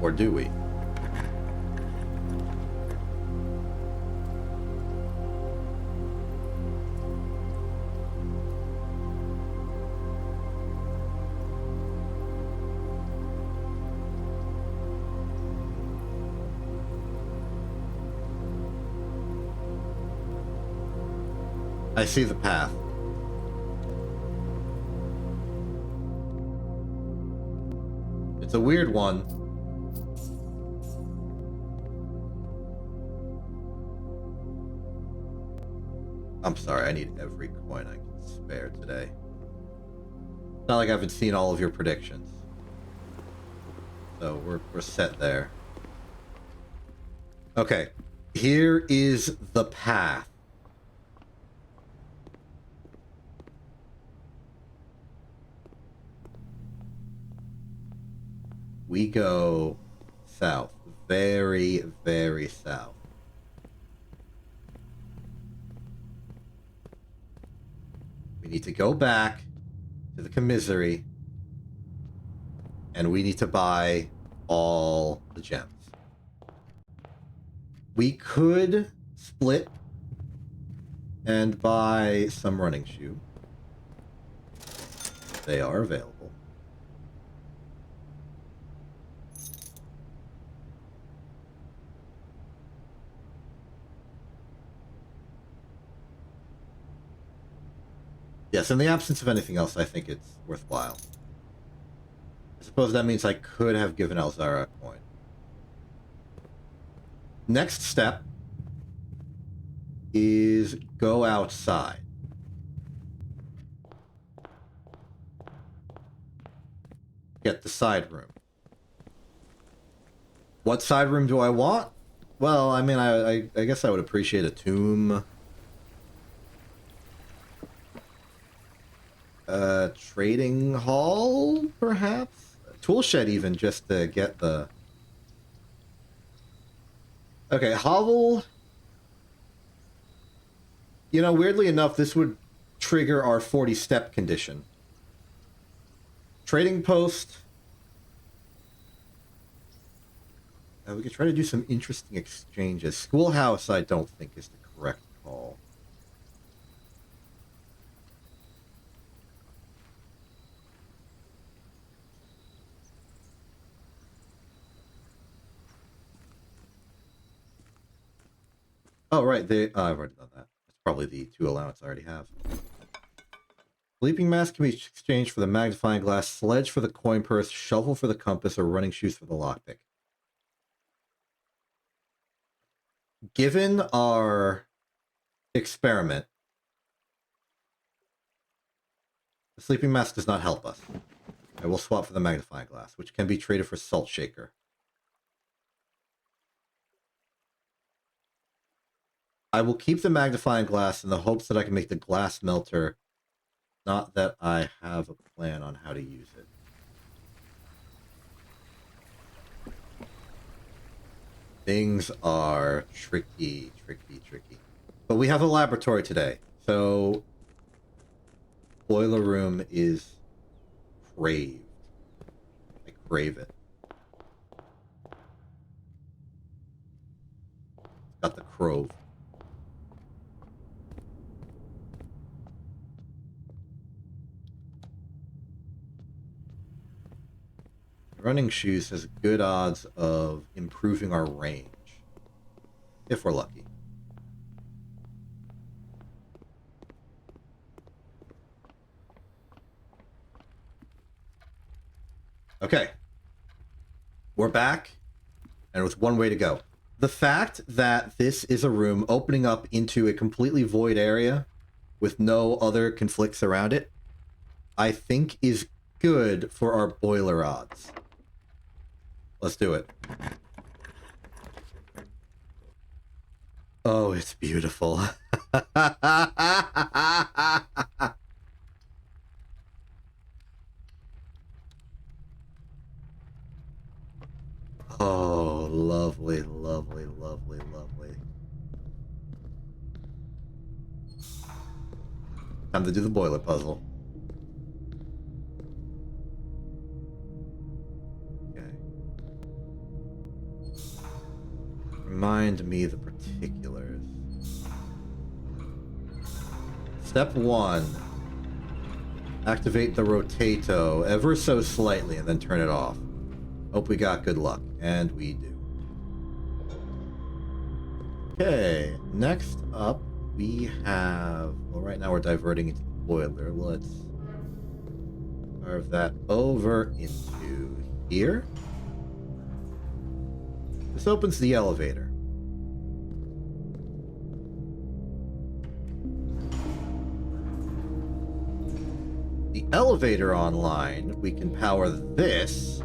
Or do we? I see the path. It's a weird one. I'm sorry, I need every coin I can spare today. It's not like I haven't seen all of your predictions. So we're set there. Okay, here is the path. We go south, very, very south. We need to go back to the commissary, and we need to buy all the gems. We could split and buy some running shoe. They are available. Yes, in the absence of anything else, I think it's worthwhile. I suppose that means I could have given Alzara a coin. Next step is go outside. Get the side room. What side room do I want? Well, I mean, I guess I would appreciate a tomb. Trading hall, perhaps? A tool shed, even, just to get the... Okay, hovel. You know, weirdly enough, this would trigger our 40-step condition. Trading post. We could try to do some interesting exchanges. Schoolhouse, I don't think, is the correct call. Oh, right. I've already done that. That's probably the 2 allowance I already have. Sleeping mask can be exchanged for the magnifying glass, sledge for the coin purse, shovel for the compass, or running shoes for the lockpick. Given our experiment, the sleeping mask does not help us. I will swap for the magnifying glass, which can be traded for salt shaker. I will keep the magnifying glass in the hopes that I can make the glass melter. Not that I have a plan on how to use it. Things are tricky. But we have a laboratory today, so boiler room is craved. I crave it. It's got the crove. Running shoes has good odds of improving our range. If we're lucky. Okay. We're back, and with one way to go. The fact that this is a room opening up into a completely void area with no other conflicts around it, I think is good for our boiler odds. Let's do it. Oh, it's beautiful. Oh, lovely. Time to do the boiler puzzle. Remind me the particulars. Step 1. Activate the rotato ever so slightly and then turn it off. Hope we got good luck. And we do. Okay, next up we have... Well, right now we're diverting into the boiler. Let's carve that over into here. This opens the elevator. The elevator online, we can power this.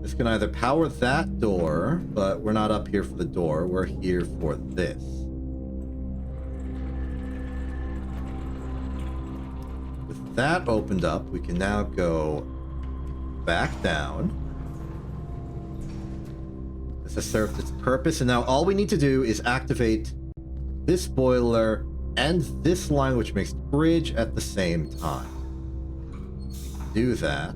This can either power that door, but we're not up here for the door. We're here for this. With that opened up, we can now go back down. This has served its purpose, and now all we need to do is activate this boiler and this line, which makes bridge at the same time. We can do that.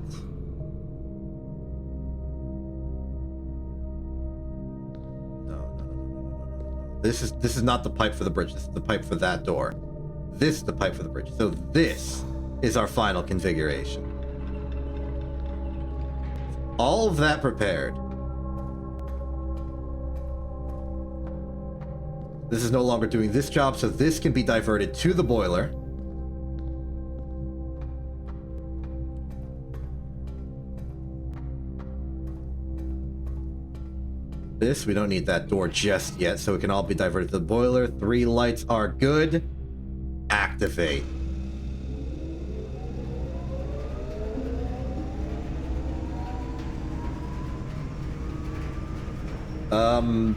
No. This is not the pipe for the bridge. This is the pipe for that door. This is the pipe for the bridge. So this is our final configuration. All of that prepared. This is no longer doing this job, so this can be diverted to the boiler. This, we don't need that door just yet, so it can all be diverted to the boiler. 3 lights are good. Activate.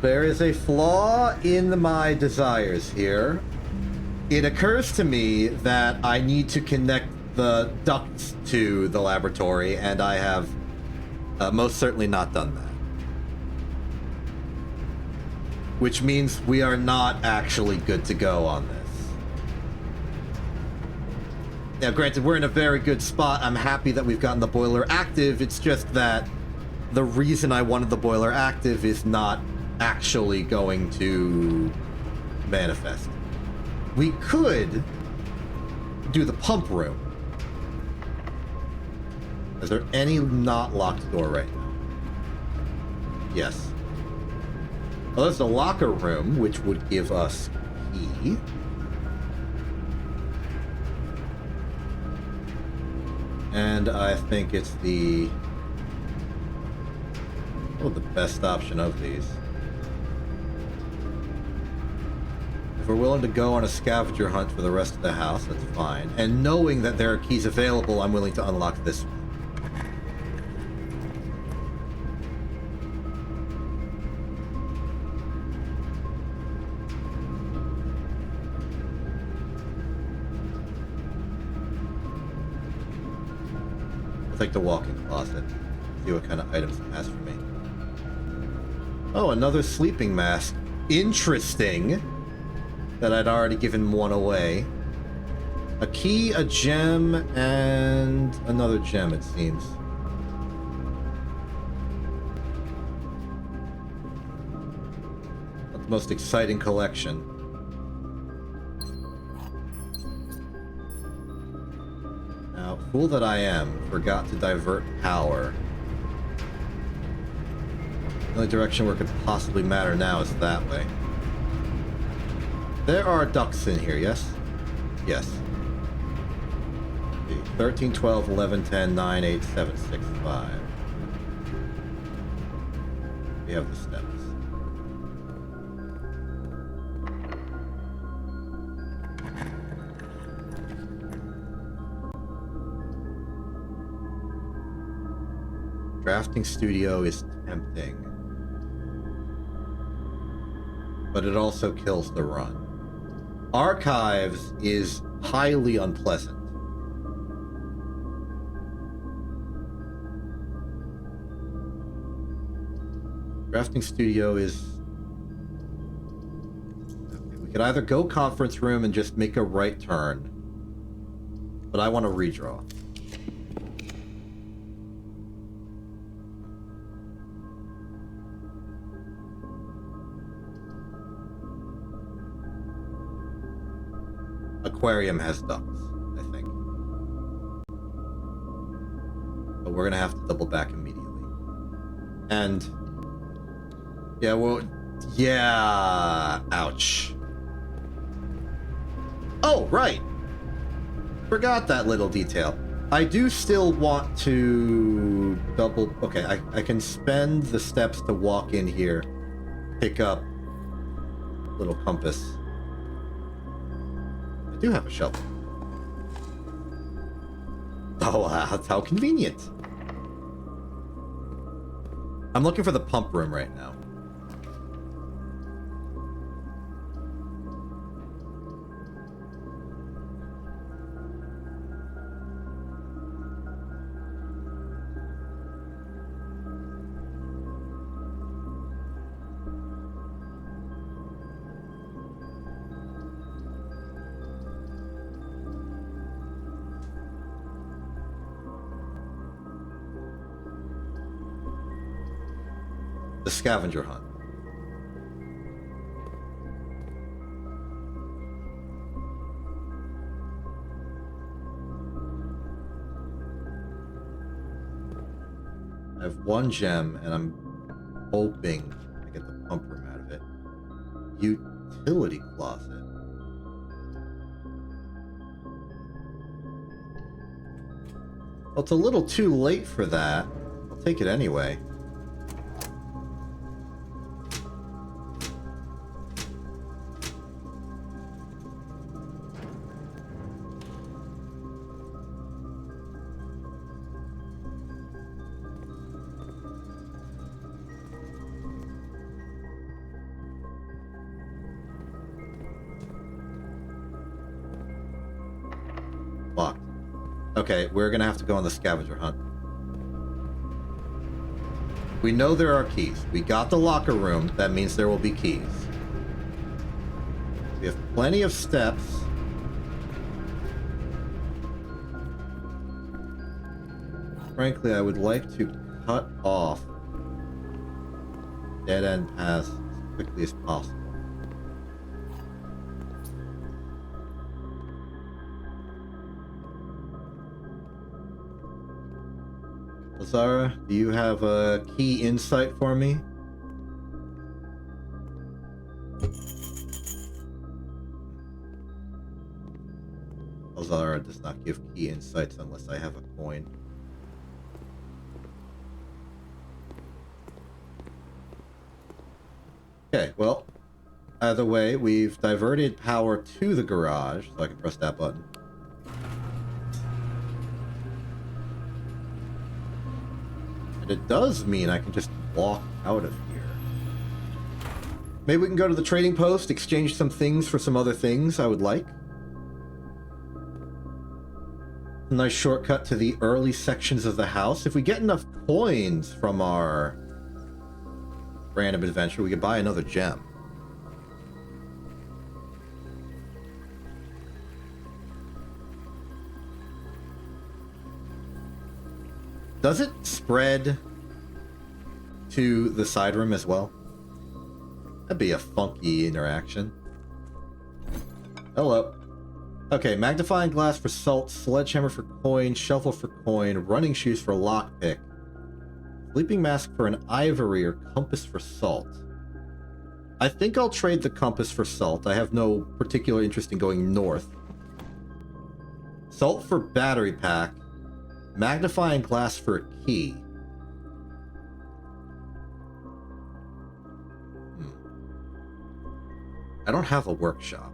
There is a flaw in my desires here. It occurs to me that I need to connect the ducts to the laboratory, and I have most certainly not done that. Which means we are not actually good to go on this. Now, granted, we're in a very good spot. I'm happy that we've gotten the boiler active. It's just that the reason I wanted the boiler active is not actually going to manifest. We could do the pump room. Is there any not locked door right now? Yes. Well, there's a locker room, which would give us key. And I think it's the best option of these. If we're willing to go on a scavenger hunt for the rest of the house, that's fine. And knowing that there are keys available, I'm willing to unlock this one. I'll take the walk-in closet. See what kind of items it has for me. Oh, another sleeping mask. Interesting. That I'd already given one away. A key, a gem, and another gem, it seems. Not the most exciting collection. Now, fool that I am, forgot to divert power. The only direction where it could possibly matter now is that way. There are ducks in here, yes? Yes. 13, 12, 11, 10, 9, 8, 7, 6, 5. We have the steps. Drafting studio is tempting. But it also kills the run. Archives is highly unpleasant. Drafting studio is... Okay, we could either go conference room and just make a right turn. But I want to redraw. Aquarium has ducks, I think. But we're gonna have to double back immediately. And... yeah, well... yeah... ouch. Oh, right! Forgot that little detail. I do still want to double... okay, I can spend the steps to walk in here, pick up little compass. I do have a shovel. Oh, how convenient. I'm looking for the pump room right now. The scavenger hunt. I have one gem, and I'm hoping I get the pump room out of it. Utility closet. Well, it's a little too late for that. I'll take it anyway. Locked. Okay, we're gonna have to go on the scavenger hunt. We know there are keys. We got the locker room. That means there will be keys. We have plenty of steps. Frankly, I would like to cut off dead-end paths as quickly as possible. Lazara, do you have a key insight for me? Lazara does not give key insights unless I have a coin. Okay, well, either way, we've diverted power to the garage, so I can press that button. And it does mean I can just walk out of here. Maybe we can go to the trading post, exchange some things for some other things I would like. A nice shortcut to the early sections of the house. If we get enough coins from our random adventure, we could buy another gem. Does it spread to the side room as well? That'd be a funky interaction. Hello. Okay, magnifying glass for salt, sledgehammer for coin, shuffle for coin, running shoes for lockpick, sleeping mask for an ivory, or compass for salt. I think I'll trade the compass for salt. I have no particular interest in going north. Salt for battery pack, magnifying glass for a key. I don't have a workshop,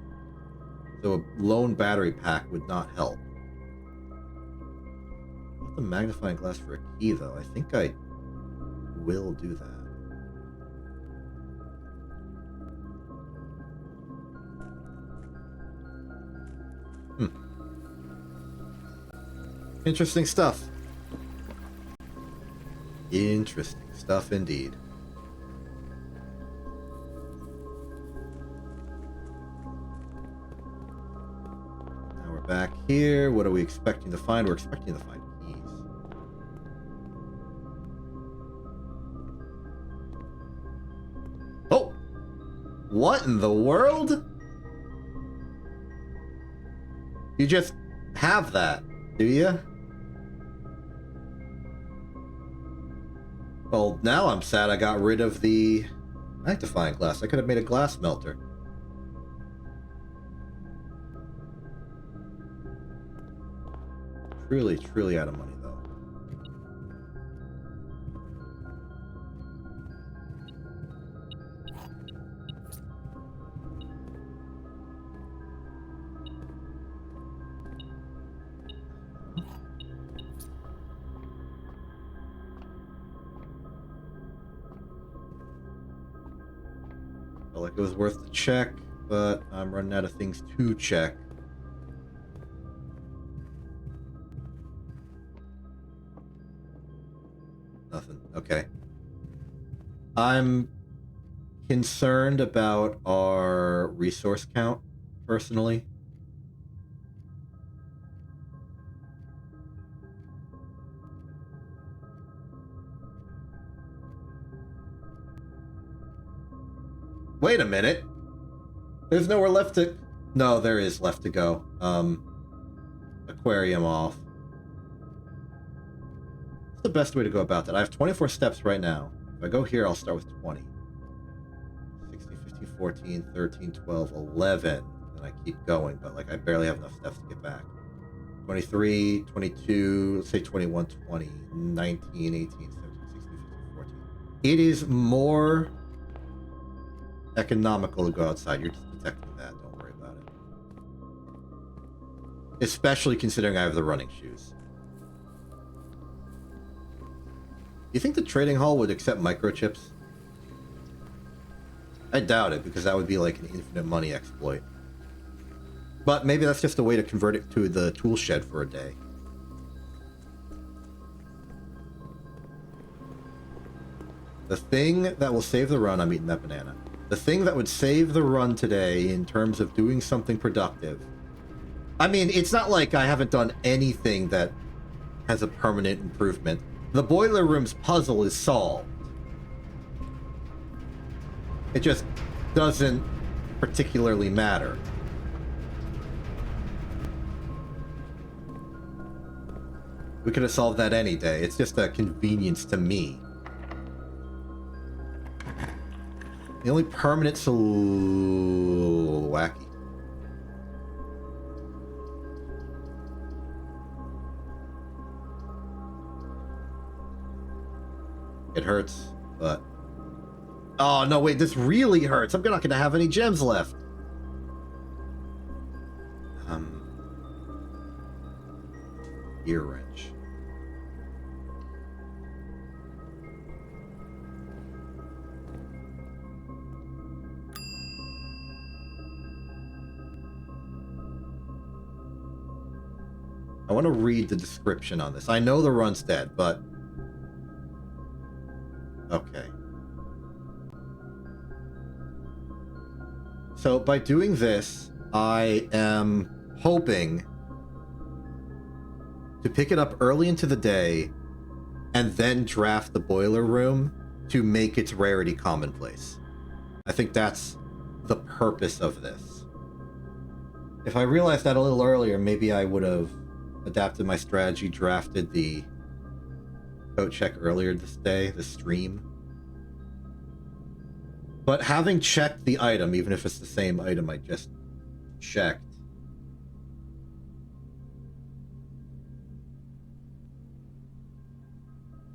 so a lone battery pack would not help. Not the magnifying glass for a key, though. I think I will do that. Interesting stuff. Interesting stuff indeed. Now we're back here. What are we expecting to find? We're expecting to find keys. Oh! What in the world? You just have that, do you? Well, now I'm sad I got rid of the magnifying glass. I could have made a glass melter. Truly, truly out of money, though. Felt like it was worth the check, but I'm running out of things to check. Nothing. Okay. I'm concerned about our resource count, personally. Wait a minute. There's nowhere left to... No, there is left to go. Aquarium off. What's the best way to go about that? I have 24 steps right now. If I go here, I'll start with 20. 16, 15, 14, 13, 12, 11. And I keep going, but like I barely have enough steps to get back. 23, 22, let's say 21, 20, 19, 18, 17, 16, 15, 14. It is more economical to go outside. You're just detecting that. Don't worry about it. Especially considering I have the running shoes. You think the trading hall would accept microchips? I doubt it, because that would be like an infinite money exploit. But maybe that's just a way to convert it to the tool shed for a day. The thing that will save the run... I'm eating that banana. The thing that would save the run today in terms of doing something productive. I mean, it's not like I haven't done anything that has a permanent improvement. The boiler room's puzzle is solved. It just doesn't particularly matter. We could have solved that any day. It's just a convenience to me. The only permanent wacky. It hurts, but... Oh, no, wait, this really hurts. I'm not gonna have any gems left. Ear wrench. I want to read the description on this. I know the run's dead, but... Okay. So, by doing this, I am hoping to pick it up early into the day and then draft the boiler room to make its rarity commonplace. I think that's the purpose of this. If I realized that a little earlier, maybe I would have adapted my strategy, drafted the code check earlier this day, the stream. But having checked the item, even if it's the same item I just checked,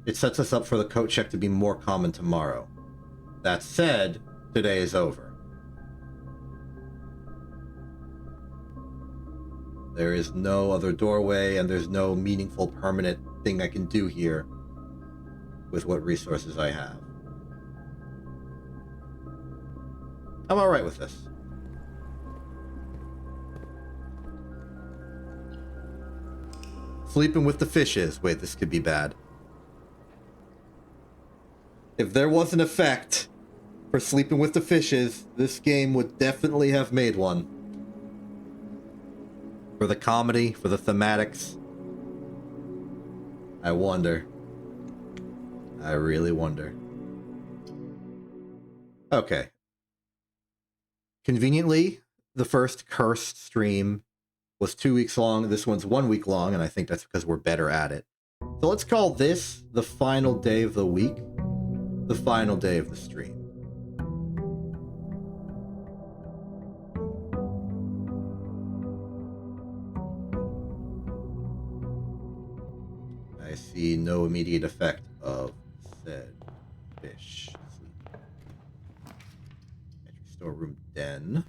it sets us up for the code check to be more common tomorrow. That said, today is over. There is no other doorway, and there's no meaningful permanent thing I can do here with what resources I have. I'm alright with this. Sleeping with the fishes. Wait, this could be bad. If there was an effect for sleeping with the fishes, this game would definitely have made one. For the comedy, for the thematics. I wonder. I really wonder. Okay. Conveniently, the first cursed stream was 2 weeks long. This one's 1 week long, and I think that's because we're better at it. So let's call this the final day of the week. The final day of the stream. I see no immediate effect of said fish. Entry storeroom den.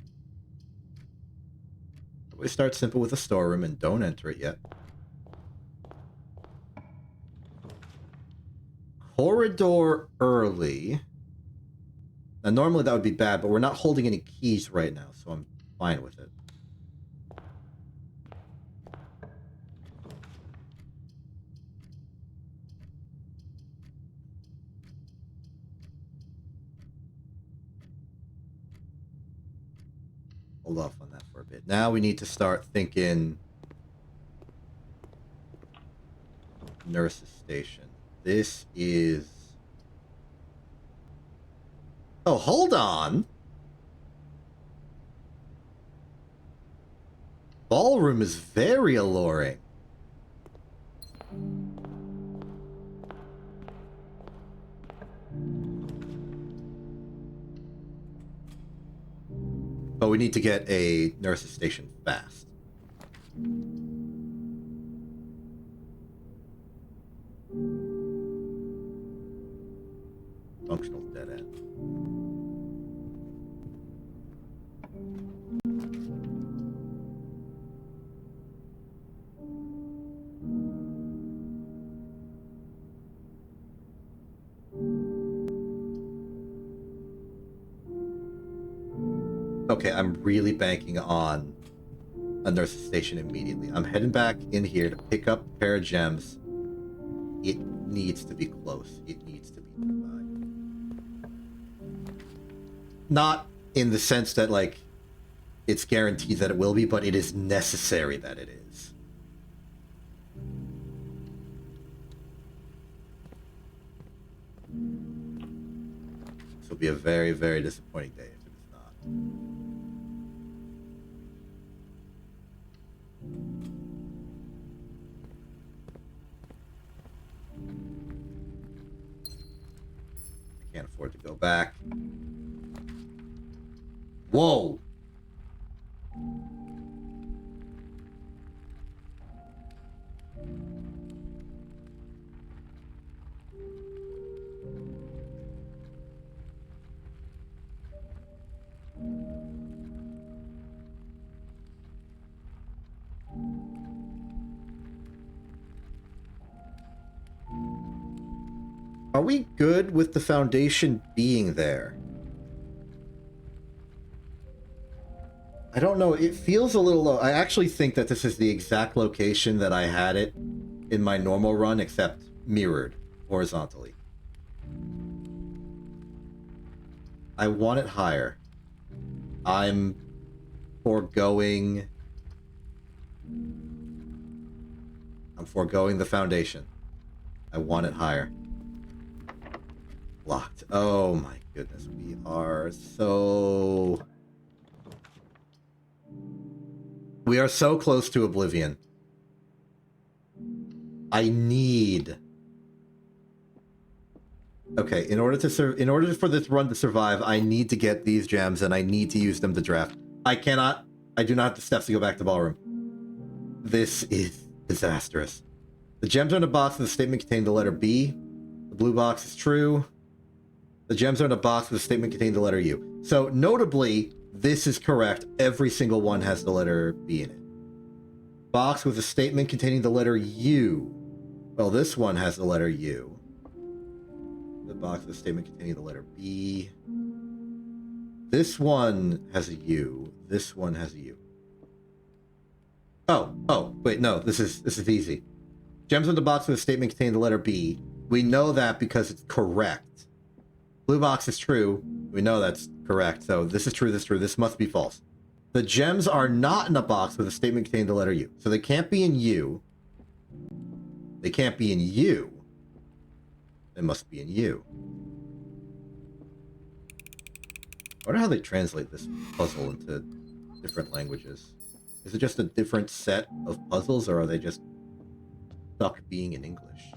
We start simple with a storeroom and don't enter it yet. Corridor early. Now normally that would be bad, but we're not holding any keys right now, so I'm fine with it. Hold off on that for a bit. Now we need to start thinking nurse's station. This is... Oh, hold on. Ballroom is very alluring. But we need to get a nurse's station fast. Functional dead end. Okay, I'm really banking on a nurse's station immediately. I'm heading back in here to pick up a pair of gems. It needs to be close. It needs to be nearby. Not in the sense that, like, it's guaranteed that it will be, but it is necessary that it is. This will be a very, very disappointing day if it is not. I can't afford to go back. Whoa! Are we good with the foundation being there? I don't know. It feels a little low. I actually think that this is the exact location that I had it in my normal run, except mirrored horizontally. I want it higher. I'm foregoing the foundation. I want it higher. Locked. Oh my goodness. We are so close to oblivion. I need... Okay, in order for this run to survive, I need to get these gems and I need to use them to draft. I do not have the steps to go back to ballroom. This is disastrous. The gems are in a box with a statement containing the letter B. The blue box is true. The gems are in a box with a statement containing the letter U. So, notably, this is correct. Every single one has the letter B in it. Box with a statement containing the letter U. Well, this one has the letter U. The box with a statement containing the letter B. This one has a U. This one has a U. Oh, wait, no, this is easy. Gems in the box with a statement containing the letter B. We know that because it's correct. Blue box is true. We know that's correct. So this is true, this is true. This must be false. The gems are not in a box with a statement containing the letter U. So they can't be in U. They can't be in U. They must be in U. I wonder how they translate this puzzle into different languages. Is it just a different set of puzzles, or are they just stuck being in English?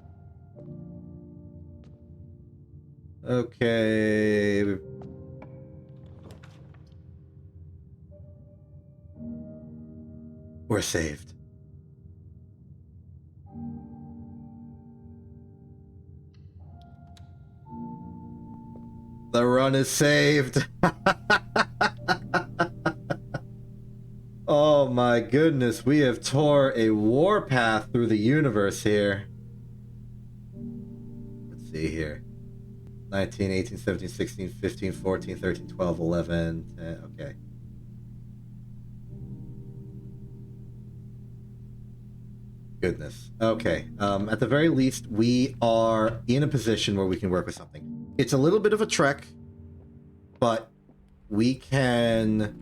Okay. We're saved. The run is saved. Oh my goodness, we have tore a warpath through the universe here. Let's see here. 19, 18, 17, 16, 15, 14, 13, 12, 11, 10, okay. Goodness. Okay. At the very least, we are in a position where we can work with something. It's a little bit of a trek, but we can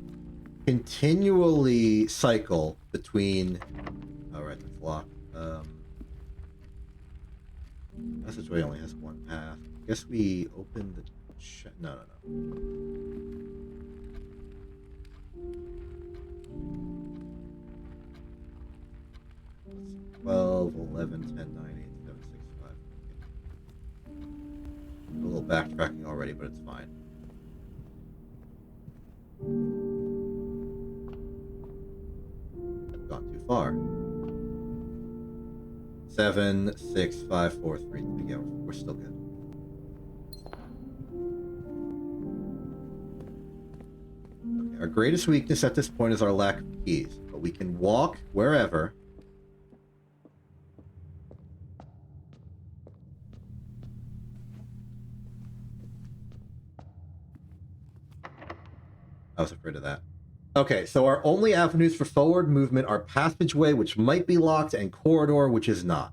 continually cycle between... Alright, that's locked. Passageway only has one path. I guess we open the... No. 12, 11, 10, 9, 8, 7, 6, 5. A little backtracking already, but it's fine. I've gone too far. 7, 6, 5, 4, 3, 2. Yeah, we're still good. Okay, our greatest weakness at this point is our lack of keys, but we can walk wherever. I was afraid of that. Okay, so our only avenues for forward movement are passageway, which might be locked, and corridor, which is not.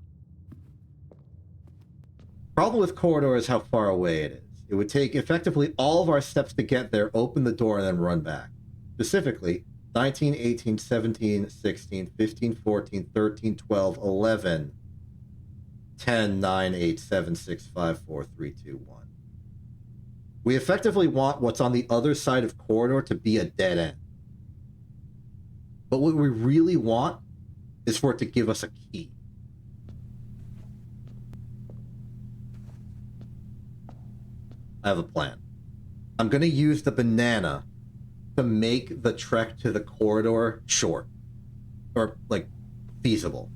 Problem with corridor is how far away it is. It would take effectively all of our steps to get there, open the door, and then run back. Specifically, 19, 18, 17, 16, 15, 14, 13, 12, 11, 10, 9, 8, 7, 6, 5, 4, 3, 2, 1. We effectively want what's on the other side of corridor to be a dead end. But what we really want is for it to give us a key. I have a plan. I'm going to use the banana to make the trek to the corridor short. Or, like, feasible.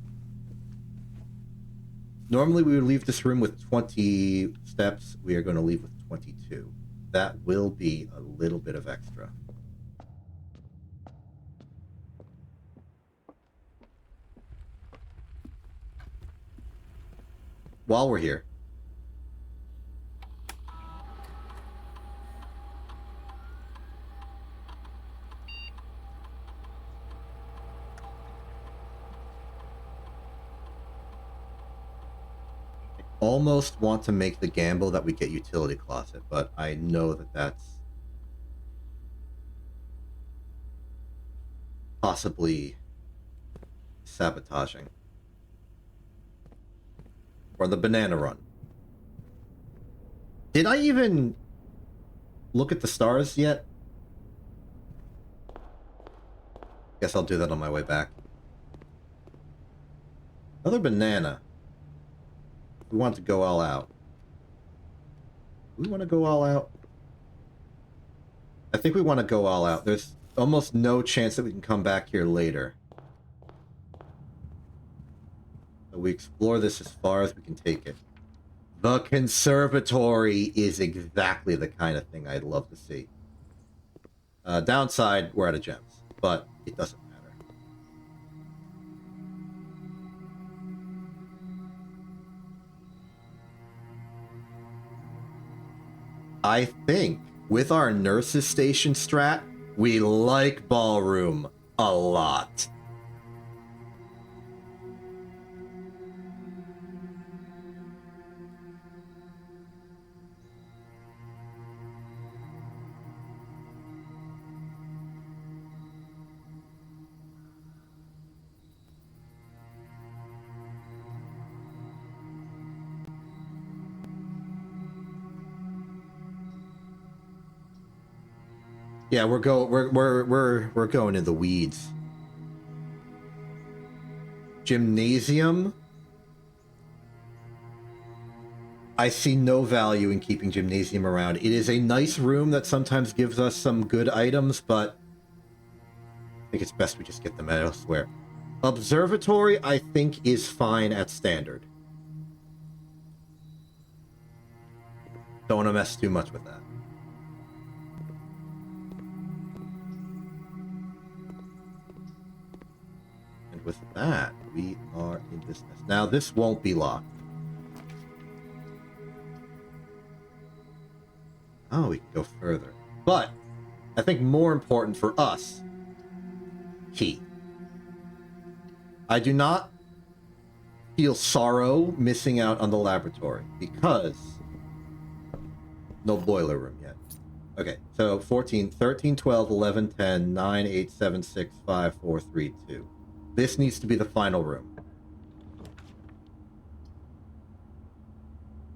Normally we would leave this room with 20 steps. We are going to leave with 22. That will be a little bit of extra. While we're here, almost want to make the gamble that we get utility closet, but I know that that's possibly sabotaging. Or the banana run. Did I even look at the stars yet? Guess I'll do that on my way back. Another banana. We want to go all out. We want to go all out? I think we want to go all out. There's almost no chance that we can come back here later. So we explore this as far as we can take it. The conservatory is exactly the kind of thing I'd love to see. Downside, we're out of gems, but it doesn't matter. I think with our nurses station strat, we like ballroom a lot. Yeah, we're going in the weeds. Gymnasium. I see no value in keeping gymnasium around. It is a nice room that sometimes gives us some good items, but I think it's best we just get them elsewhere. Observatory, I think, is fine at standard. Don't want to mess too much with that. With that, we are in business. Now, this won't be locked. Oh, we can go further. But, I think more important for us, key. I do not feel sorrow missing out on the laboratory, because no boiler room yet. Okay, so 14, 13, 12, 11, 10, 9, 8, 7, 6, 5, 4, 3, 2. This needs to be the final room.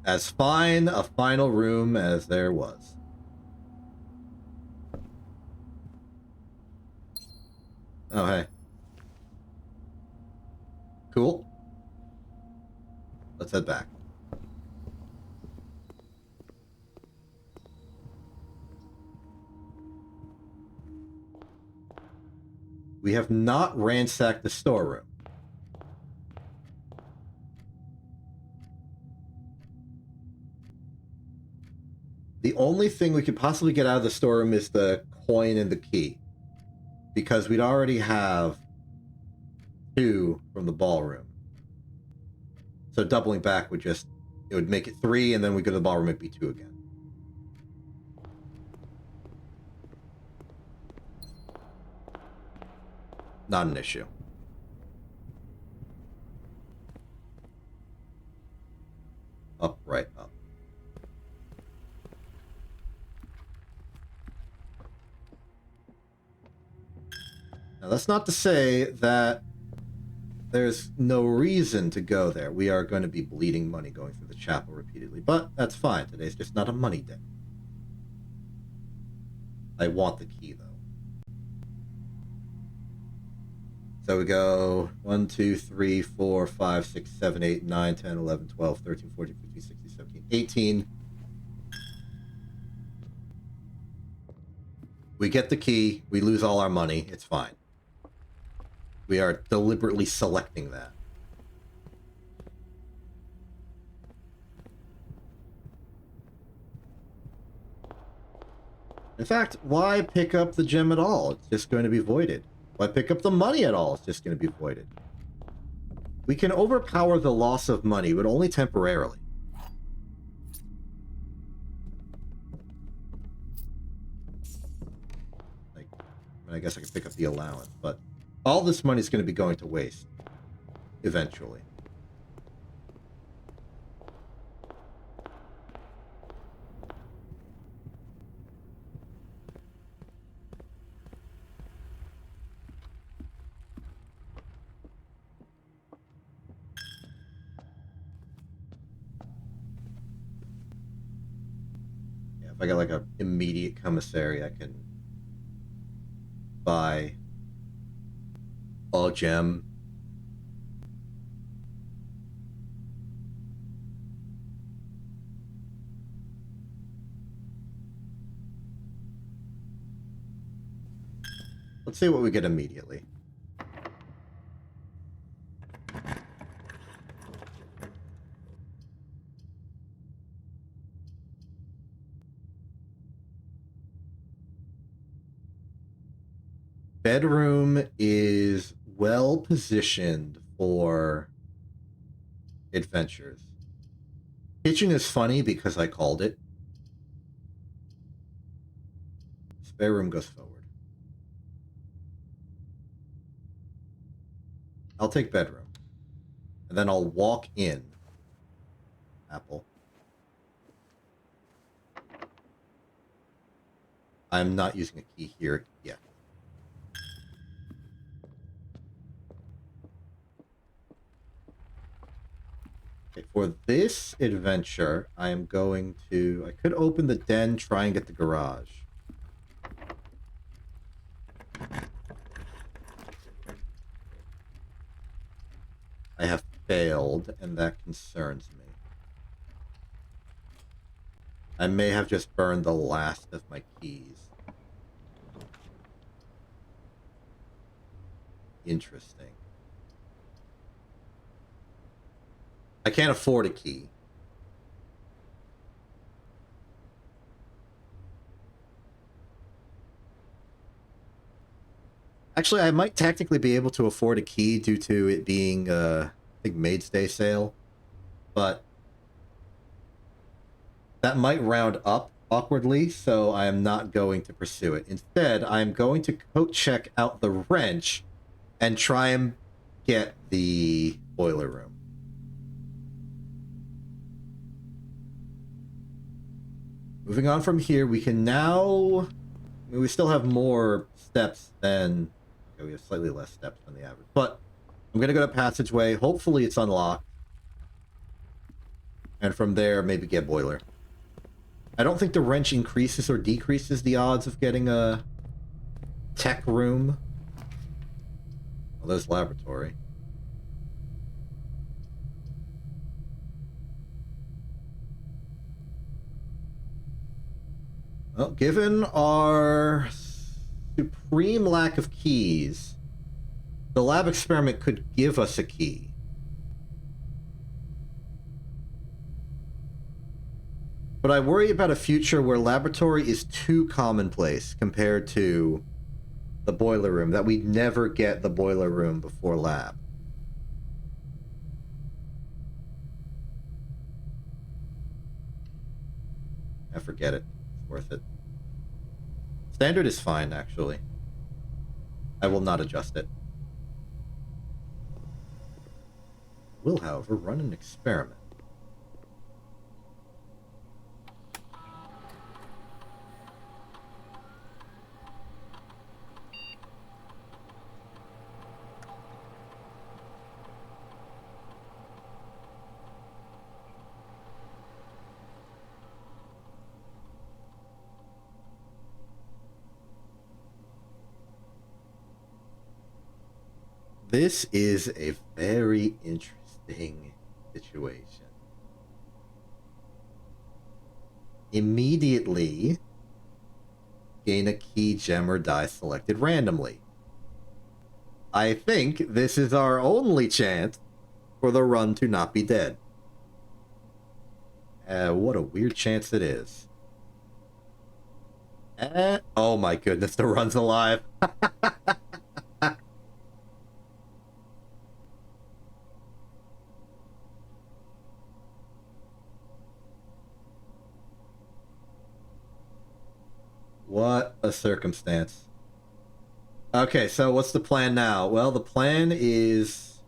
As fine a final room as there was. Oh, hey. Cool. Let's head back. We have not ransacked the storeroom. The only thing we could possibly get out of the storeroom is the coin and the key. Because we'd already have 2 from the ballroom. So doubling back would just, it would make it 3, and then we go to the ballroom, it'd be 2 again. Not an issue. Up, right, up. Now, that's not to say that there's no reason to go there. We are going to be bleeding money going through the chapel repeatedly, but that's fine. Today's just not a money day. I want the key, though. So we go 1, 2, 3, 4, 5, 6, 7, 8, 9, 10, 11, 12, 13, 14, 15, 16, 17, 18. We get the key. We lose all our money. It's fine. We are deliberately selecting that. In fact, why pick up the gem at all? It's just going to be voided. Why pick up the money at all? It's just going to be voided. We can overpower the loss of money, but only temporarily. Like, I mean, I guess I can pick up the allowance, but all this money is going to be going to waste eventually. If I got like an immediate commissary, I can buy a gem. Let's see what we get immediately. Bedroom is well positioned for adventures. Kitchen is funny because I called it. Spare room goes forward. I'll take bedroom. And then I'll walk in. Apple. I'm not using a key here yet. Okay, for this adventure, I am going to... I could open the den, try and get the garage. I have failed, and that concerns me. I may have just burned the last of my keys. Interesting. I can't afford a key. Actually, I might technically be able to afford a key due to it being, I think, Maid's Day sale. But that might round up awkwardly, so I am not going to pursue it. Instead, I am going to coat check out the wrench and try and get the boiler room. Moving on from here, we can now... I mean, we still have more steps than... Okay, we have slightly less steps than the average. But I'm going to go to passageway. Hopefully it's unlocked. And from there, maybe get boiler. I don't think the wrench increases or decreases the odds of getting a tech room. Well, there's laboratory. Well, given our supreme lack of keys, the lab experiment could give us a key. But I worry about a future where laboratory is too commonplace compared to the boiler room, that we never get the boiler room before lab. I forget it. It's worth it. Standard is fine, actually. I will not adjust it. Will, however, run an experiment. This is a very interesting situation. Immediately gain a key, gem, or die selected randomly. I think this is our only chance for the run to not be dead. What a weird chance it is. Oh my goodness, the run's alive. What a circumstance. Okay, so what's the plan now? Well, the plan is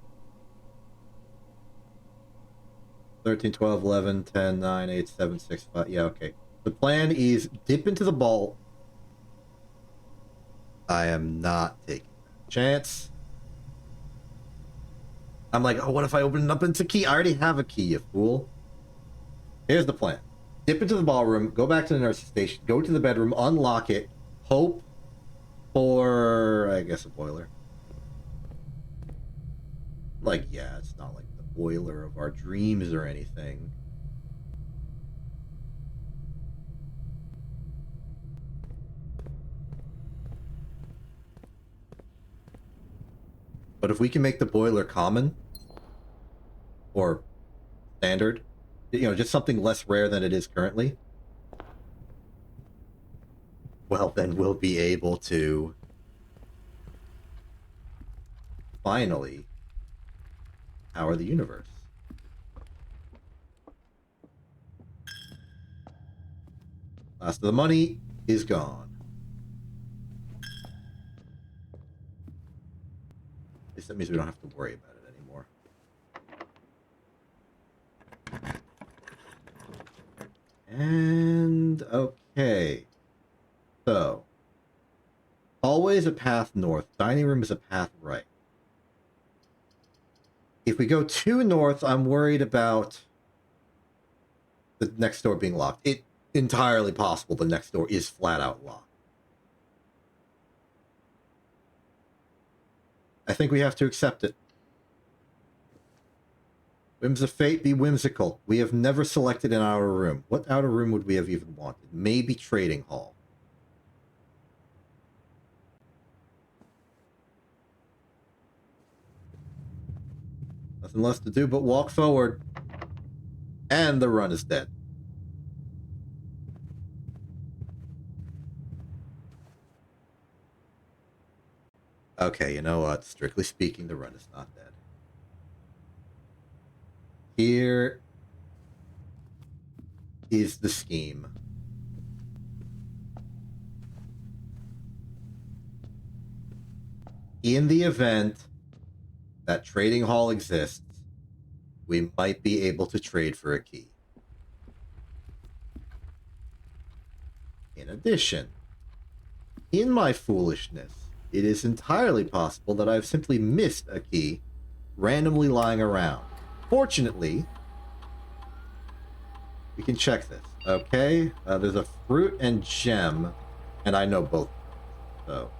13, 12, 11, 10, 9, 8, 7, 6, 5. Yeah, okay. The plan is dip into the ball. I am not taking that chance. I'm like, oh, what if I open it up into key? I already have a key, you fool. Here's the plan. Dip into the ballroom, go back to the nurse's station, go to the bedroom, unlock it, hope for, I guess, a boiler. Like, yeah, it's not like the boiler of our dreams or anything. But if we can make the boiler common or standard, you know, just something less rare than it is currently, well, then we'll be able to finally power the universe. Last of the money is gone. At least that means we don't have to worry about it anymore. And okay. So hallway is a path north, dining room is a path right. If we go to north, I'm worried about the next door being locked. It's entirely possible the next door is flat out locked. I think we have to accept it. Whims of fate, be whimsical. We have never selected an outer room. What outer room would we have even wanted? Maybe trading hall. Nothing less to do but walk forward. And the run is dead. Okay, you know what? Strictly speaking, the run is not dead. Here is the scheme. In the event that trading hall exists, we might be able to trade for a key. In addition, in my foolishness, it is entirely possible that I've simply missed a key randomly lying around. Fortunately, we can check this. Okay, there's a fruit and gem, and I know both. So,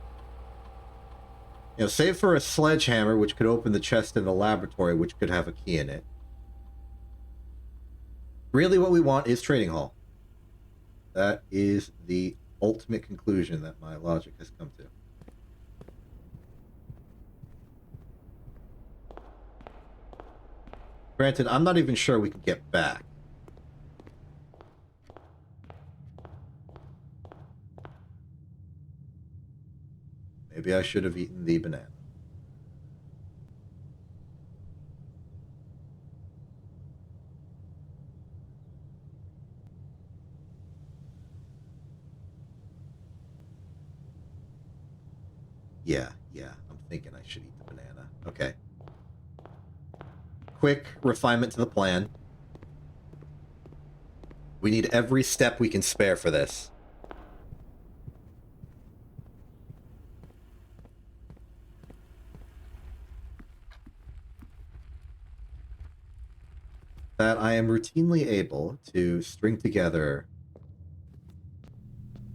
you know, save for a sledgehammer, which could open the chest in the laboratory, which could have a key in it. Really what we want is trading hall. That is the ultimate conclusion that my logic has come to. Granted, I'm not even sure we can get back. Maybe I should have eaten the banana. Yeah, I'm thinking I should eat the banana. Okay. Quick refinement to the plan. We need every step we can spare for this. That I am routinely able to string together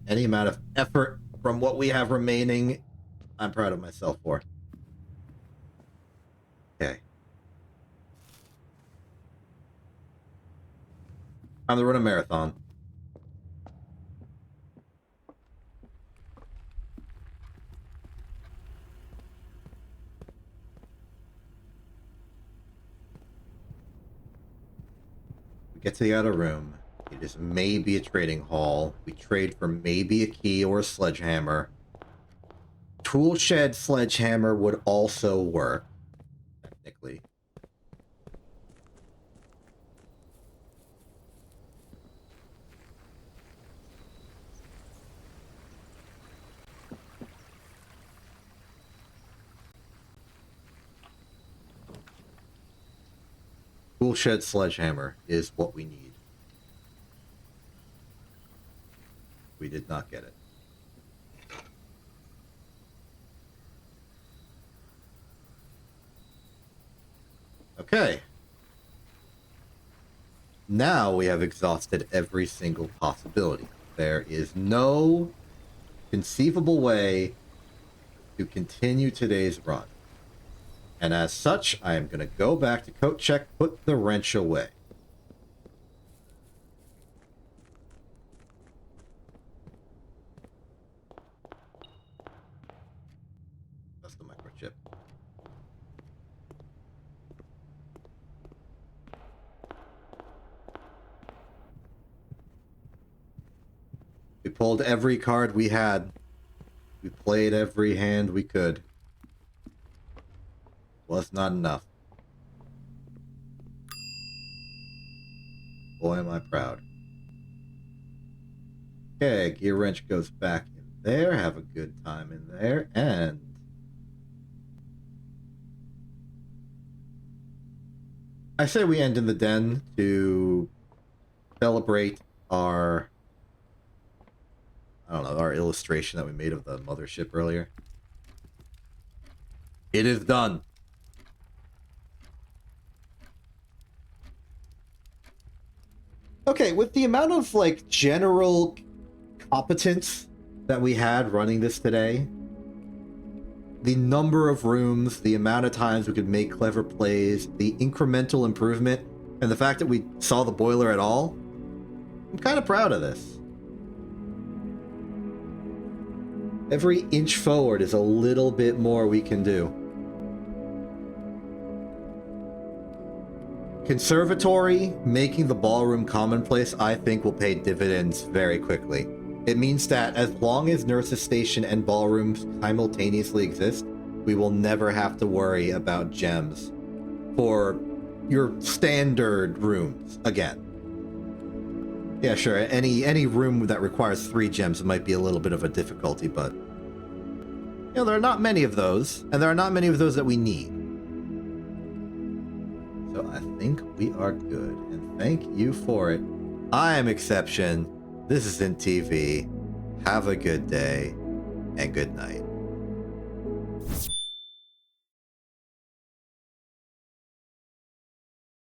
any amount of effort from what we have remaining. I'm proud of myself for. Time to run a marathon. We get to the outer room. It is maybe a trading hall. We trade for maybe a key or a sledgehammer. Tool shed sledgehammer would also work, technically. Tool shed sledgehammer is what we need. We did not get it. Okay. Now we have exhausted every single possibility. There is no conceivable way to continue today's run. And as such, I am going to go back to coat check, put the wrench away. That's the microchip. We pulled every card we had. We played every hand we could. Was not enough. Boy, am I proud. Okay, gear wrench goes back in there. Have a good time in there. And I say we end in the den to celebrate our, I don't know, our illustration that we made of the mothership earlier. It is done. Okay, with the amount of, like, general competence that we had running this today, the number of rooms, the amount of times we could make clever plays, the incremental improvement, and the fact that we saw the boiler at all, I'm kind of proud of this. Every inch forward is a little bit more we can do. Conservatory, making the ballroom commonplace, I think will pay dividends very quickly. It means that as long as Nurse's Station and ballrooms simultaneously exist, we will never have to worry about gems for your standard rooms again. Yeah, sure, any room that requires 3 gems might be a little bit of a difficulty, but you know, there are not many of those, and there are not many of those that we need. So I think we are good, and thank you for it. I am Exception. This isn't TV. Have a good day, and good night.